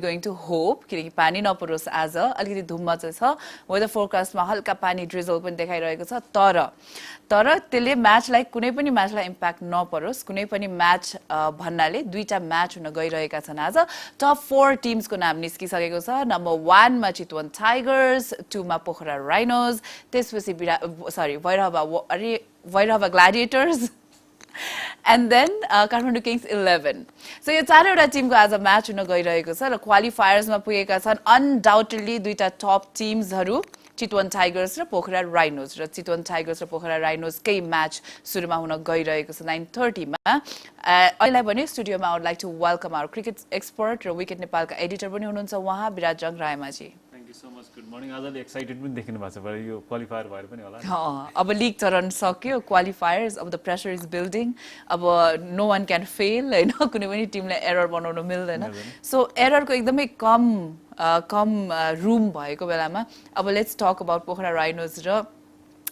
going to hope किनकि पानी नपरोस् आज अलिकति धुम्म चाहिँ छ वेदर फोरकास्टमा हल्का पानी ड्रिजल पनि देखाइरहेको छ तर त्यसले म्याचलाई कुनै पनि म्याचलाई इम्प्याक्ट नपरोस् कुनै पनि म्याच भन्नाले दुईटा म्याच हुन गइरहेका छन् आज टप 4 टिम्सको नाम निस्किसकेको छ नम्बर 1 मा चितवन टाइगर्स 2 मा पोखरा राइनोज त्यसपछि Bhairahawa ग्ल्याडिएटर्स and then Kathmandu Kings 11. So यो चारवटा टिमको आज म्याच हुन गइरहेको छ र क्वालिफायर्समा पुगेका छन् अनडाउटेडली दुईटा टप टिम्सहरू चितवन टाइगर्स र पोखरा राइनोज र चितवन टाइगर्स र पोखरा राइनोजकै म्याच सुरुमा हुन गइरहेको छ 9:30 मा अहिले पनि स्टुडियोमा I would like to welcome our cricket expert र विकेट नेपालका एडिटर पनि हुनुहुन्छ उहाँ Viraj Jung Raimajhi so much good morning आजले एक्साइटेड पनि देखिनु भएको छ यो क्वालिफायर भएर पनि होला अब लीग चरण सक्यो क्वालिफायर्स अब द प्रेसर इज बिल्डिङ अब नो वान क्यान फेल हैन कुनै पनि टिमले एरर बनाउन मिल्दैन सो एररको एकदमै कम रुम भएको बेलामा अब let's talk about Pokhara rhinos र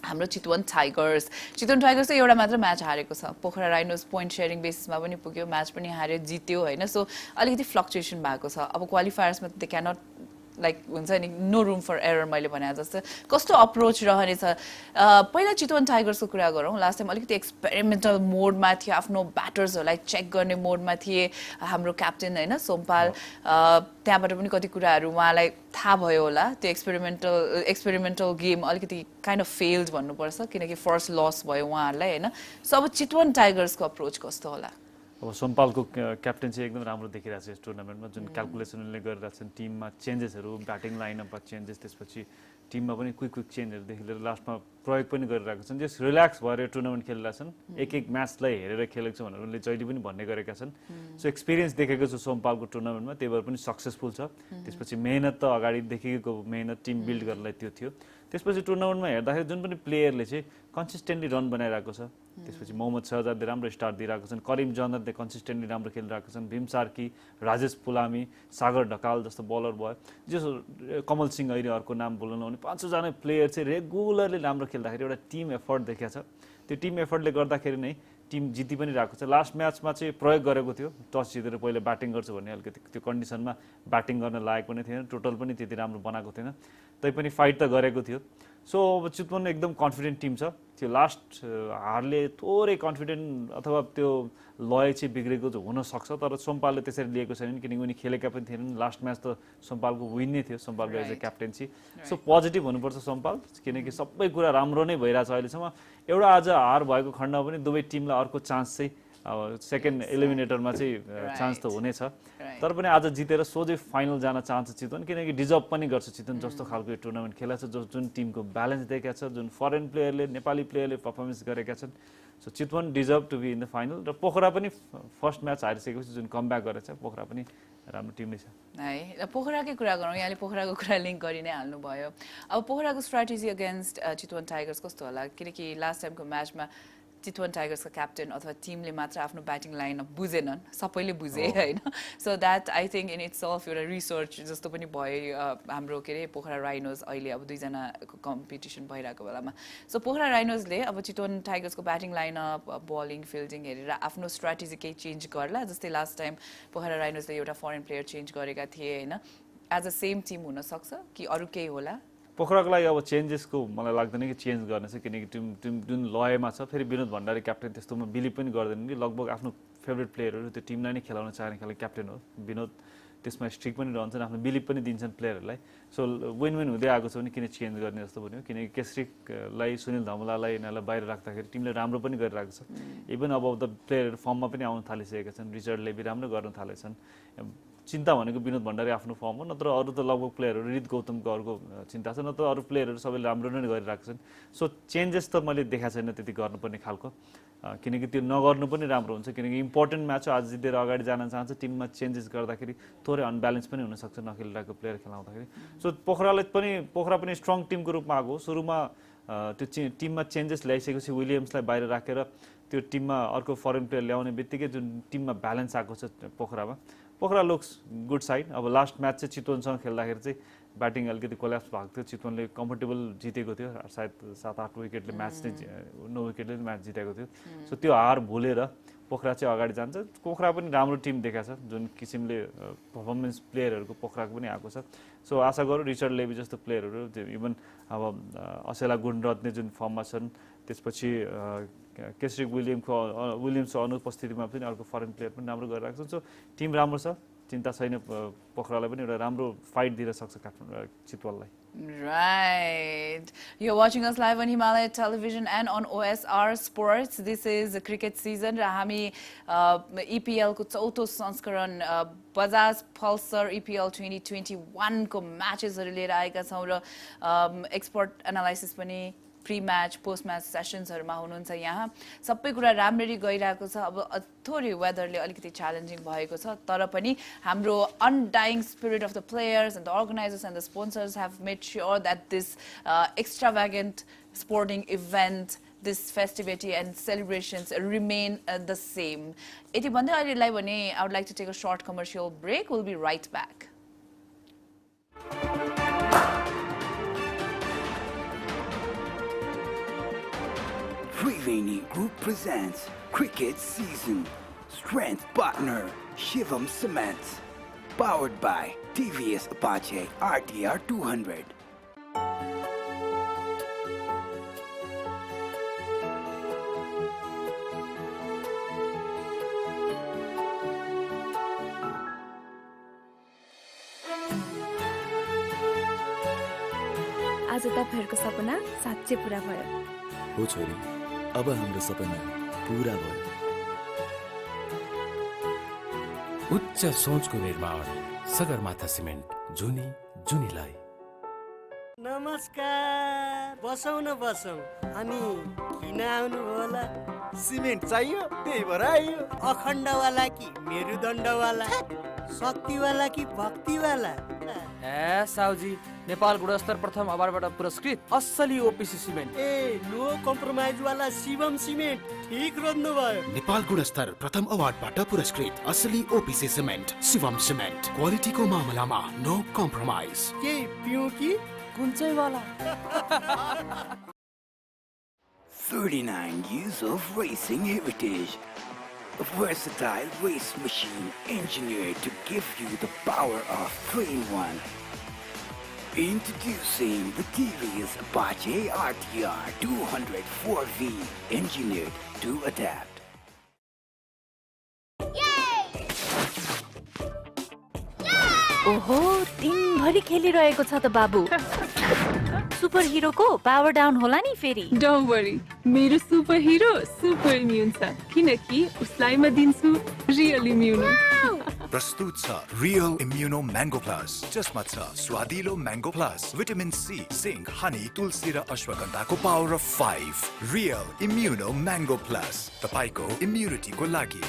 हाम्रो चितवन टाइगर्स चाहिँ एउटा मात्र म्याच हारेको छ पोखरा राइनोज पोइन्ट शेयरिङ बेसिसमा पनि पुग्यो म्याच पनि हार्यो जित्यो हैन सो अलिकति फ्लक्चुएसन भएको छ अब क्वालिफायर्समा दे क्यान नट लाइक हुन्छ नि नो रुम फर एरर मैले भने जस्तो कस्तो अप्रोच रहनेछ पहिला चितवन टाइगर्सको कुरा गरौँ लास्ट टाइम अलिकति एक्सपेरिमेन्टल मोडमा थियो आफ्नो ब्याटर्सहरूलाई चेक गर्ने मोडमा थिए हाम्रो क्याप्टेन हैन सोमपाल त्यहाँबाट पनि कति कुराहरू उहाँलाई थाहा भयो होला त्यो एक्सपेरिमेन्टल गेम अलिकति काइन्ड अफ फेल्ड भन्नुपर्छ किनकि फर्स्ट लस भयो उहाँहरूलाई हैन सो अब चितवन टाइगर्सको अप्रोच कस्तो होला अब सोमपालको क्याप्टेन चाहिँ एकदम राम्रो देखिरहेको छ यस टुर्नामेन्टमा जुन क्याल्कुलेसनले गरिरहेको छन् टिममा चेन्जेसहरू ब्याटिङ लाइनअपमा चेन्जेस त्यसपछि टिममा पनि क्विक चेन्जहरूदेखि लिएर लास्टमा प्रयोग पनि गरिरहेको छन् जस रिल्याक्स भएर टुर्नामेन्ट खेलिरहेका छन् एक म्याचलाई हेरेर खेलेको छ भनेर उनले जहिले पनि भन्ने गरेका छन् सो एक्सपिरियन्स देखेको छु सोमपालको टुर्नामेन्टमा त्यही भएर पनि सक्सेसफुल छ त्यसपछि मेहनत त अगाडिदेखिको मेहनत टिम बिल्ड गर्नलाई त्यो थियो त्यसपछि टुर्नामेन्टमा हेर्दाखेरि जुन पनि प्लेयरले चाहिँ कन्सिस्टेन्टली रन बनाइरहेको छ त्यसपछि मोहम्मद शहजादले राम्रो स्टार्ट दिइरहेको छन् करिम जन्नतले कन्सिस्टेन्टली राम्रो खेलिरहेको छन् भीम सार्की राजेश पुलामी सागर ढकाल जस्तो बलर भयो जो कमल सिंह अहिले अर्को नाम बोल्न नहुने 500 जना प्लेयर चाहिँ रेगुलरली राम्रो खेल्दाखेरि एउटा टिम एफर्ट देखिएको छ त्यो टिम एफर्टले गर्दाखेरि नै टिम जिति पनि रहेको छ लास्ट म्याचमा चाहिँ प्रयोग गरेको थियो टस जितेर पहिले ब्याटिङ गर्छु भन्ने अलिकति त्यो कन्डिसनमा ब्याटिङ गर्न लागेको पनि थिएन टोटल पनि त्यति राम्रो बनाएको थिएन तैपनि फाइट त गरेको थियो सो अब चितवन एकदम कन्फिडेन्ट टिम छ त्यो लास्ट हारले थोरै कन्फिडेन्ट अथवा त्यो लय चाहिँ बिग्रेको हुनसक्छ तर सोमपालले त्यसरी लिएको छैन किनकि उनी खेलेका पनि थिएनन् लास्ट म्याच त सोमपालको विन नै थियो सोमपालको as a captaincy so positive हुनुपर्छ सोमपाल किनकि सबै कुरा राम्रो नै भइरहेछ अहिलेसम्म एउटा आज हार भएको खण्डमा पनि दुवै टिमलाई अर्को चान्स चाहिँ अब सेकेन्ड एलिमिनेटरमा चाहिँ चान्स त हुनेछ तर पनि आज जितेर सोझै फाइनल जान चाहन्छ चितवन किनकि डिजर्भ पनि गर्छ चितवन जस्तो खालको यो टुर्नामेन्ट खेलेको छ जुन टिमको ब्यालेन्स देखेको छ जुन फरेन प्लेयरले नेपाली प्लेयरले पर्फर्मेन्स गरेका छन् so Chitwan deserve to be in the final र पोखरा पनि फर्स्ट म्याच हारिसकेपछि जुन कमब्याक गरेको छ पोखरा पनि राम्रो टिम नै छ है पोखराकै कुरा गरौँ यहाँले पोखराको कुरा लिङ्क गरि नै हाल्नुभयो अब पोखराको स्ट्राटेजी अगेन्स्ट चितवन टाइगर्स कस्तो होला किनकि लास्ट टाइमको म्याचमा चितवन टाइगर्सको क्याप्टेन अथवा टिमले मात्र आफ्नो ब्याटिङ लाइन बुझेनन् सबैले बुझे हैन so that I think in itself एउटा रिसर्च जस्तो पनि भयो हाम्रो के अरे पोखरा राइनोज अहिले अब दुईजनाको कम्पिटिसन भइरहेको बेलामा सो पोखरा राइनोजले अब चितवन टाइगर्सको ब्याटिङ लाइनअप बलिङ फिल्डिङ हेरेर आफ्नो स्ट्राटेजी केही चेन्ज गर्ला जस्तै लास्ट टाइम पोखरा राइनोजले एउटा फरेन प्लेयर चेन्ज गरेका थिए हैन एज अ सेम टिम हुनसक्छ कि अरू केही होला पोखराको लागि अब चेन्जेसको मलाई लाग्दैन कि चेन्ज गर्ने छ किनकि टिम जुन लयमा छ फेरि विनोद भण्डारी क्याप्टेन त्यस्तोमा बिलिभ पनि गर्दैन कि लगभग आफ्नो फेभरेट प्लेयरहरू त्यो टिमलाई नै खेलाउन चाहने खालको क्याप्टेन हो विनोद त्यसमा स्ट्रिक पनि रहन्छन् आफ्नो बिलिभ पनि दिन्छन् प्लेयरहरूलाई सो विन विन हुँदै आएको छ भने किन चेन्ज गर्ने जस्तो भन्यो किनकि केसरिकलाई सुनिल धमलालाई यिनीहरूलाई बाहिर राख्दाखेरि टिमले राम्रो पनि गरिरहेको छ इभन अब द प्लेयरहरू फर्ममा पनि आउन थालिसकेका छन् रिचर्डले पनि राम्रो गर्न थालेछन् चिन्ता भनेको विनोद भण्डारी आफ्नो फर्म हो नत्र अरू त लगभग प्लेयरहरू रित गौतमको अर्को चिन्ता छ नत्र अरू प्लेयरहरू सबैले राम्रो नै गरिरहेको छन् सो चेन्जेस त मैले देखाएको छैन त्यति गर्नुपर्ने खालको किनकि त्यो नगर्नु पनि राम्रो हुन्छ किनकि इम्पोर्टेन्ट म्याच हो आज जितेर अगाडि जान चाहन्छ टिममा चेन्जेस गर्दाखेरि थोरै अनब्यालेन्स पनि हुनसक्छ नखेलिरहेको प्लेयर खेलाउँदाखेरि सो पोखरा पनि स्ट्रङ टिमको रूपमा आएको सुरुमा त्यो टिममा चेन्जेस ल्याइसकेपछि विलियम्सलाई बाहिर राखेर त्यो टिममा अर्को फरेन प्लेयर ल्याउने बित्तिकै जुन टिममा ब्यालेन्स आएको छ पोखरा लुक्स गुड साइड अब लास्ट म्याच चाहिँ चितवनसँग खेल्दाखेरि चाहिँ ब्याटिङ अलिकति कोल्याप्स भएको थियो चितवनले कम्फर्टेबल जितेको थियो सायद 7-8 विकेटले म्याच नै 9 विकेटले म्याच जितेको थियो सो त्यो हार भुलेर पोखरा चाहिँ अगाडि जान्छ पोखरा पनि राम्रो टिम देखाएको छ जुन किसिमले परफर्मेन्स प्लेयरहरूको पोखराको पनि आएको छ सो आशा गरौँ रिचर्ड लेबी जस्तो प्लेयरहरू इभन अब असेला गुणरत्ने जुन फर्ममा छन् त्यसपछि केसरी विलियम्सको अनुपस्थितिमा पनि अर्को फरेन प्लेयर पनि राम्रो गरिरहेको छ सो टिम राम्रो छ चिन्ता छैन पोखरालाई पनि एउटा राम्रो फाइट दिन सक्छ चितवनलाई Right. You're watching us live on Himalaya Television and on OSR Sports. This is the cricket season. Rahami EPL ko chauto sanskaran Bajaj Pulsar Epl 2021 ko matches haru liera aeka chhau ra expert analysis pani pre-match, post-match sessionsहरुमा हुनुहुन्छ यहाँ सबै कुरा राम्ररी गइरहेको छ अब थोरै वेदरले अलिकति च्यालेन्जिङ भएको छ तर पनि हाम्रो undying spirit of the players and the organizers and the sponsors have made sure that this extravagant sporting event this festivity and celebrations remain the same. यति भन्दै अहिलेलाई भने I would like to take a short commercial break. We'll be right back. Triveni Group presents Cricket Season. Strength partner Shivam Cement. Powered by TVS Apache RTR 200. आज तपाईहरुको सपना साच्चै पूरा भयो हो छोरी अब हाम्रो सपना पूरा भयो उच्च सोचको निर्माण सगरमाथा सिमेन्ट जुनीलाई नमस्कार बसौँ न बसौँ अनि किन आउनु होला सिमेन्ट चाहियो त्यही भएर आइयो अखण्डवाला कि मेरुदण्डवाला शक्तिवाला कि भक्तिवाला ए साउजी नेपाल गुणस्तर प्रथम अवार्डबाट पुरस्कृत असली ओपीसी सिमेन्ट ए नो कम्प्रोमाइज वाला शिवम सिमेन्ट ठीक रोज्नु भयो नेपाल गुणस्तर प्रथम अवार्डबाट पुरस्कृत असली ओपीसी सिमेन्ट शिवम सिमेन्ट क्वालिटीको मामलामा नो कम्प्रोमाइज के पिउ कि कुन चाहिँ वाला 39 years of racing heritage. A versatile race machine engineered to give you the power of 3-in-1. Introducing the TVS Apache RTR 200 4V, engineered to adapt. ओहो दिनभरि खेलिरहेको छ त बाबु सुपर हिरोको पावर डाउन होला नि फेरि डोन्ट वरी मेरो सुपर हिरो सुपर इम्युन छ किनकि उसलाई म दिन्छु रियल इम्युनो प्रस्तुत छ रियल इम्युनो म्याङ्गो प्लस जसमा छ स्वादिलो mango plus vitamin C zinc honey तुलसी र अश्वगन्धाको power of 5 real immuno mango plus तपाईको इम्युनिटीको लागि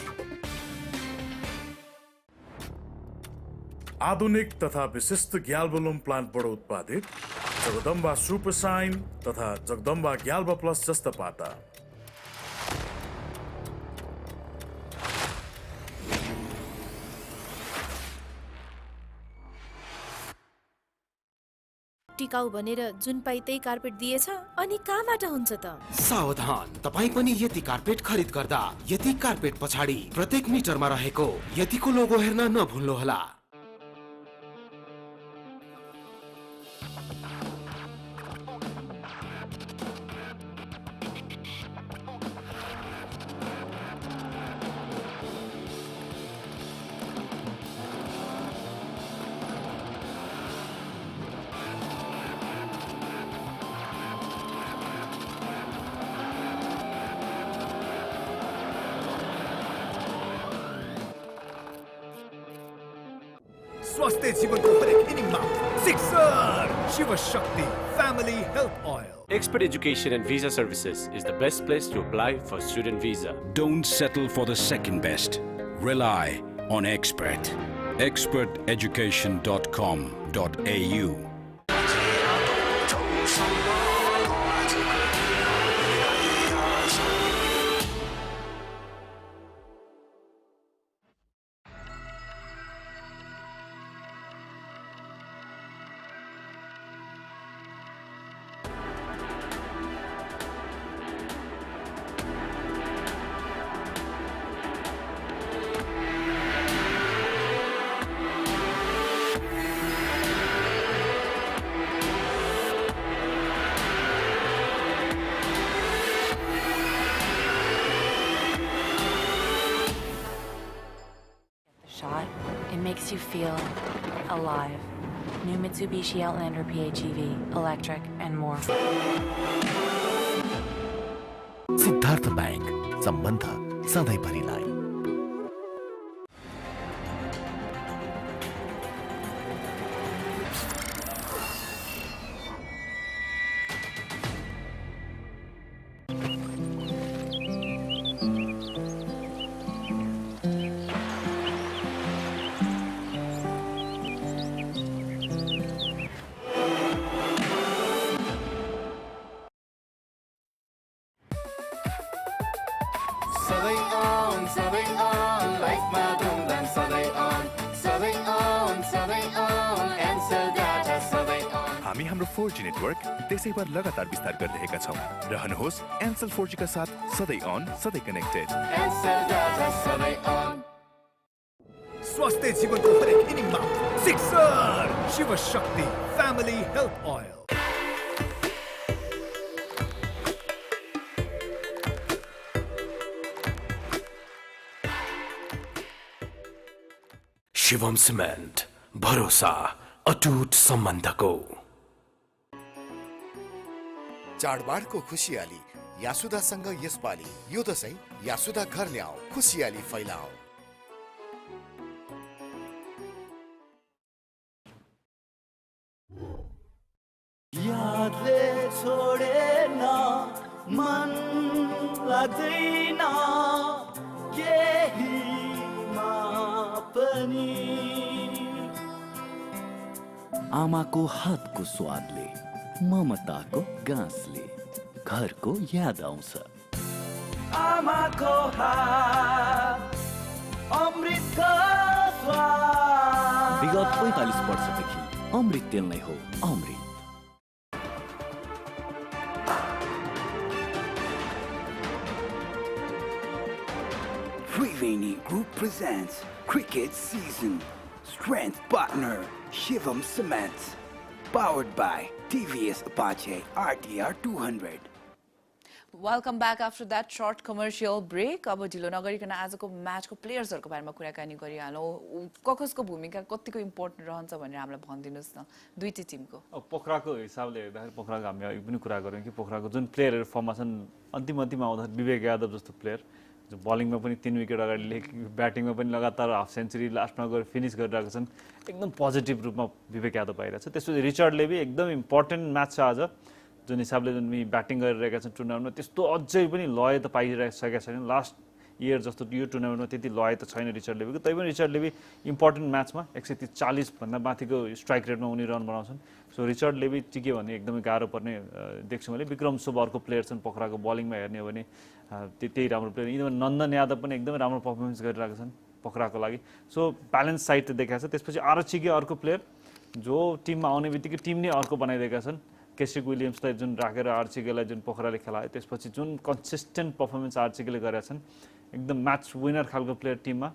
आधुनिक तथा विशिष्ट ग्याल्बोलुम प्लान्टबाट उत्पादित जगदम्बा सुपर साइन तथा जगदम्बा ग्याल्बा प्लस जस्ता पाता टिकाउ भनेर जुन पाइ त्यही कार्पेट दिएछ अनि कहाँबाट हुन्छ त सावधान तपाई पनि यति कार्पेट खरिद गर्दा यति कार्पेट पछाडी प्रत्येक मिटरमा रहेको यतिको लोगो हेर्न नभुल्नुहोला स्वास्थ्य जीवनको हरेक इनिङमा sixer Shiv Shakti family health oil. Expert Education and Visa Services is the best place to apply for student visa. Don't settle for the second best. Rely on Expert. experteducation.com.au. makes you feel alive. New Mitsubishi Outlander PHEV, electric, and more. Siddharth bank, सम्बन्ध सधैँभरिलाई। हामी हाम्रो 4G network त्यसैभर लगातार विस्तार गरिरहेका छौं। रहनुहोस् Ncell 4G का साथ सधैँ अन, सधैँ कनेक्टेड। स्वास्थ्य जीवनको हरेक इनिङमा sixer Shiv Shakti family health oil. Shivam cement, भरोसा अटुट सम्बन्धको। चाडबाडको खुसियाली यासुदासँग यसपालि यो दशैं यासुदा घर ल्याऊ, खुसियाली फैलाऊ। यादले छोडेन मन लाग्दैन केहीमा पनि। आमाको हातको स्वादले, ममताको गाँसले घरको याद आउँछ। आमाको हात अमृतको स्वाद। विगत 45 वर्षदेखि अमृत तेल नै हो अमृत। Triveni Group presents Cricket Season. Strength partner Shivam Cement. Powered by TVS Apache RTR 200. Welcome back after that short commercial break. अब ढिलो नगरिकन आजको म्याचको प्लेयर्सहरुको बारेमा कुराकानी गरिहालौं। कसको भूमिका कतिको इम्पोर्टेन्ट रहन्छ भनेर हामीलाई भनिदिनुस् न दुईटी टिमको। अब पोखराको हिसाबले हेर्दाखेरि पोखराको हामी यो पनि कुरा गर्यौं कि पोखराको जुन प्लेयरहरु फर्ममा छन् अन्तिममा आउँदा विवेक यादव जस्तो प्लेयर जो बलिङमा पनि 3 विकेट अगाडि ब्याटिङमा पनि लगातार हाफ सेन्चुरी लास्टमा गएर फिनिश गरिरहेका छन्। एकदम पोजिटिभ रूपमा विवेक यादव पाइरहेछ। त्यसपछि रिचर्डले भी एकदम इम्पोर्टेन्ट म्याच छ आज। जुन हिसाबले जुन ब्याटिङ गरिरहेका छन् टुर्नामेन्टमा त्यस्तो अझै पनि लय त पाइसकेका छैन। लास्ट इयर जस्तो यो टुर्नामेन्टमा त्यति लय त छैन रिचर्डले भी। तैपनि रिचर्डले भी इम्पोर्टेन्ट म्याचमा 140 भन्दा माथिको स्ट्राइक रेटमा उनी रन बनाउँछन्। सो रिचर्डले भी टिक्यो भने एकदमै गाह्रो पर्ने देख्छु मैले। विक्रम शुभ अर्को प्लेयर छन् पोखराको बलिङमा हेर्ने हो भने त्यही राम्रो प्लेयर। इभन नन्दन यादव पनि एकदमै राम्रो पर्फर्मेन्स गरिरहेका छन् पोखराको लागि। सो ब्यालेन्स साइड त देखाएको छ। त्यसपछि आरचिके अर्को प्लेयर जो टिममा आउने बित्तिकै टिम नै अर्को बनाइदिएका छन्। केसिक विलियम्सलाई जुन राखेर आरचिकेलाई जुन पोखराले खेलायो त्यसपछि जुन कन्सिस्टेन्ट पर्फर्मेन्स आरचिकेले गरेका छन्। एकदम म्याच विनर खालको प्लेयर टिममा।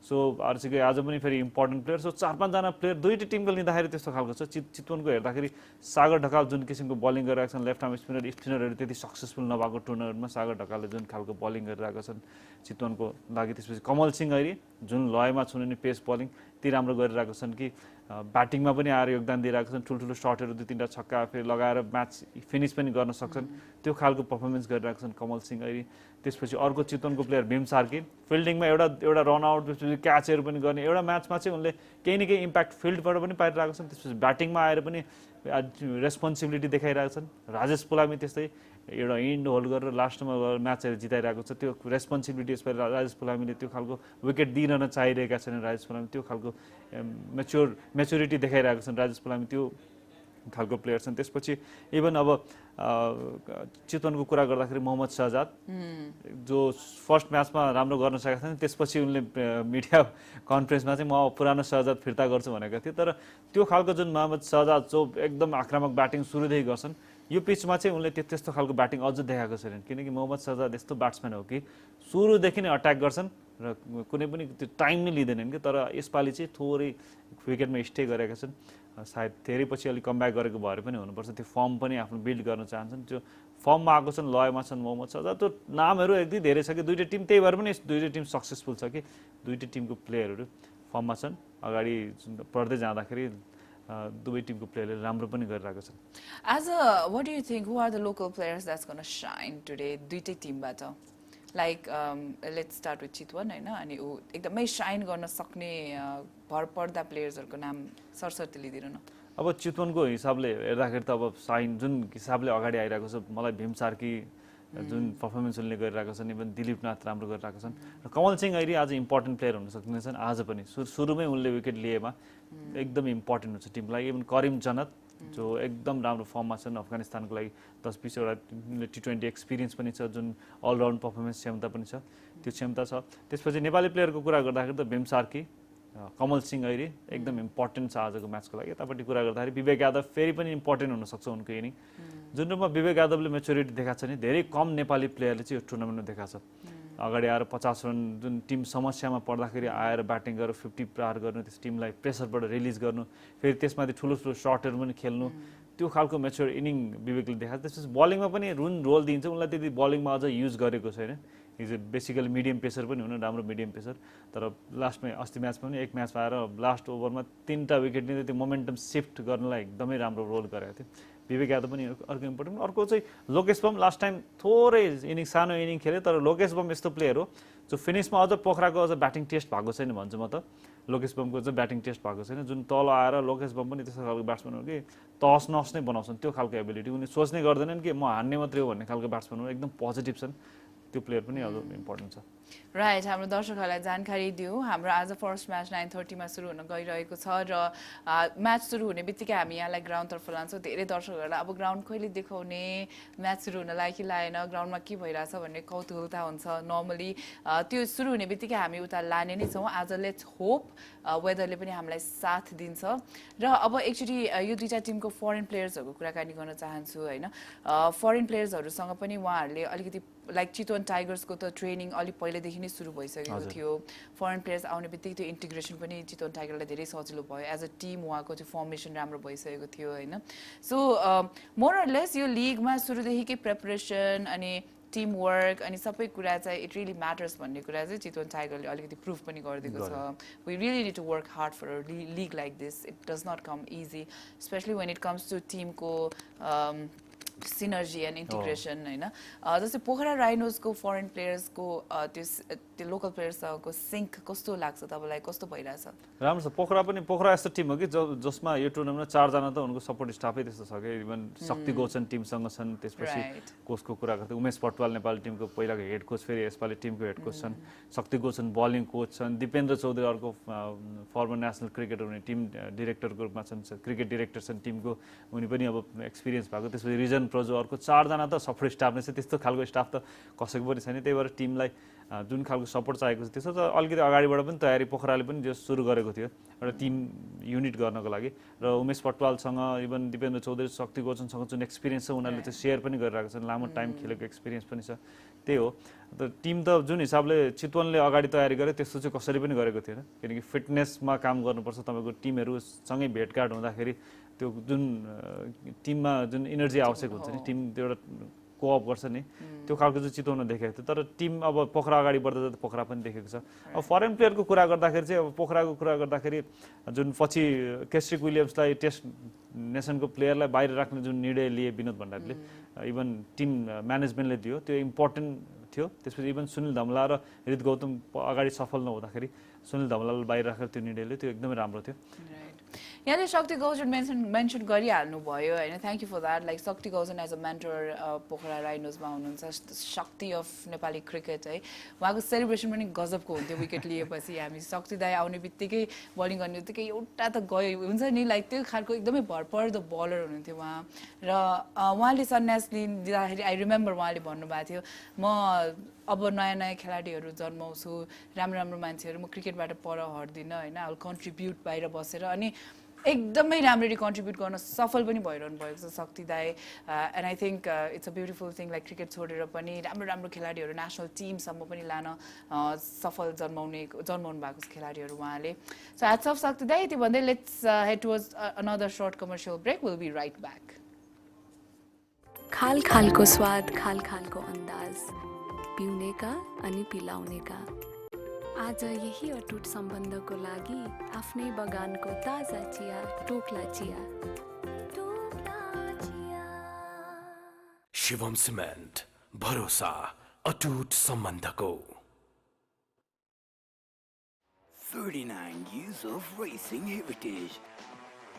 सो आरचिके आज पनि फेरि इम्पोर्टेन्ट प्लेयर। सो 4-5 जना प्लेयर दुईटै टिमको लिँदाखेरि त्यस्तो खालको छ। चितवनको हेर्दाखेरि सागर ढकाल जुन किसिमको बलिङ गरिरहेका छन् लेफ्ट आर्म स्पिनरहरू त्यति सक्सेसफुल नभएको टुर्नामेन्टमा सागर ढकालले जुन खालको बलिङ गरिरहेका छन् चितवनको लागि। त्यसपछि कमल सिंह ऐरी जुन लयमा छुने पेस बलिङ ती राम्रो गरिरहेका छन् कि ब्याटिङमा पनि आएर योगदान दिइरहेका छन्। ठुल्ठुलो शटहरू 2-3टा छक्का फेरि लगाएर म्याच फिनिस पनि गर्न सक्छन्। त्यो खालको पर्फर्मेन्स गरिरहेका छन् कमल सिंह ऐरी। त्यसपछि अर्को चितवनको प्लेयर भीम सार्की फिल्डिङमा एउटा रन आउट त्यसपछि क्याचहरू पनि गर्ने। एउटा म्याचमा चाहिँ उनले केही न केही इम्प्याक्ट फिल्डबाट पनि पाइरहेका छन्। त्यसपछि ब्याटिङमा आएर पनि रेस्पोन्सिबिलिटी देखाइरहेका छन्। राजेश पुलामी त्यस्तै एउटा इन्ड होल्ड गरेर लास्टमा म्याचहरू जिताइरहेको छ। त्यो रेस्पोन्सिबिलिटी यसपालि राजेश पुलामीले त्यो खालको विकेट दिन चाहिरहेका छैनन्। राजेश पुलामी त्यो खालको मेच्योरिटी देखाइरहेको छन् राजेश पुलामी त्यो खालको प्लेयर छन्। त्यसपछि इभन अब चितवनको कुरा गर्दाखेरि मोहम्मद शहजाद जो फर्स्ट म्याचमा राम्रो गर्न सकेका थिएन। त्यसपछि उनले मिडिया कन्फरेन्समा चाहिँ म पुरानो शहजाद फिर्ता गर्छु भनेका थिए। तर त्यो खालको जुन मोहम्मद शहजाद जो एकदम आक्रामक ब्याटिङ सुरुदेखि गर्छन् यो पिचमा चाहिँ उनले त्यस्तो खालको ब्याटिङ अझ देखाएको छैनन्। किनकि मोहम्मद शहजाद यस्तो ब्याट्सम्यान हो कि सुरुदेखि नै अट्याक गर्छन् र कुनै पनि त्यो टाइम नै लिँदैनन् कि। तर यसपालि चाहिँ थोरै विकेटमा स्टे गरेका छन्। सायद धेरै पछि अलिक कमब्याक गरेको भएर पनि हुनुपर्छ। त्यो फर्म पनि आफ्नो बिल्ड गर्न चाहन्छन्। त्यो फर्ममा आएको छन् लयमा छन् मोहम्मद शहजाद। त्यो नामहरू एकदमै धेरै छ कि दुईटै टिम त्यही भएर पनि दुईटै टिम सक्सेसफुल छ कि दुईटै टिमको प्लेयरहरू फर्ममा छन् अगाडि बढ्दै जाँदाखेरि दुवै टिमको प्लेयरले राम्रो पनि गरिरहेको छन् As a, what do you think? Who are the local players that's going to shine today? दुईटै टिमबाट like let's start with Chitwan हैन अनि उ एकदमै शाइन गर्न सक्ने भर पर्दा प्लेयर्सहरुको नाम सरसर्ती लिदिनु न अब चितवनको हिसाबले हेर्दाखेरि त अब शाइन जुन हिसाबले अगाडि आइरहेको छ मलाई भीम सार्की जुन परफर्मेन्स उनले गरिरहेको छन् इभन दिलीपनाथ राम्रो गरिरहेको छन् र कमल सिंह ऐरी आज इम्पोर्टेन्ट प्लेयर हुन सक्नेछन् आज पनि सुरुमै उनले विकेट लिएमा एकदम इम्पोर्टेन्ट हुन्छ टिमलाई इभन करिम जन्नत जो एकदम राम्रो फर्ममा छन् अफगानिस्तानको लागि 10-20 वटा T20 एक्सपिरियन्स पनि छ जुन अलराउन्ड परफर्मेन्स क्षमता पनि छ त्यो क्षमता छ त्यसपछि नेपाली प्लेयरको कुरा गर्दाखेरि त भीम सार्की कमल सिंह ऐरी एकदम इम्पोर्टेन्ट छ आजको म्याचको लागि यतापट्टि कुरा गर्दाखेरि विवेक यादव फेरि पनि इम्पोर्टेन्ट हुन सक्छ उनको इनिङ जुन रूपमा विवेक यादवले मेच्योरिटी देखाएको छ नि धेरै कम नेपाली प्लेयरले चाहिँ यो टुर्नामेन्टमा देखाएको छ अगाडि आएर 50 रन जुन टिम समस्यामा पर्दाखेरि आएर ब्याटिङ गरेर 50 पार गर्नु त्यस टिमलाई प्रेसरबाट रिलिज गर्नु फेरि त्यसमाथि ठुलो ठुलो सर्टहरू पनि खेल्नु त्यो खालको मेच्योर इनिङ विवेकले देखाएको त्यसपछि बलिङमा पनि रोल दिन्छ उनलाई त्यति बलिङमा अझ युज गरेको छैन is a basically medium pacer पनि हुन राम्रो मिडियम पेसर तर लास्टमा अस्ति म्याचमा पनि एक म्याचमा आएर लास्ट ओभरमा 3टा विकेट लिँदै त्यो मोमेन्टम सिफ्ट गर्नलाई एकदमै राम्रो रोल गरेको थियो विवेक यादव पनि अर्को इम्पोर्टेन्ट अर्को चाहिँ लोकेश बम लास्ट टाइम थोरै इनिङ सानो इनिङ खेल्यो तर लोकेश बम यस्तो प्लेयर हो जो फिनिसमा अझ पोखराको अझ ब्याटिङ टेस्ट भएको छैन भन्छु म त लोकेश बमको चाहिँ ब्याटिङ टेस्ट भएको छैन जुन तल आएर लोकेश बम पनि त्यस्तो खालको ब्याट्सम्यान हो कि तस नस नै बनाउँछन् त्यो खालको एबिलिटी उनी सोच्ने गर्दैनन् कि म हान्ने मात्रै हो भन्ने खालको ब्याट्सम्यान हो एकदम पोजिटिभ छन् त्यो प्लेयर पनि अझ इम्पोर्टेन्ट छ राइट हाम्रो दर्शकहरूलाई जानकारी दिउँ हाम्रो आज फर्स्ट म्याच 9:30 मा सुरु हुन गइरहेको छ र म्याच सुरु हुने बित्तिकै हामी यहाँलाई ग्राउन्डतर्फ लान्छौँ धेरै दर्शकहरूलाई अब ग्राउन्ड कहिले देखाउने म्याच सुरु हुन लागि लागेन ग्राउन्डमा के भइरहेछ भन्ने कौतूहलता हुन्छ नर्मली त्यो सुरु हुने बित्तिकै हामी उता लाने नै छौँ आज लेट्स होप वेदरले पनि हामीलाई साथ दिन्छ र अब एकचोटि यो दुईटा टिमको फरेन प्लेयर्सहरूको कुराकानी गर्न चाहन्छु होइन फरेन प्लेयर्सहरूसँग पनि उहाँहरूले अलिकति लाइक चितवन टाइगर्सको त ट्रेनिङ अलिक पहिलेदेखि नै सुरु भइसकेको थियो फरेन प्लेयर्स आउने बित्तिकै त्यो इन्टिग्रेसन पनि चितवन टाइगरलाई धेरै सजिलो भयो एज अ टिम उहाँको त्यो फर्मेसन राम्रो भइसकेको थियो होइन सो मोर अर लेस यो लिगमा सुरुदेखिकै प्रिपरेसन अनि टिम वर्क अनि सबै कुरा चाहिँ इट रियली म्याटर्स भन्ने कुरा चाहिँ चितवन टाइगरले अलिकति प्रुफ पनि गरिदिएको छ we really need to work hard for a league like this it does not come easy specially when it comes to टिमको सिनर्जी एन्ड इन्टिग्रेसन होइन जस्तै पोखरा राइनोजको फरेन प्लेयर्सको त्यो लोकल प्लेयर्सको सिङ्क कस्तो लाग्छ तपाईँलाई कस्तो भइरहेछ राम्रो छ पोखरा यस्तो टिम हो कि जसमा यो टुर्नामेन्टमा 4 जना त उनको सपोर्ट स्टाफै त्यस्तो छ कि इभन शक्ति गौचन टिमसँग छन् त्यसपछि कोचको कुरा गर्दा उमेश पटवाल नेपाली टिमको पहिलाको हेड कोच फेरि यसपालि टिमको हेड कोच छन् शक्ति गौचन बलिङ कोच छन् दिपेन्द्र चौधरी अर्को फर्मर नेसनल क्रिकेटर हुने टिम डिरेक्टरको रूपमा छन् क्रिकेट डिरेक्टर छन् टिमको उनी पनि अब एक्सपिरियन्स भएको त्यसपछि रिजन प्रोजो अर्को 4 जना त सपोर्ट स्टाफ नै छ त्यस्तो खालको स्टाफ त कसैको पनि छैन त्यही भएर टिमलाई जुन खालको सपोर्ट चाहिएको छ त्यसो त अलिकति अगाडिबाट पनि तयारी पोखराले पनि जो सुरु गरेको थियो एउटा टिम युनिट गर्नको लागि र उमेश पटवालसँग इभन दिपेन्द्र चौधरी शक्ति गौचनसँग जुन एक्सपिरियन्स छ उनीहरूले चाहिँ सेयर पनि गरिरहेको छन् लामो टाइम खेलेको एक्सपिरियन्स पनि छ त्यही हो त टिम त जुन हिसाबले चितवनले अगाडि तयारी गर्यो त्यस्तो चाहिँ कसरी पनि गरेको थिएन किनकि फिटनेसमा काम गर्नुपर्छ तपाईँको टिमहरूसँगै भेटघाट हुँदाखेरि त्यो जुन टिममा जुन इनर्जी आवश्यक हुन्छ नि टिम त्यो एउटा कोअप गर्छ नि त्यो खालको चाहिँ चितवनमा देखेको थियो तर टिम अब पोखरा अगाडि बढ्दा त पोखरा पनि देखेको छ अब फरेन प्लेयरको कुरा गर्दाखेरि चाहिँ अब पोखराको कुरा गर्दाखेरि जुन पछि केस्ट्रिक विलियम्सलाई टेस्ट नेसनको प्लेयरलाई बाहिर राख्ने जुन निर्णय लिए विनोद भण्डारीले इभन टिम म्यानेजमेन्टले दियो त्यो इम्पोर्टेन्ट थियो त्यसपछि इभन सुनिल धमला र हृत गौतम अगाडि सफल नहुँदाखेरि सुनिल धमलालाई बाहिर राखेर त्यो निर्णयले त्यो एकदमै राम्रो थियो यहाँले शक्ति गौचन मेन्सन गरिहाल्नु भयो होइन thank you for that like शक्ति गौचन एज अ मेन्टर पोखरा राइनोजमा हुनुहुन्छ शक्ति अफ नेपाली क्रिकेट है उहाँको सेलिब्रेसन पनि गजबको हुन्थ्यो विकेट लिएपछि हामी शक्ति दाई आउने बित्तिकै बलिङ गर्ने बित्तिकै एउटा त गयो हुन्छ नि लाइक त्यो खालको एकदमै भरपर्दो बलर हुनुहुन्थ्यो उहाँ र उहाँले सन्यास लिँदाखेरि आई रिमेम्बर उहाँले भन्नुभएको थियो म अब नयाँ नयाँ खेलाडीहरू जन्माउँछु राम्रो राम्रो मान्छेहरू म क्रिकेटबाट पर हट्दिनँ होइन आई विल कन्ट्रिब्युट बाहिर बसेर अनि एकदमै राम्ररी कन्ट्रिब्युट गर्न सफल पनि भइरहनु भएको छ शक्ति दाई and I think it's a beautiful thing like cricket छोडेर पनि राम्रो राम्रो खेलाडीहरू नेसनल टिमसम्म पनि लान सफल जन्माउनु भएको छ खेलाडीहरू उहाँले सो ह्याट्स अफ शक्ति दाई त्यो भन्दै let's head towards another short commercial break will be right back खाल खालको स्वाद खाल खालको अन्दाज पिउनेका अनि पिलाउनेका आज यही अटुट सम्बन्धको लागि आफ्नै बगानको ताजा चिया टोक्ला चिया शिवम सिमेन्ट भरोसा अटुट सम्बन्धको 39 years of racing heritage.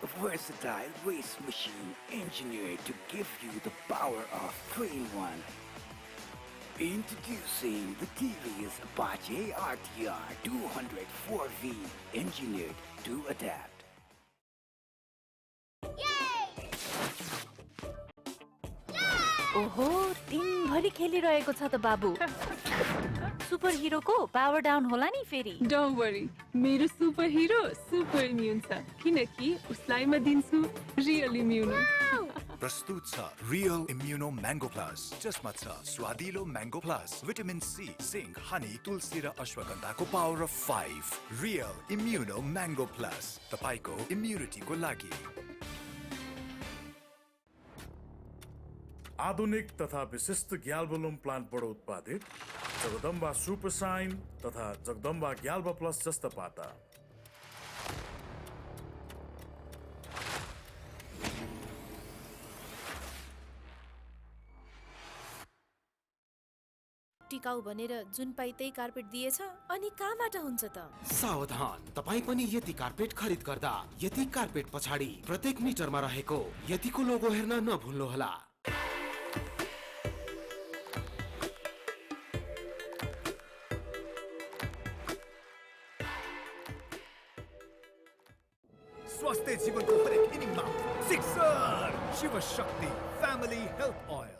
A versatile race machine engineered to give you the power of Train 1. Introducing the TVS Apache RTR 204V, engineered to adapt. ओहो दिनभरि खेलिरहेको छ त बाबु सुपर हिरोको पावर डाउन होला नि फेरि डोन्ट वरी मेरो सुपर हिरो सुपर इम्युन छ किनकि उसलाई म दिन्छु रियल इम्युनो प्रस्तुत छ रियल इम्युनो म्याङ्गो प्लस जसमा छ स्वादिलो mango plus vitamin C zinc honey तुलसी र अश्वगन्धाको power of 5 real immuno mango plus तपाईको इम्युनिटीको लागि आधुनिक तथा विशिष्ट ग्याल्बोलुम प्लान्टबाट उत्पादित जगदम्बा सुपर साइन तथा जगदम्बा ग्याल्बा प्लस जस्ता पाता टिकाउ भनेर जुन पाइ त्यही कार्पेट दिएछ अनि कहाँबाट हुन्छ त सावधान तपाई पनि यति कार्पेट खरिद गर्दा यति कार्पेट पछाडी प्रत्येक मिटरमा रहेको यतिको लोगो हेर्न नभुल्नुहोला स्वास्थ्य जीवनको हरेक इनिङमा sixer Shiv Shakti family health oil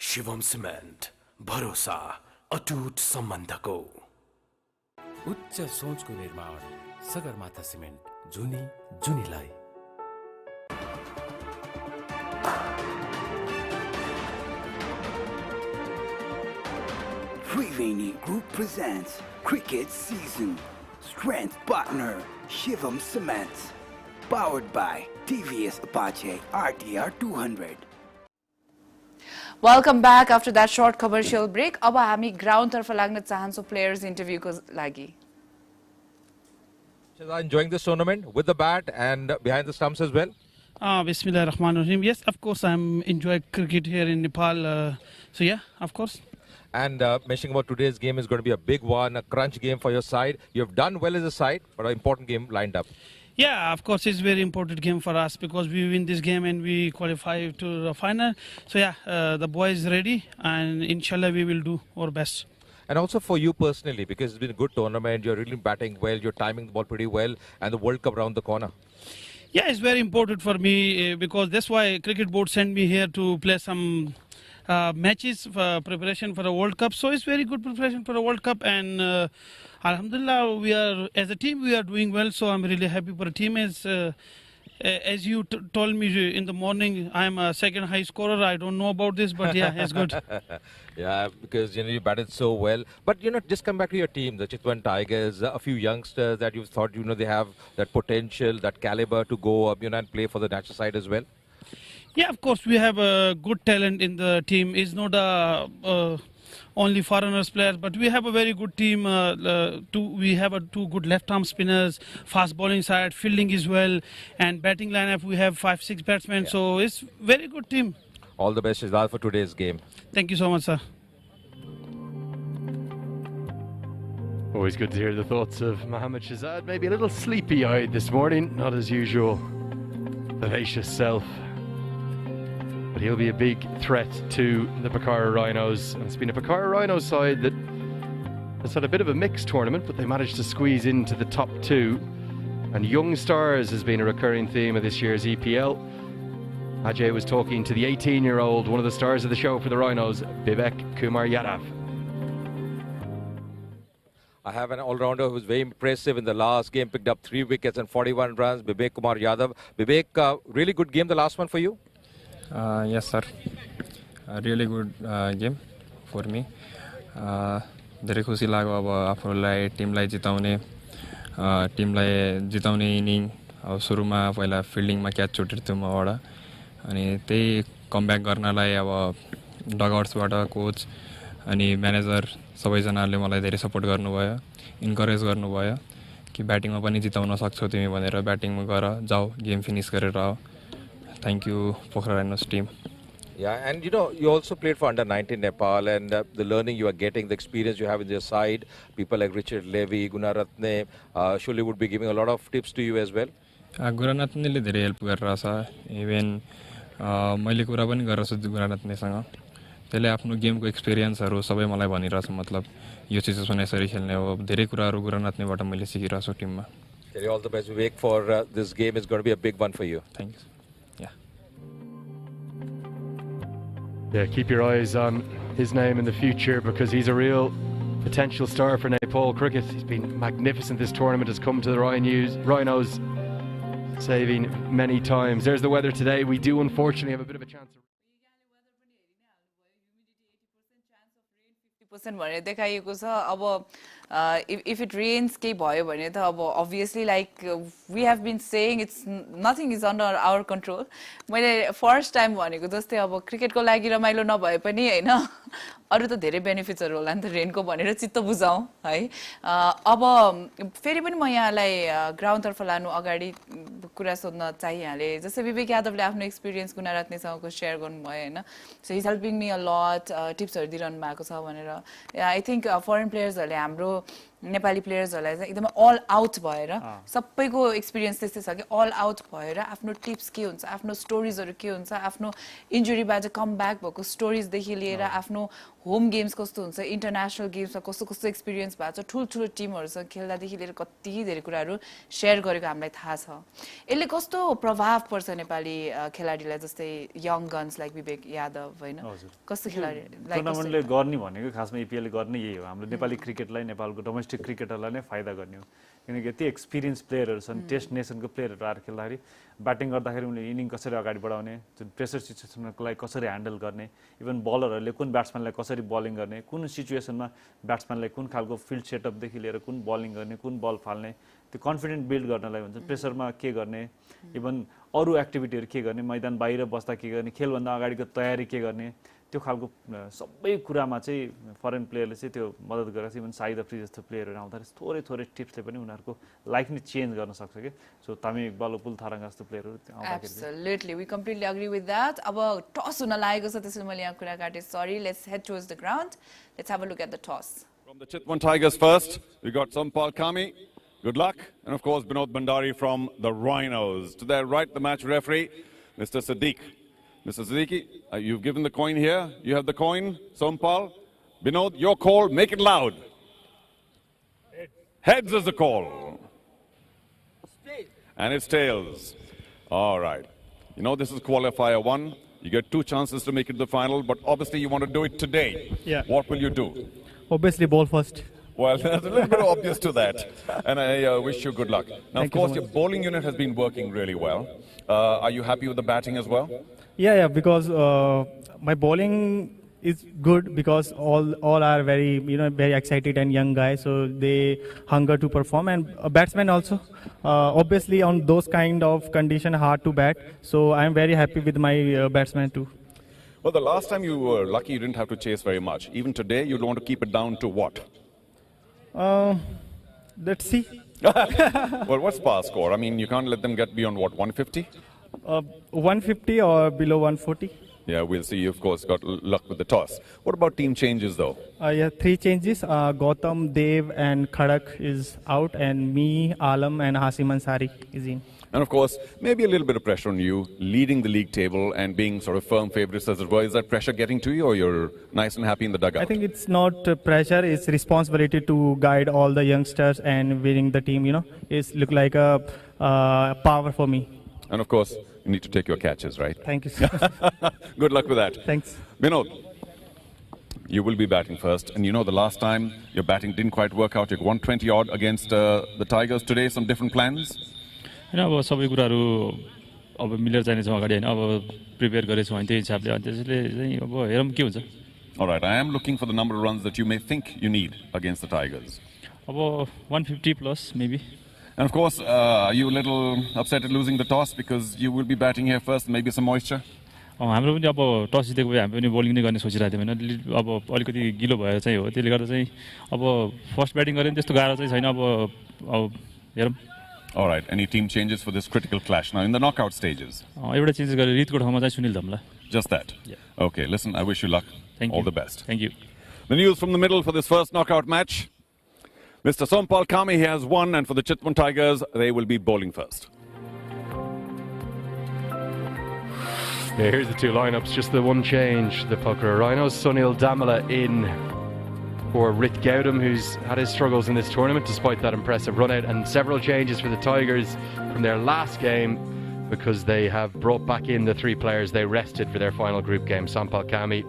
Shivam cement भरोसा अटुट सम्बन्धको उच्च सोचको निर्माण सगरमाथा सिमेन्ट जुनी जुनीलाई Triveni Group presents Cricket Season. Strength partner Shivam Cements. Powered by TVS Apache RTR 200. Welcome back after that short commercial break. अब हामी ग्राउन्ड तर्फ लाग्न चाहन्छौं प्लेयर्स इन्टरभ्यूको लागि. Enjoying this tournament with the bat and behind the stumps as well? Bismillah ar-Rahman ar-Rahim. Yes, of course, I'm enjoying cricket here in Nepal. So yeah, of course. And mentioning about today's game is going to be a big one, a crunch game for your side. You have done well as a side, but an important game lined up. Yeah, of course, it's a very important game for us because we win this game and we qualify to the final. So yeah, the boys ready and inshallah we will do our best. And also for you personally, because it's been a good tournament, you're really batting well, you're timing the ball pretty well, and the World Cup around the corner. Yeah, it's very important for me because that's why cricket board sent me here to play some matches for preparation for the World Cup. So it's very good preparation for the World Cup, and Alhamdulillah, we are as a team we are doing well. So I'm really happy for the team. As you told me in the morning, I'm a second high scorer. I don't know about this, but yeah, it's good. Yeah, because you batted so well. But just come back to your team, the Chitwan Tigers, a few youngsters that you thought they have that potential, that caliber to go up, and play for the national side as well. Yeah, of course, we have a good talent in the team. It's not only foreigners players, but we have a very good team. We have two good left-arm spinners, fast bowling side, fielding as well, and batting lineup. We have 5-6 batsmen, so it's very good team. All the best, Shahzad, for today's game. Thank you so much, sir. Always good to hear the thoughts of Mohammad Shahzad. Maybe a little sleepy-eyed this morning, not as usual. Vivacious self. But he'll be a big threat to the Pokhara Rhinos. And it's been a Pokhara Rhinos side that has had a bit of a mixed tournament, but they managed to squeeze into the top two. And young stars has been a recurring theme of this year's EPL. Ajay was talking to the 18-year-old, one of the stars of the show for the Rhinos, Vivek Kumar Yadav. I have an all-rounder who's very impressive in the last game, picked up 3 wickets and 41 runs, Vivek Kumar Yadav. Vivek, really good game, the last one for you? Yes, sir. A really good game for me. धेरै खुसी लाग्यो अब आफूलाई टिमलाई जिताउने inning अब सुरुमा पहिला फिल्डिङमा catch छुटेको थियो मबाट अनि त्यही कमब्याक गर्नलाई अब डगआउट्सबाट कोच अनि म्यानेजर सबैजनाले मलाई धेरै सपोर्ट गर्नुभयो इन्करेज गर्नुभयो कि ब्याटिङमा पनि जिताउन सक्छौ तिमी भनेर ब्याटिङमा गर जाऊ गेम फिनिस गरेर आऊ thank you Pokhara Rhinos team Yeah, and you know, you also played for under-19 Nepal, and the learning you are getting, the experience you have in your side, people like Richard Levy, Gunaratne, surely would be giving a lot of tips to you as well. गुणारत्नेले धेरै help गरिरहेछ even मैले कुरा पनि गरिरहेछु गुणारत्नेसँग त्यसले आफ्नो गेमको एक्सपिरियन्सहरू सबै मलाई भनिरहेछ मतलब यो सिचुएसन यसरी खेल्ने हो धेरै कुराहरू गुणारत्नेबाट मैले सिकिरहेको छु टिममा All the best, Vivek, for this game. It's going to be a big one for you. Thanks. Yeah, keep your eyes on his name in the future because he's a real potential star for Nepal cricket. He's been magnificent this tournament, has come to the Rhinos saving many times. There's the weather today. We do unfortunately have a bit of a chance. 50% भनेर देखाइएको छ अब if it rains केही भयो भने त अब obviously like we have been saying it's nothing is under our control मैले फर्स्ट टाइम भनेको जस्तै अब क्रिकेटको लागि रमाइलो नभए पनि हैन अरु त धेरै बेनिफिट्सहरु होला नि त रेनको भनेर चित्त बुझाऊ है अब फेरि पनि म यहाँलाई ग्राउन्ड तर्फ लानु अगाडि कुरा सोध्न चाहिहाले जस्तै विवेक यादवले आफ्नो एक्सपिरियन्स गुणारत्नेसँगको शेयर गर्नुभयो हैन सो ही इज हेल्पिङ मी अ लट टिप्सहरु दिइरहनु भएको छ भनेर आई थिंक फरेन प्लेयर्सहरुले हाम्रो नेपाली प्लेयर्सहरुलाई चाहिँ एकदमै अल आउट भएर सबैको एक्सपिरियन्स त्यस्तै छ कि अल आउट भएर आफ्नो टिप्स के हुन्छ आफ्नो स्टोरीजहरु के हुन्छ आफ्नो इन्जुरीबाट कम ब्याक भएको स्टोरीज देखि लिएर आफ्नो होम गेम्स कस्तो हुन्छ इन्टरनेशनल गेम्समा कस्तो कस्तो एक्सपिरियन्स भएको छ ठुलठुलो टिमहरुसँग खेल्दादेखि लिएर कति धेरै कुराहरु शेयर गरेको हामीलाई थाहा छ यसले कस्तो प्रभाव पर्छ नेपाली खेलाडीलाई जस्तै यङ गन्स लाइक विवेक यादव हैन कस्तो खेलाडी लाइक टुर्नामेन्टले गर्ने भनेको खासमा एपीएल ले गर्ने यही हो हाम्रो नेपाली क्रिकेटलाई नेपालको डोमेस्टिक क्रिकेटरलाई नै फाइदा गर्ने हो किनकि यति एक्सपिरियन्स प्लेयरहरु छन् टेस्ट नेसनको प्लेयरहरु आएर खेल्दाखेरि ब्याटिङ गर्दाखेरि उनीले इनिङ कसरी अगाडि बढाउने जुन प्रेसर सिचुएसनको लागि कसरी ह्यान्डल गर्ने इभन बलरहरुले कुन ब्याट्सम्यानलाई कसरी बलिङ गर्ने कुन सिचुएसनमा ब्याट्सम्यानलाई कुन खालको फिल्ड सेटअप देखि लिएर कुन बलिङ गर्ने कुन बल फाल्ने त्यो कन्फिडेन्ट बिल्ड गर्नलाई भन्छ प्रेसरमा के गर्ने इभन अरु एक्टिभिटीहरु के गर्ने मैदान बाहिर बस्दा के गर्ने खेलभन्दा अगाडिको तयारी के गर्ने त्यो खालको सबै कुरामा चाहिँ फरेन प्लेयरले चाहिँ त्यो मद्दत गरेछ इभन साइद अफ्रिदी जस्तो प्लेयरहरु आउँदा थोरै थोरै टिप्सले पनि उनीहरुको लाइफ नै चेन्ज गर्न सक्छ के सो तामी इकबाल पुल थारङ जस्तो प्लेयरहरु आउँदाखेरि absolutely we completely agree with that अब टस हुन लागेको छ त्यसैले मैले यहाँ कुरा काटे सरी let's head towards the ground let's have a look at the टस From the Chitwan Tigers first we got Sompal Kami, good luck, and of course Binod Bandari from the Rhinos. To their right the match referee Mr. Siddiq. Mr. Siddiqui, you've given the coin here. You have the coin. Sompal, Binod, your call. Make it loud. Heads is the call. And it's tails. All right. You know this is qualifier 1. You get 2 chances to make it to the final, but obviously you want to do it today. Yeah. What will you do? Obviously ball first. Well, there's a little bit obvious to that. And I wish you good luck. Now, of course, your bowling unit has been working really well. Are you happy with the batting as well? Yeah, because my bowling is good because all are very excited and young guys, so they hunger to perform, and batsmen also. Obviously, on those kind of condition, hard to bat. So I am very happy with my batsmen too. Well, the last time you were lucky, you didn't have to chase very much. Even today, you'd want to keep it down to what? Let's see. Well, what's par score? I mean, you can't let them get beyond what, 150? 150 or below 140. Yeah, we'll see. You, of course, got luck with the toss. What about team changes, though? Yeah, 3 changes. Gautam, Dev and Khadak is out, and me, Alam and Hasim Ansari is in. And of course, maybe a little bit of pressure on you, leading the league table and being sort of firm favorites as it were. Is that pressure getting to you, or you're nice and happy in the dugout? I think it's not pressure, it's responsibility to guide all the youngsters and winning the team, It's look like a power for me. And of course, you need to take your catches, right? Thank you, sir. Good luck with that. Thanks. Binod, you will be batting first. And the last time your batting didn't quite work out. You got 120 odd against the Tigers. Today, some different plans? अब सबै कुराहरु अब मिलेर जाने छ अगाडि हैन अब prepare गरेछौं अनि त्यही हिसाबले अनि त्यसैले चाहिँ अब हेरौं के हुन्छ All right, I am looking for the number of runs that you may think you need against the Tigers. अब 150 plus maybe. And of course, are you a little upset at losing the toss because you will be batting here first, maybe some moisture? हाम्रो पनि अब टस जितेको भए हामी पनि bowling नै गर्ने सोचिरहेको थियौँ हैन अब अलिकति गिलो भएर चाहिँ हो त्यसले गर्दा चाहिँ अब फर्स्ट ब्याटिङ गरे नि त्यस्तो गाह्रो चाहिँ छैन अब हेरौँ. All right, any team changes for this critical clash now in the knockout stages? एउटा चेन्जेस गरेर रितको ठाउँमा चाहिँ Sunil Dhamala. Just that? Yeah. Okay, listen, I wish you luck. Thank All you. the best. Thank you. The news from the middle for this first knockout match. Mr. Sompal Kami, he has won, and for the Chitwan Tigers, they will be bowling first. Yeah, here's the two lineups, just the one change. The Pokhara Rhinos, Sunil Damala in for Rit Gautam, who's had his struggles in this tournament despite that impressive run out, and several changes for the Tigers from their last game because they have brought back in the three players they rested for their final group game. Sampal Kami,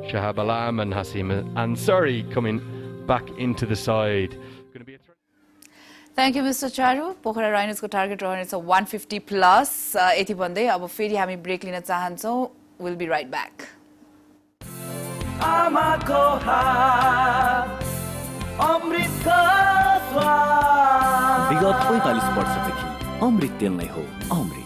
Shahab Alam and Hasim Ansari coming back into the side. Thank you, Mr. Charu. Pokhara Rhinos ko target रहनेछ 150 plus. यति भन्दै अब फेरि हामी break लिन चाहन्छौं. We'll be right back. आमाको हात अमृतको स्वाद विगत 45 वर्षदेखि अमृत तेल नै हो अमृत.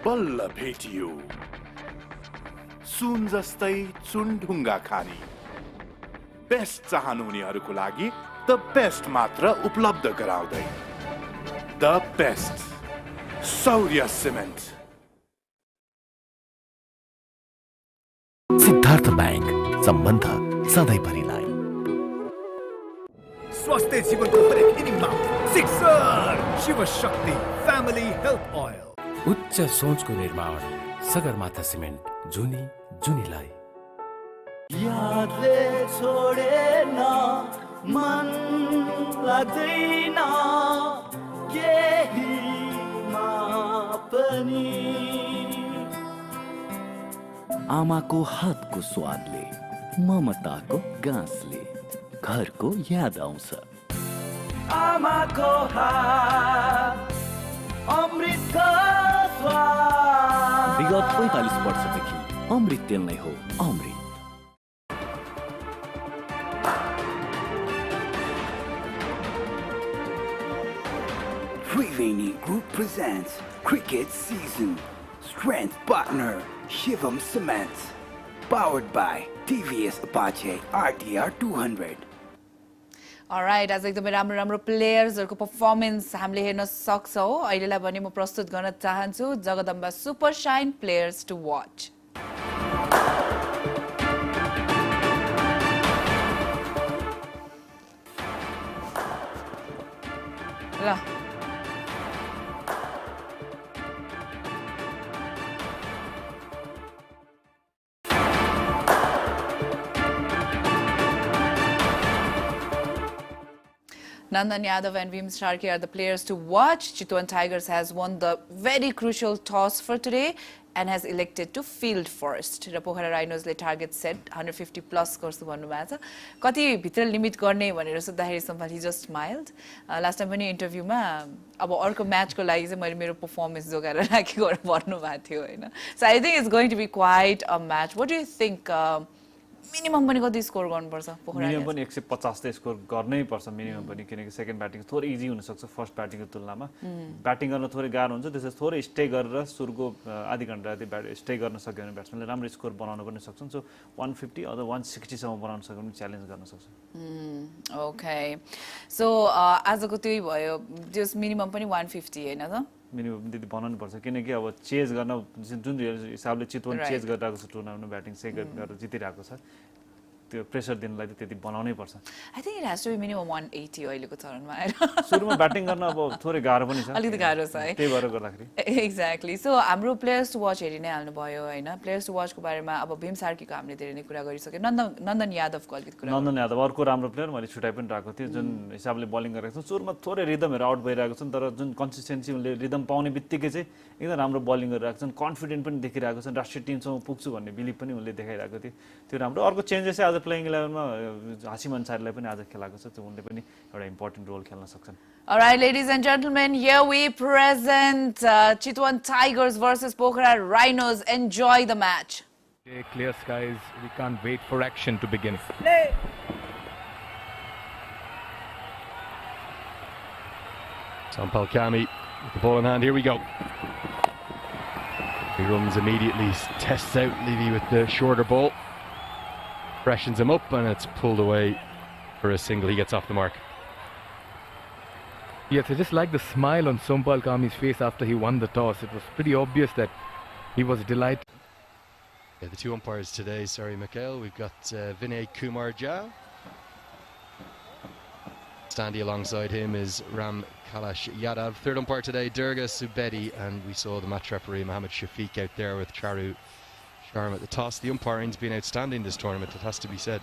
बल्ल भेटियो सुन जस्तै चुनढुङ्गा खानी बेस्ट चाहनुहुनेहरूको लागि द बेस्ट मात्र उपलब्ध गराउँदै the best Saurya cement. Siddhartha bank सम्बन्ध सधैँभरिलाई. स्वास्थ्य जीवनको हरेक इनिङमा sixer Shivshakti family health oil. उच्च सोचको निर्माण सगरमाथा सिमेन्ट जुनी जुनीलाई. यादले छोडेन मन लाग्दैन केहीमा पनि. आमाको हातको स्वादले ममताको गाँसले घरको याद आउँछ. आमाको हात अमृतको स्वाद. विगत 45 वर्षदेखि अमृत तेल नै हो अमृत. Triveni Group presents Cricket Season. Strength partner Shivam Cement. Powered by TVS Apache RTR 200. Alright, आज एकदमै राम्रो राम्रो प्लेयर्सहरुको परफर्मेन्स हामीले हेर्न सक्छौं. अहिलेलाई भने म प्रस्तुत गर्न चाहन्छु Jagdamba super shine players to watch. ल Nandan Yadav and Veem Sharkey are the players to watch. Chitwan Tigers has won the very crucial toss for today and has elected to field first. र Pokhara Rhinos ले target set 150 plus गर्छु भन्नुभएको छ. कति भित्र limit गर्ने भनेर सोध्दाखेरि सम्भाल he just smiled. Last time पनि इन्टरभ्यूमा अब अर्को म्याचको लागि चाहिँ मैले मेरो परफर्मेन्स जोगाएर राखेको भन्नुभएको थियो हैन. So I think it's going to be quite a match. What do you think? Minimum पनि कति स्कोर गर्नुपर्छ पोखरा? मिनिमम पनि 150 त स्कोर गर्नै पर्छ मिनिमम पनि, किनकि सेकेन्ड ब्याटिङ थोरै इजी हुन सक्छ फर्स्ट ब्याटिङको तुलनामा. ब्याटिङ गर्न थोरै गाह्रो हुन्छ, त्यसैले थोरै स्टे गरेर सुरुको आधी घण्टा जति स्टे गर्न सक्यो भने ब्याट्सम्यानले राम्रो स्कोर बनाउन पनि सक्छन्. सो 150 अथवा 160 सम्म बनाउन सक्यो भने च्यालेन्ज गर्न सक्छ. ओके. सो आजको त्यही भयो, जस मिनिमम पनि 150 हैन त? मिनिमम त्यति बनाउनु पर्छ, किनकि अब चेज गर्न जुन हिसाबले चितवन चेज गरिरहेको छ टुर्नामेन्टमा ब्याटिङ सेकेन्ड गरेर जितिरहेको छ त्यो प्रेसर दिनलाई त त्यति बनाउनै पर्छ I think it has to be minimum 180 अहिलेको चरणमा आएर सुरुमा ब्याटिङ गर्न अब थोरै गाह्रो पनि छ अलिकति गाह्रो छ है त्यही भएर गर्दाखेरि एक्ज्याक्टली सो हाम्रो प्लेयर्स टु वाच हेरि नै हाल्नुभयो होइन प्लेयर्स टु वाचको बारेमा अब भीम सार्कीको हामीले धेरै नै कुरा गरिसक्यो नन्दन यादवको अलिकति कुरा नन्दन यादव अर्को राम्रो प्लेयर मैले छुट्याइ पनि राखेको थिएँ जुन हिसाबले बलिङ गरेको छ सुरुमा थोरै रिदमहरू आउट भइरहेको छन् तर जुन कन्सिस्टेन्सी उनले रिदम पाउने बित्तिकै चाहिँ एकदम राम्रो बलिङ गरिरहेको छन् कन्फिडेन्ट पनि देखिरहेको छन् राष्ट्रिय टिमसम्म पुग्छु भन्ने बिलिभ पनि उनले देखाइरहेको थियो त्यो राम्रो अर्को चेन्जेस चाहिँ आज प्लेइङ 11 मा हासिम अन्सारीलाई पनि आज खेलाएको छ उनले पनि एउटा इम्पोर्टेन्ट रोल खेल्न सक्छन् Alright, ladies and gentlemen, here we present Chitwan Tigers versus Pokhara Rhinos. Enjoy the match. Okay, clear skies. We can't wait for action to begin. Sampal Kami with the ball in hand. Here we go. He runs immediately, tests out Levy with the shorter ball. Freshens him up and it's pulled away for a single. He gets off the mark. Yes, I just like the smile on Sampal Kami's face after he won the toss. It was pretty obvious that he was delighted. Yeah, the two umpires today, sorry Mikhail, we've got Vinay Kumar Jha. Standing alongside him is Ram Kalash Yadav. Third umpire today, Durga Subedi, and we saw the match referee Mohammed Shafiq out there with Charu Sharma at the toss. The umpiring's been outstanding this tournament, it has to be said.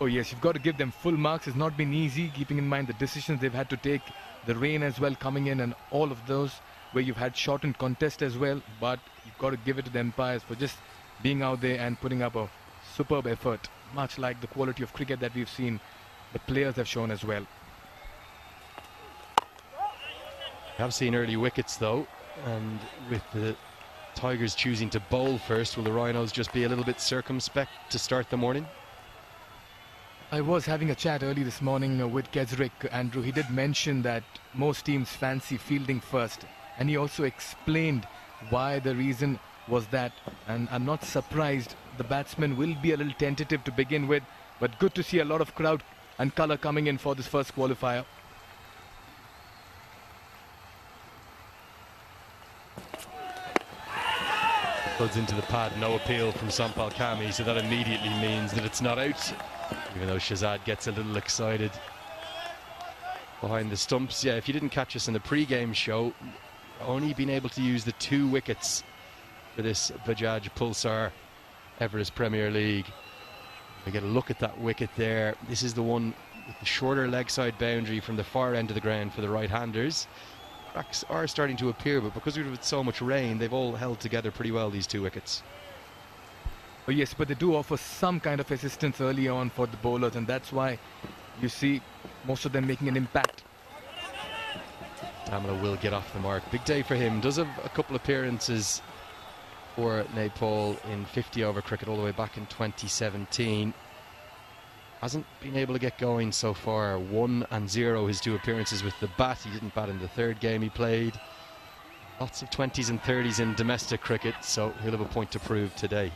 Oh yes, you've got to give them full marks. It's not been easy, keeping in mind the decisions they've had to take, the rain as well coming in and all of those, where you've had shortened contest as well, but you've got to give it to the umpires for just being out there and putting up a superb effort, much like the quality of cricket that we've seen the players have shown as well. We have seen early wickets though, and with the Tigers choosing to bowl first, will the Rhinos just be a little bit circumspect to start the morning? I was having a chat early this morning with Kesrick, Andrew. He did mention that most teams fancy fielding first, and he also explained why the reason was that, and I'm not surprised the batsmen will be a little tentative to begin with, but good to see a lot of crowd and colour coming in for this first qualifier. Floods into the pad, no appeal from Sampal Kami, so that immediately means that it's not out. Even though Shahzad gets a little excited behind the stumps. Yeah, if you didn't catch us in the pre-game show, only been able to use the 2 wickets for this Bajaj Pulsar Everest Premier League. We get a look at that wicket there. This is the one with the shorter leg side boundary from the far end of the ground for the right-handers. Cracks are starting to appear, but because we've had so much rain, they've all held together pretty well, these 2 wickets. Oh yes, but they do offer some kind of assistance early on for the bowlers, and that's why you see most of them making an impact. Amla will get off the mark. Big day for him. Does have a couple appearances for Nepal in 50-over cricket all the way back in 2017. Hasn't been able to get going so far. 1 and 0 his 2 appearances with the bat. He didn't bat in the 3rd game he played. Lots of 20s and 30s in domestic cricket, so he'll have a point to prove today.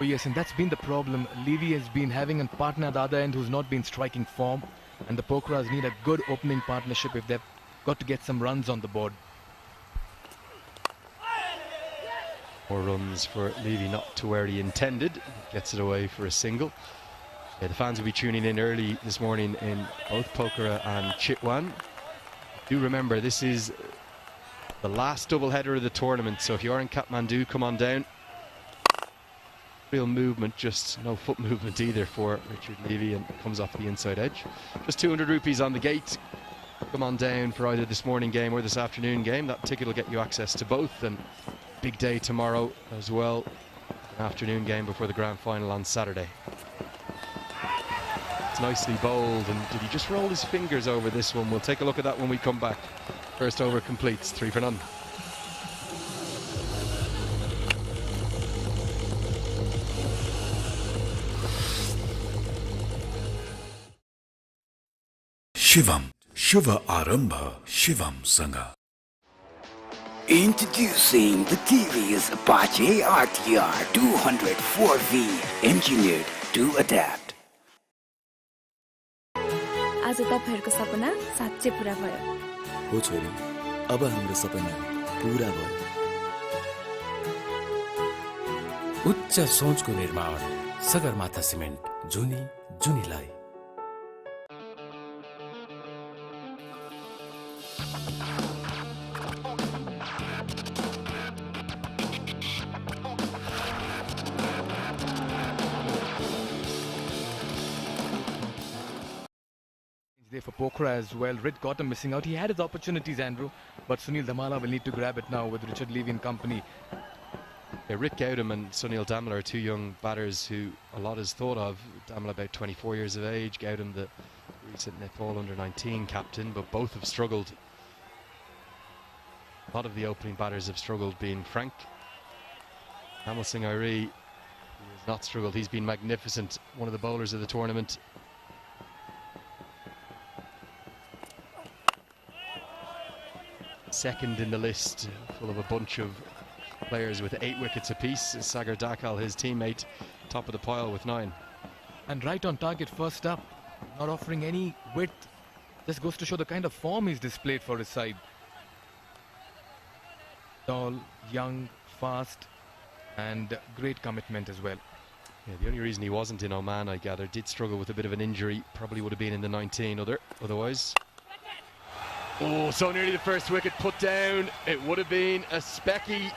Oh yes, and that's been the problem. Levy has been having a partner at the other end who's not been striking form, and the Pokharas need a good opening partnership if they've got to get some runs on the board. 4 runs for Levy, not to where he intended. Gets it away for a single. Yeah, the fans will be tuning in early this morning in both Pokhara and Chitwan. Do remember, this is the last double-header of the tournament, so if you are in Kathmandu, come on down. Real movement, just no foot movement either for Richard Levy, and comes off the inside edge. Just 200 rupees on the gate. Come on down for either this morning game or this afternoon game. That ticket will get you access to both, and big day tomorrow as well. An afternoon game before the grand final on Saturday. It's nicely bowled, and did he just roll his fingers over this one? We'll take a look at that when we come back. First over completes, 3 for none. Shivam, Shiva Arambha, Shivam Sangha. Introducing the TVS Apache RTR 204V, engineered to adapt. आज तपाईहरुको सपना साच्चै पूरा भयो हो छोरी अब हाम्रो सपना पूरा भयो उच्च सोचको निर्माण सगरमाथा सिमेन्ट जुनी जुनीलाई। There for Pokhara as well. Rid got him missing out. He had his opportunities, Andrew, but Sunil Damala will need to grab it now with Richard Levy in company. Yeah, Rick Gowdham and Sunil Damla are two young batters who a lot is thought of. Damla about 24 years of age, Gowdham the recent Nepal under-19 captain, but both have struggled. A lot of the opening batters have struggled, being frank. Hamal Singh Airi has not struggled. He's been magnificent, one of the bowlers of the tournament. Second in the list, full of a bunch of players with 8 wickets apiece. Sagar Dakal, his teammate, top of the pile with 9. And right on target first up, not offering any width. This goes to show the kind of form he's displayed for his side. Tall, young, fast, and great commitment as well. Yeah, the only reason he wasn't in Oman, I gather, did struggle with a bit of an injury. Probably would have been in the 19 otherwise. Oh, so nearly the first wicket put down. It would have been a specky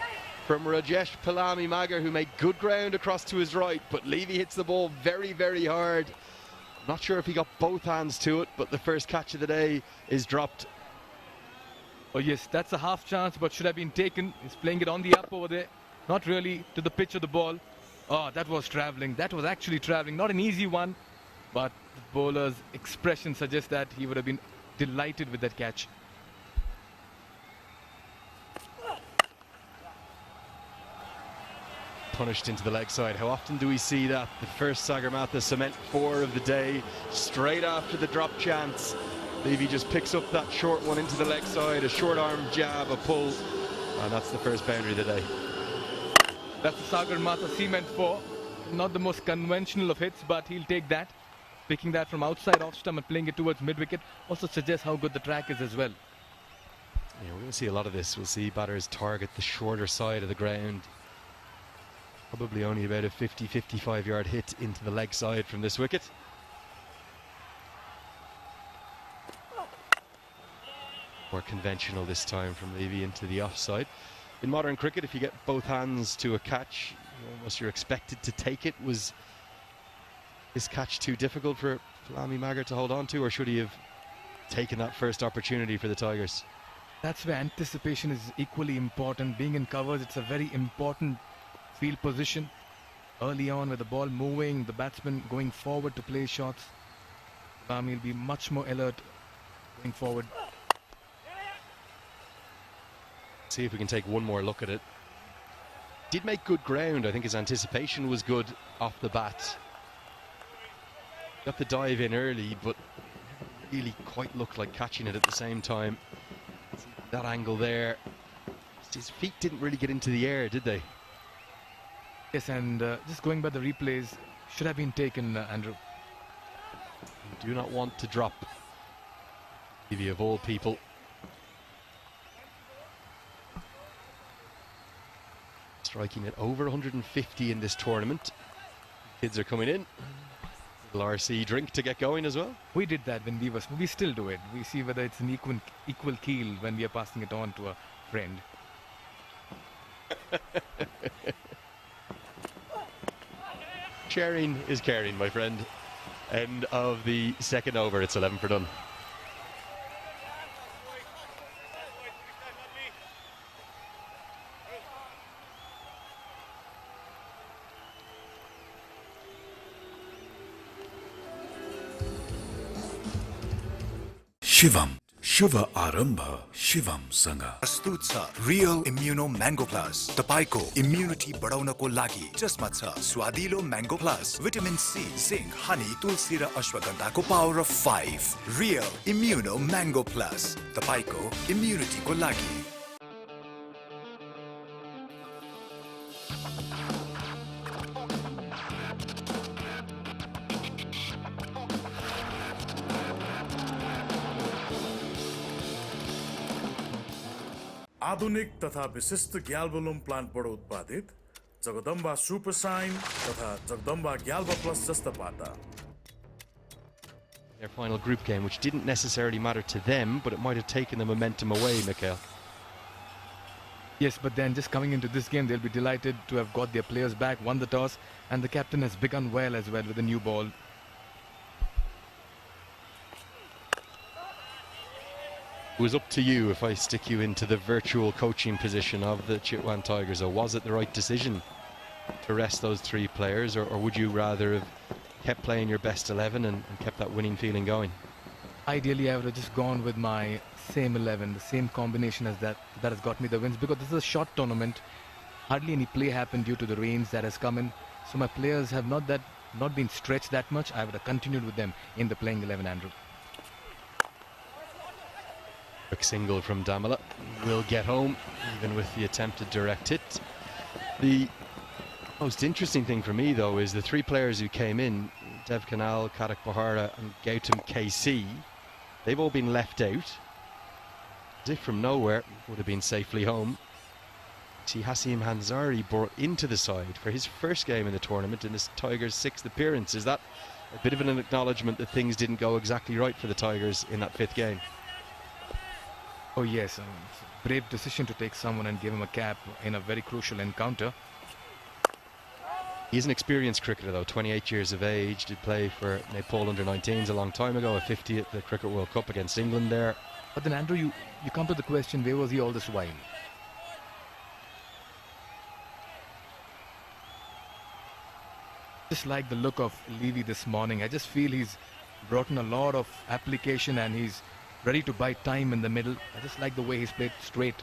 from Rajesh Palami Magar, who made good ground across to his right, but Levy hits the ball very, very hard. Not sure if he got both hands to it, but the first catch of the day is dropped. Oh yes, that's a half chance, but should have been taken. He's playing it on the up over there. Not really to the pitch of the ball. Oh, that was travelling. That was actually travelling. Not an easy one, but the bowler's expression suggests that he would have been delighted with that catch. Punished into the leg side. How often do we see that? The first Sagarmatha cement 4 of the day, straight after the drop chance. Levy just picks up that short one into the leg side, a short arm jab, a pull, and that's the first boundary of the day. That's the Sagarmatha cement 4. Not the most conventional of hits, but he'll take that. Picking that from outside off stump and playing it towards mid-wicket also suggests how good the track is as well. Yeah, we're going to see a lot of this. We'll see batters target the shorter side of the ground. Probably only about a 50-55 yard hit into the leg side from this wicket. More conventional this time from Levy into the offside. In modern cricket, if you get both hands to a catch, you're expected to take it. Was this catch too difficult for Palami Magar to hold on to, or should he have taken that first opportunity for the Tigers? That's where anticipation is equally important. Being in covers, it's a very important field position. Early on with the ball moving, the batsman going forward to play shots. Palami will be much more alert going forward. See if we can take one more look at it. Did make good ground. I think his anticipation was good off the bat. Got the dive in early, but really quite looked like catching it at the same time. That angle there. His feet didn't really get into the air, did they? Yes, and just going by the replays, should have been taken, Andrew. You do not want to drop Levy of all people. Striking at over 150 in this tournament. Kids are coming in. Little RC drink to get going as well. We did that when we still do it. We see whether it's an equal keel when we are passing it on to a friend. Sharing is caring, my friend. End of the second over. It's 11 for none. Shivam शुभ आरम्भ शिवम सँग प्रस्तुत छ real immuno mango plus तपाईको immunity बढाउनको लागि जसमा छ स्वादिलो mango plus vitamin C zinc honey तुलसी र अश्वगन्धाको power of 5 real immuno mango plus तपाईको इम्युनिटीको लागि। आधुनिक तथा विशिष्ट ग्याल्बोलुम प्लान्टबाट उत्पादित जगदम्बा सुपर साइन तथा जगदम्बा ग्याल्बा प्लस जस्ता पाटा। Their final group game, which didn't necessarily matter to them, but it might have taken the momentum away, Mikhail. Yes, but then just coming into this game, they'll be delighted to have got their players back, won the toss, and the captain has begun well as well with a new ball. It was up to you if I stick you into the virtual coaching position of the Chitwan Tigers, or was it the right decision to rest those three players, or would you rather have kept playing your best 11 and kept that winning feeling going? Ideally, I would have just gone with my same 11, the same combination as that has got me the wins, because this is a short tournament. Hardly any play happened due to the rains that has come in, so my players have not been stretched that much. I would have continued with them in the playing 11, Andrew. Quick single from Damala will get home, even with the attempted direct hit. The most interesting thing for me, though, is the three players who came in, Dev Kanal, Karak Pokhara and Gautam KC, they've all been left out. As if from nowhere, would have been safely home. See Hasim Hanzari brought into the side for his first game in the tournament in this Tigers' 6th appearance. Is that a bit of an acknowledgement that things didn't go exactly right for the Tigers in that 5th game? Oh yes, it's a brave decision to take someone and give him a cap in a very crucial encounter. He's an experienced cricketer though, 28 years of age, did play for Nepal under-19s a long time ago, a 50 at the Cricket World Cup against England there. But then Andrew, you come to the question, where was he all this while? Just like the look of Levy this morning, I just feel he's brought in a lot of application and he's ready to buy time in the middle. I just like the way he's played straight.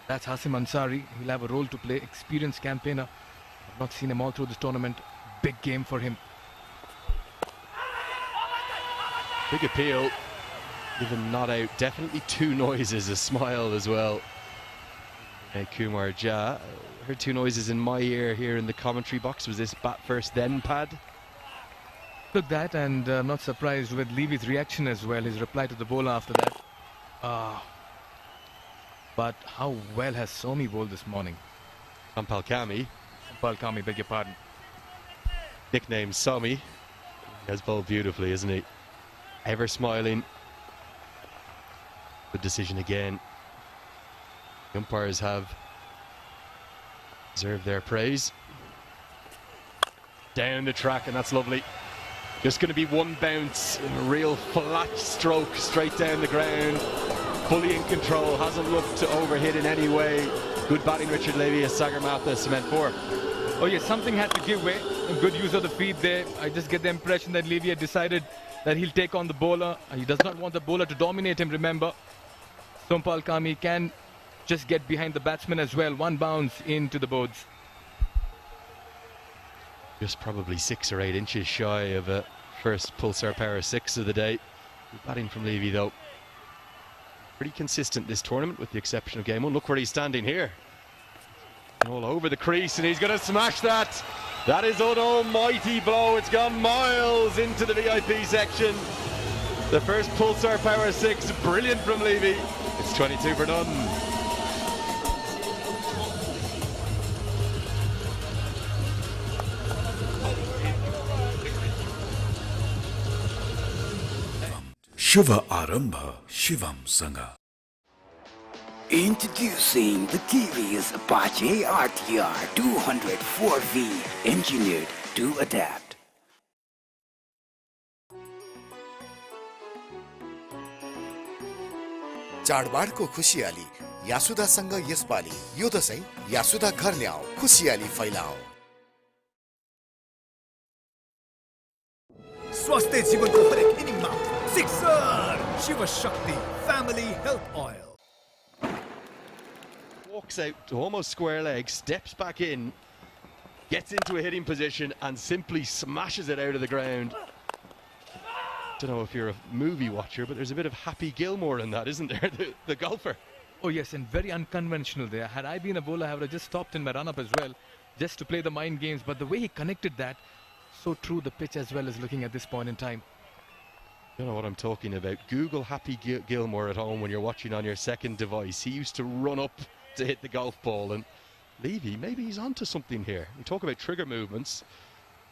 That's Hasim Ansari. He'll have a role to play, experienced campaigner. I've not seen him all through this tournament. Big game for him. Big appeal, even not out. Definitely two noises, a smile as well. Kumar Jha. Heard two noises in my ear here in the commentary box. Was this bat first then pad? Look that, and I'm not surprised with Levy's reaction as well, his reply to the bowler after that. But how well has Somi bowled this morning? Sampal Kami, beg your pardon. Nicknamed Somi. He has bowled beautifully, isn't he? Ever smiling. Good decision again. The umpires have deserved their praise. Down the track, and that's lovely. Just going to be one bounce, a real flat stroke straight down the ground. Fully in control, hasn't looked to overhit in any way. Good batting, Richard Levy, as Sagar Matha, cement 4. Oh yes, something had to give way. A good use of the feet there. I just get the impression that Levy had decided that he'll take on the bowler. He does not want the bowler to dominate him, remember. Sampal Kami can just get behind the batsman as well. One bounce into the boards. Just probably 6 or 8 inches shy of a first Pulsar Power 6 of the day. Good batting from Levy though. Pretty consistent this tournament with the exception of game 1. Look where he's standing here. All over the crease and he's going to smash that. That is an almighty blow. It's gone miles into the VIP section. The first Pulsar Power 6. Brilliant from Levy. It's 22 for none. Shiva Arambha Shivam Sangha. Introducing the TVS Apache RTR 204V, engineered to adapt. चाडबाडको खुसियाली यासुदासँग यसपालि यो दशैं यासुदा घर ल्याऊ, खुसियाली फैलाऊ। स्वस्थ जीवनको हरेक इनिङमा sixer Shiv Shakti family health oil. Walks out to almost square leg, steps back in, gets into a hitting position and simply smashes it out of the ground. Don't know if you're a movie watcher, but there's a bit of Happy Gilmore in that, isn't there? The golfer. Oh yes, and very unconventional there. Had I been a bowler, I would have just stopped in my run-up as well, just to play the mind games. But the way he connected that, so true the pitch as well as looking at this point in time. You know what I'm talking about. Google Happy Gilmore at home when you're watching on your second device. He used to run up to hit the golf ball, and Levy, maybe he's onto something here. You talk about trigger movements.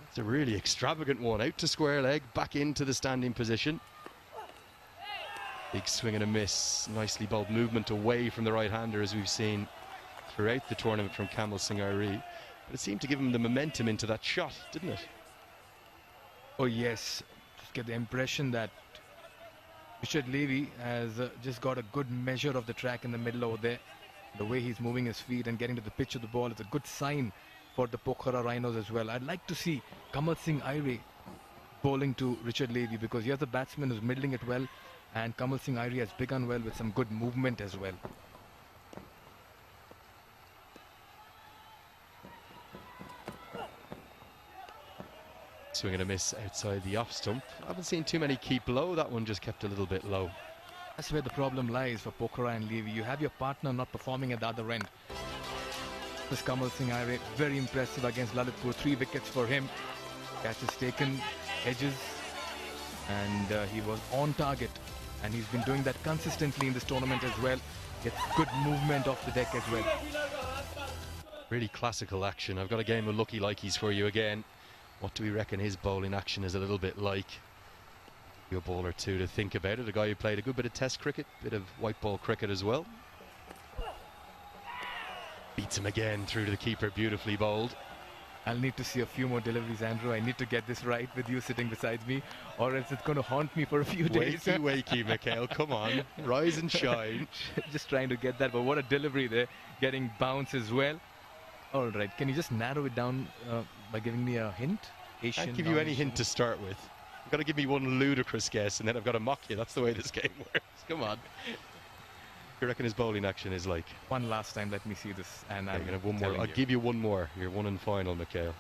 That's a really extravagant one. Out to square leg, back into the standing position. Big swing and a miss. Nicely bowled movement away from the right-hander, as we've seen throughout the tournament from Kamal Singh Airi. But it seemed to give him the momentum into that shot, didn't it? Oh yes, just get the impression that Richard Levy has just got a good measure of the track in the middle over there. The way he's moving his feet and getting to the pitch of the ball is a good sign for the Pokhara Rhinos as well. I'd like to see Kamal Singh Airi bowling to Richard Levy, because here's a batsman who's middling it well, and Kamal Singh Airi has begun well with some good movement as well. Swing and a miss outside the off stump. I haven't seen too many keep low. That one just kept a little bit low. That's where the problem lies for Pokhara and Levy. You have your partner not performing at the other end. This Kamal Singh Airi, very impressive against Lalitpur. 3 wickets for him. Catch is taken, edges, and he was on target. And he's been doing that consistently in this tournament as well. Gets good movement off the deck as well. Really classical action. I've got a game of lucky likeys for you again. What do we reckon his bowling action is a little bit like? Your ball or two to think about it. A guy who played a good bit of test cricket, bit of white ball cricket as well. Beats him again through to the keeper, beautifully bowled. I'll need to see a few more deliveries, Andrew. I need to get this right with you sitting beside me, or else it's going to haunt me for a few days. Wakey, wakey, Mikhail, come on. Rise and shine. Just trying to get that, but what a delivery there. Getting bounce as well. All right, can you just narrow it down by giving me a hint? I can't give you any hint to start with. You've got to give me one ludicrous guess, and then I've got to mock you. That's the way this game works. Come on. You reckon his bowling action is like? One last time, let me see this. And I'm going to have one more. I'll give you one more. You're one in final, Mikhail.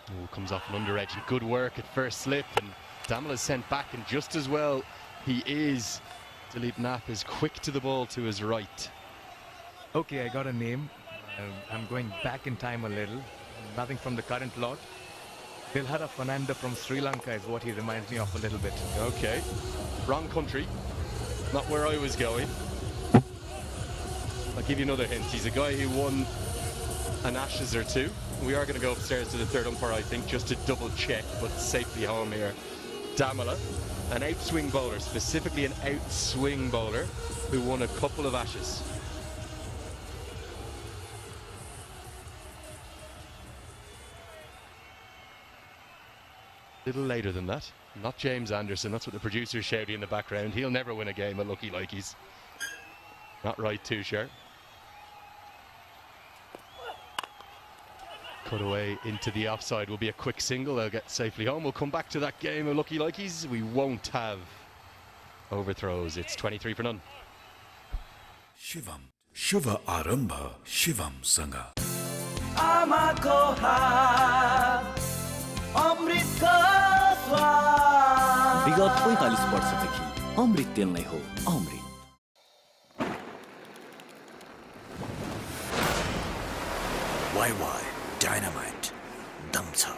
Oh, comes off an under edge, and good work at first slip, and Damel is sent back, and just as well he is. Dilip Nath is quick to the ball to his right. Okay, I got a name. I'm going back in time a little. Nothing from the current lot. Dilhara Fernanda from Sri Lanka is what he reminds me of a little bit. Okay. Wrong country. Not where I was going. I'll give you another hint. He's a guy who won an Ashes or 2. We are going to go upstairs to the third umpire, I think, just to double check, but safely home here. Damela, an outswing bowler, specifically an outswing bowler, who won a couple of Ashes. Little later than that. Not James Anderson. That's what the producer's shouting in the background. He'll never win a game at Lucky Likeys. Not right, Tushar. Cut away into the offside will be a quick single. They'll get safely home. We'll come back to that game of Lucky Likeys. We won't have overthrows. It's 23 for none. Shivam. Shiva Arambha Shivam Sanga. आमाको हात अमृतको स्वाद विगत 45 वर्षदेखि अमृत तेल नै हो अमृत YY Dynamite दम छ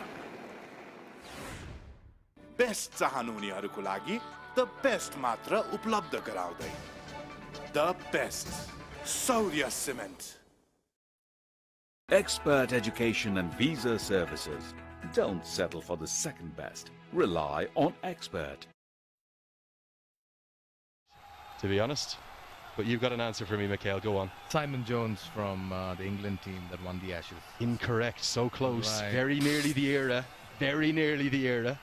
बेस्ट चाहनुहुनेहरूको लागि द बेस्ट मात्र उपलब्ध गराउँदै the best Saurya cement Expert education and visa services. Don't settle for the second best. Rely on Expert. To be honest, but you've got an answer for me, Mikhail. Go on. Simon Jones from the England team that won the Ashes. Incorrect. So close. Right. Very nearly the era. Very nearly the era.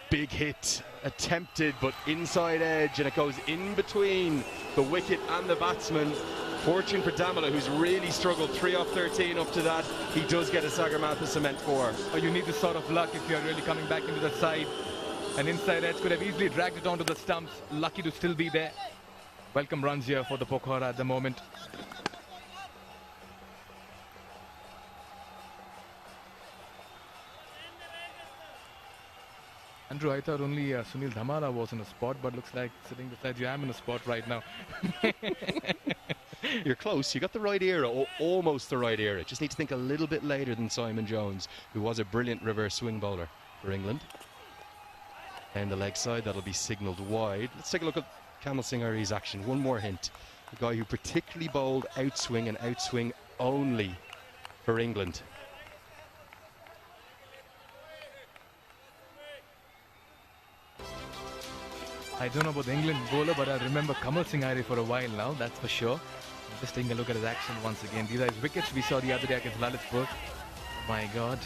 Big hit. Attempted, but inside edge, and it goes in between the wicket and the batsman. Fortune for Damela, who's really struggled 3 off 13 up to that. He does get a Sagarmatha cement 4. Oh, you need this sort of luck if you're really coming back into the side. An inside edge could have easily dragged it onto the stumps. Lucky to still be there. Welcome runs here for the Pokhara at the moment. Andrew, I thought only Sunil Dhamara was in a spot, but looks like sitting beside you, I'm in a spot right now. You're close. You got the right era, almost the right era. Just need to think a little bit later than Simon Jones, who was a brilliant reverse swing bowler for England. And the leg side, that'll be signalled wide. Let's take a look at Kamal Singh Ari's action. One more hint. A guy who particularly bowled outswing and outswing only for England. I don't know about the England bowler, but I remember Kamal Singh Ari for a while now, that's for sure. Just taking a look at his action once again. These are his wickets we saw the other day against Lalitpur. My God.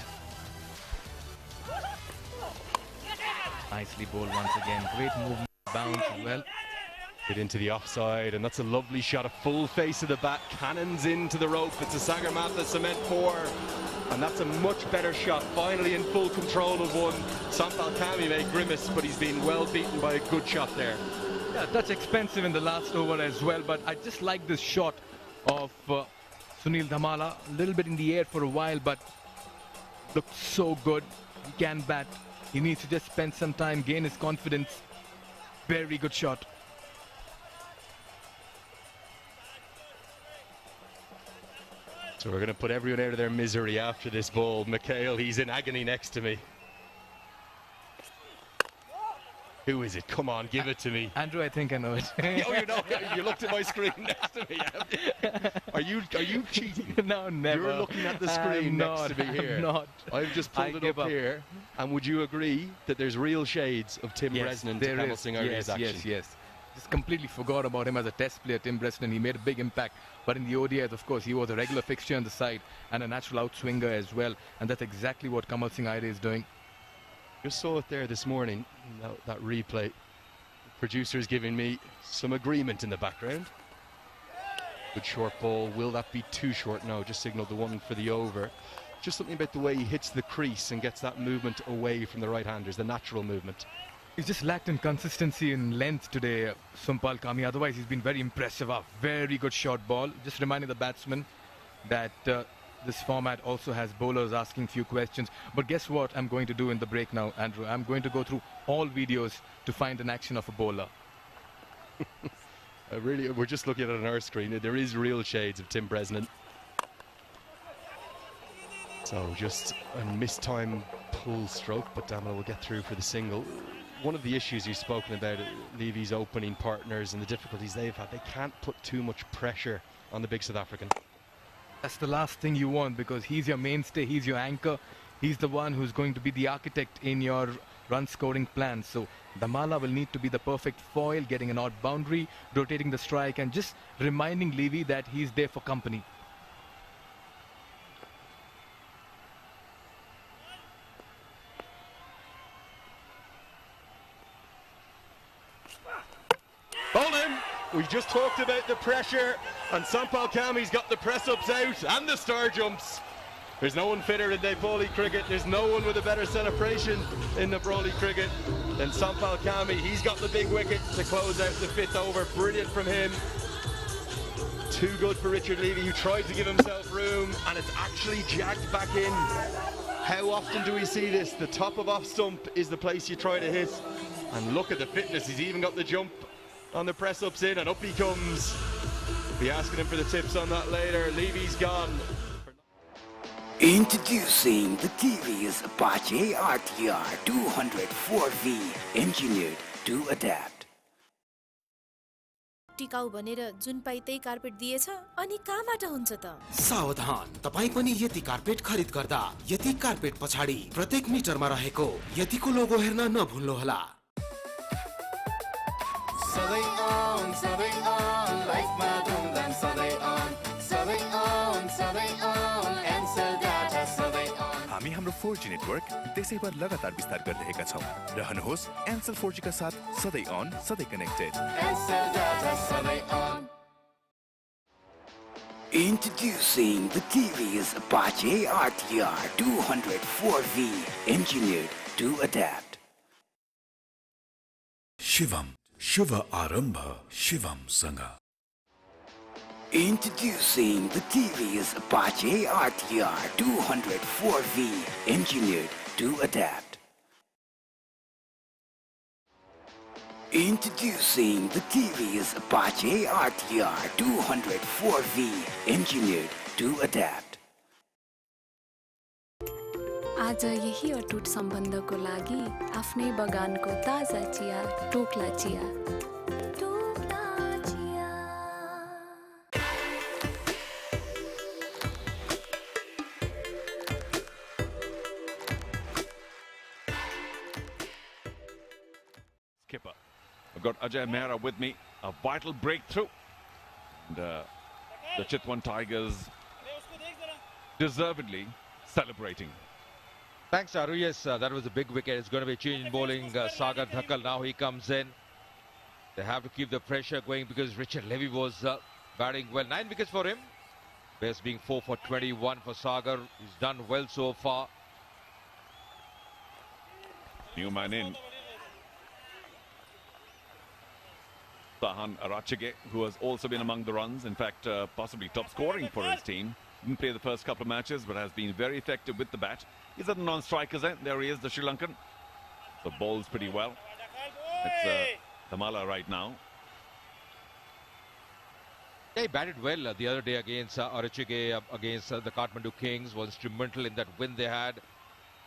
Nicely bowled once again. Great movement, bounce as well. Get into the offside, and that's a lovely shot, a full face of the bat, cannons into the rope. It's a Sagarmatha cement 4, and that's a much better shot. Finally in full control of one. Sampal Kami may grimace, but he's been well beaten by a good shot there. Yeah, that's expensive in the last over as well, but I just like this shot of Sunil Dhamala. A little bit in the air for a while, but looked so good. He can bat. He needs to just spend some time, gain his confidence. Very good shot. So we're going to put everyone out of their misery after this ball. Mikhail, he's in agony next to me. Who is it? Come on, give it to me. Andrew, I think I know it. Oh, you know, you looked at my screen next to me. Are you cheating? No, never. You're looking at the screen next to me here. I'm not. I've just pulled it up here. And would you agree that there's real shades of Tim Bresnan to Kamal Singh Ari's action? Yes. Just completely forgot about him as a test player, Tim Bresnan. He made a big impact. But in the ODIs, of course, he was a regular fixture on the side and a natural outswinger as well. And that's exactly what Kamal Singh Ari is doing. Just saw it there this morning, that replay. The producer's giving me some agreement in the background. Good short ball. Will that be too short? No, just signalled the one for the over. Just something about the way he hits the crease and gets that movement away from the right-handers, the natural movement. He's just lacked in consistency in length today, Sampal Kami. Otherwise, he's been very impressive. A very good short ball. Just reminding the batsman that this format also has bowlers asking few questions. But guess what I'm going to do in the break now, Andrew? I'm going to go through all videos to find an action of a bowler. We're just looking at it on our screen. There is real shades of Tim Bresnan. So just a mistime pull stroke, but Dhamala will get through for the single. One of the issues you've spoken about, Levy's opening partners and the difficulties they've had, they can't put too much pressure on the big South African. That's the last thing you want, because he's your mainstay, he's your anchor. He's the one who's going to be the architect in your run scoring plan. So Dhamala will need to be the perfect foil, getting an odd boundary, rotating the strike, and just reminding Levy that he's there for company. Hold him! We just talked about the pressure, and Sampal Kami's got the press-ups out and the star jumps. There's no one fitter in Nepali cricket. There's no one with a better celebration in the Nepali cricket than Sampal Kami. He's got the big wicket to close out the 5th over. Brilliant from him. Too good for Richard Levy, who tried to give himself room, and it's actually jagged back in. How often do we see this? The top of off stump is the place you try to hit. And look at the fitness. He's even got the jump on the press-ups in, and up he comes. Be asking him for the tips on that later. Levy's gone. Introducing the TVS Apache RTR 204V, engineered to adapt. टिकाउ भनेर जुन पाइ त्यही carpet दिएछ अनि कहाँबाट हुन्छ त सावधान तपाई पनि यति कार्पेट खरिद गर्दा यति कार्पेट पछाडी प्रत्येक मिटरमा रहेको यतिको लोगो हेर्न नभुल्नुहोला सधैं on लाइफमा धुमधाम सधैं on एन्सर डाटा सधैं on हामी हाम्रो 4G नेटवर्क त्यसैभर लगातार विस्तार गरिरहेका छौं रहनुहोस् एन्सल 4G का साथ सधैं on सधैं कनेक्टेड एन्सर डाटा सधैं on Introducing the TVS Apache RTR 204V, engineered to adapt. Shivam, Shiva Arambha, Shivam Sangha. Introducing the TVS Apache RTR 204V, engineered to adapt. Introducing the TVS Apache RTR 204V, engineered to adapt. आज यही अटुट सम्बन्धको लागि आफ्नै बगानको ताजा चिया टोक्ला चिया। Skipper. I've got Ajay Mehra with me. A vital breakthrough. And the Chitwan Tigers deservedly celebrating. Thanks, Aru. Yes, that was a big wicket. It's going to be a change in bowling. Sagar Dhakal, now he comes in. They have to keep the pressure going because Richard Levy was batting well. 9 wickets for him. Best being 4 for 21 for Sagar. He's done well so far. New man in. Sahan Arachige, who has also been among the runs. In fact, possibly top scoring for his team. Didn't play the first couple of matches, but has been very effective with the bat. He's at the non-strikers end. There he is, the Sri Lankan. So bowls pretty well. It's Dhamala right now. They batted well the other day against Arachige, against the Kathmandu Kings. Was instrumental in that win they had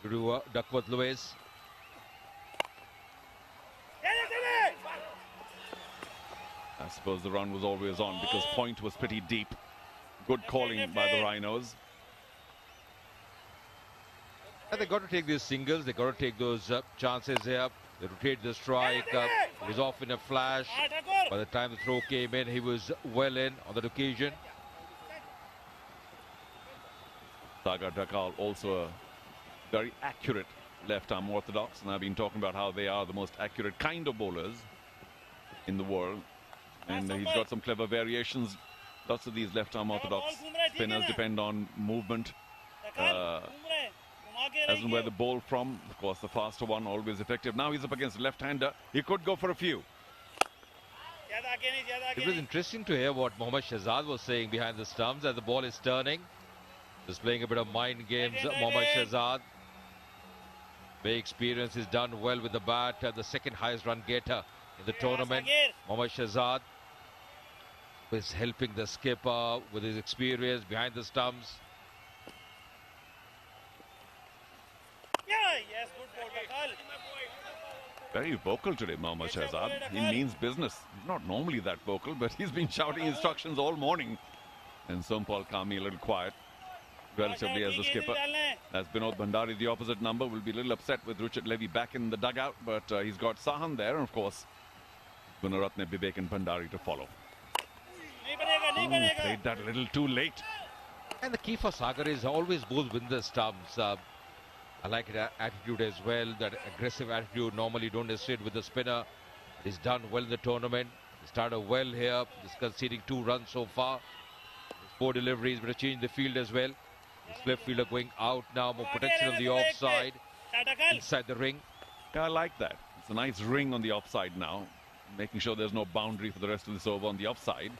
to Duckworth Lewis. I suppose the run was always on because point was pretty deep. Good calling by the Rhinos. And they got to take these singles. They got to take those chances here. They rotate the strike. He was off in a flash. By the time the throw came in, he was well in on that occasion. Sagar Dhakal also a very accurate left-arm orthodox. And I've been talking about how they are the most accurate kind of bowlers in the world. And he's got some clever variations. Lots of these left-arm orthodox spinners depend on movement. As and where the ball from. Of course, the faster one always effective. Now he's up against a left-hander. He could go for a few. It was interesting to hear what Mohammad Shahzad was saying behind the stumps as the ball is turning. Just playing a bit of mind games, Mohammad Shahzad. Very experienced, he's done well with the bat. The second highest run getter in the tournament. Mohammad Shahzad is helping the skipper with his experience behind the stumps. Very vocal today, Mohammad Shahzad. He means business. He's not normally that vocal, but he's been shouting instructions all morning. And Sompal Kami a little quiet, relatively, as the skipper. As Binod Bhandari, the opposite number, will be a little upset with Richard Levy back in the dugout, but he's got Sahan there, and of course, Gunaratne, Vivek and Bhandari to follow. Ooh, played that a little too late. And the key for Sagar is always both win the stumps. I like that attitude as well, that aggressive attitude. Normally don't associate with the spinner. He's done well in the tournament. He started well here. He's conceding 2 runs so far. 4 deliveries, but a change in the field as well. His left fielder going out now, more protection on the offside. Inside the ring. Yeah, I like that. It's a nice ring on the offside now. Making sure there's no boundary for the rest of this over on the offside.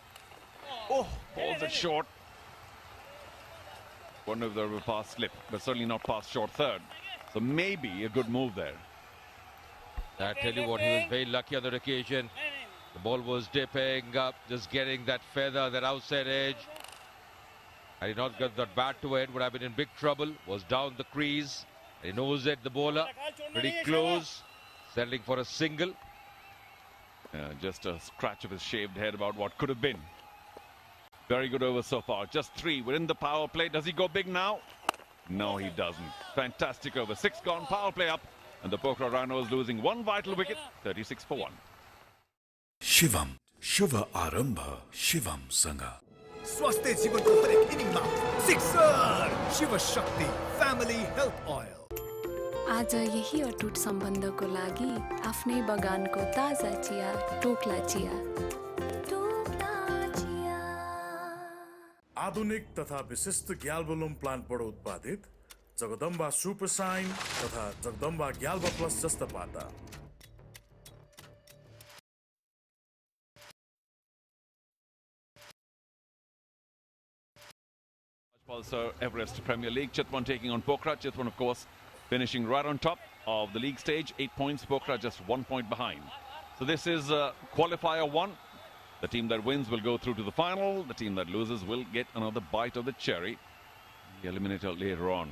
Oh, balls it short. Wonder if there will pass slip, but certainly not past short third. So maybe a good move there. I tell you what, he was very lucky on that occasion. The ball was dipping up, just getting that feather, that outside edge. Had he not got that bat to it, would have been in big trouble. Was down the crease. He knows it, the bowler. Pretty close. Settling for a single. Just a scratch of his shaved head about what could have been. Very good over so far. Just 3. We're in the power play. Does he go big now? No, he doesn't. Fantastic over. 6 gone. Power play up. And the Pokhara Rhinos losing 1 vital wicket. 36 for 1. Shivam. Shiva Arambha. Shivam Sangha. स्वास्थ्य जीवनको हरेक इनिङमा sixer Shiv Shakti family health oil. आज यही अटुट सम्बन्धको लागि आफ्नै बगानको ताजा चिया टोक्ला चिया। आधुनिक तथा विशिष्ट ग्याल्बोलुम प्लान्टबाट उत्पादित जगदम्बा सुपर साइन तथा जगदम्बा ग्याल्बा प्लस जस्ता पाता। Pulsar Everest Premier League. Chitwan taking on Pokhara. Chitwan, of course, finishing right on top of the league stage. 8 points. Pokhara just 1 point behind. So this is Qualifier 1. The team that wins will go through to the final. The team that loses will get another bite of the cherry. The eliminator later on.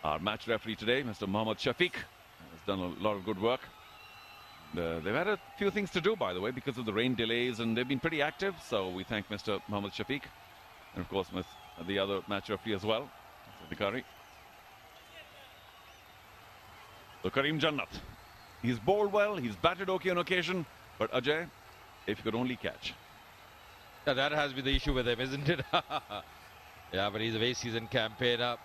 Our match referee today, Mr. Mohammad Shafiq, has done a lot of good work. They've had a few things to do, by the way, because of the rain delays, and they've been pretty active. So we thank Mr. Mohammad Shafiq, and of course the other match referee as well, Mr. Bikari. So Karim Jannat, he's bowled well, he's batted okay on occasion, but Ajay, if you could only catch. Yeah, that has been the issue with him, isn't it? Yeah, but he's a very seasoned campaigner.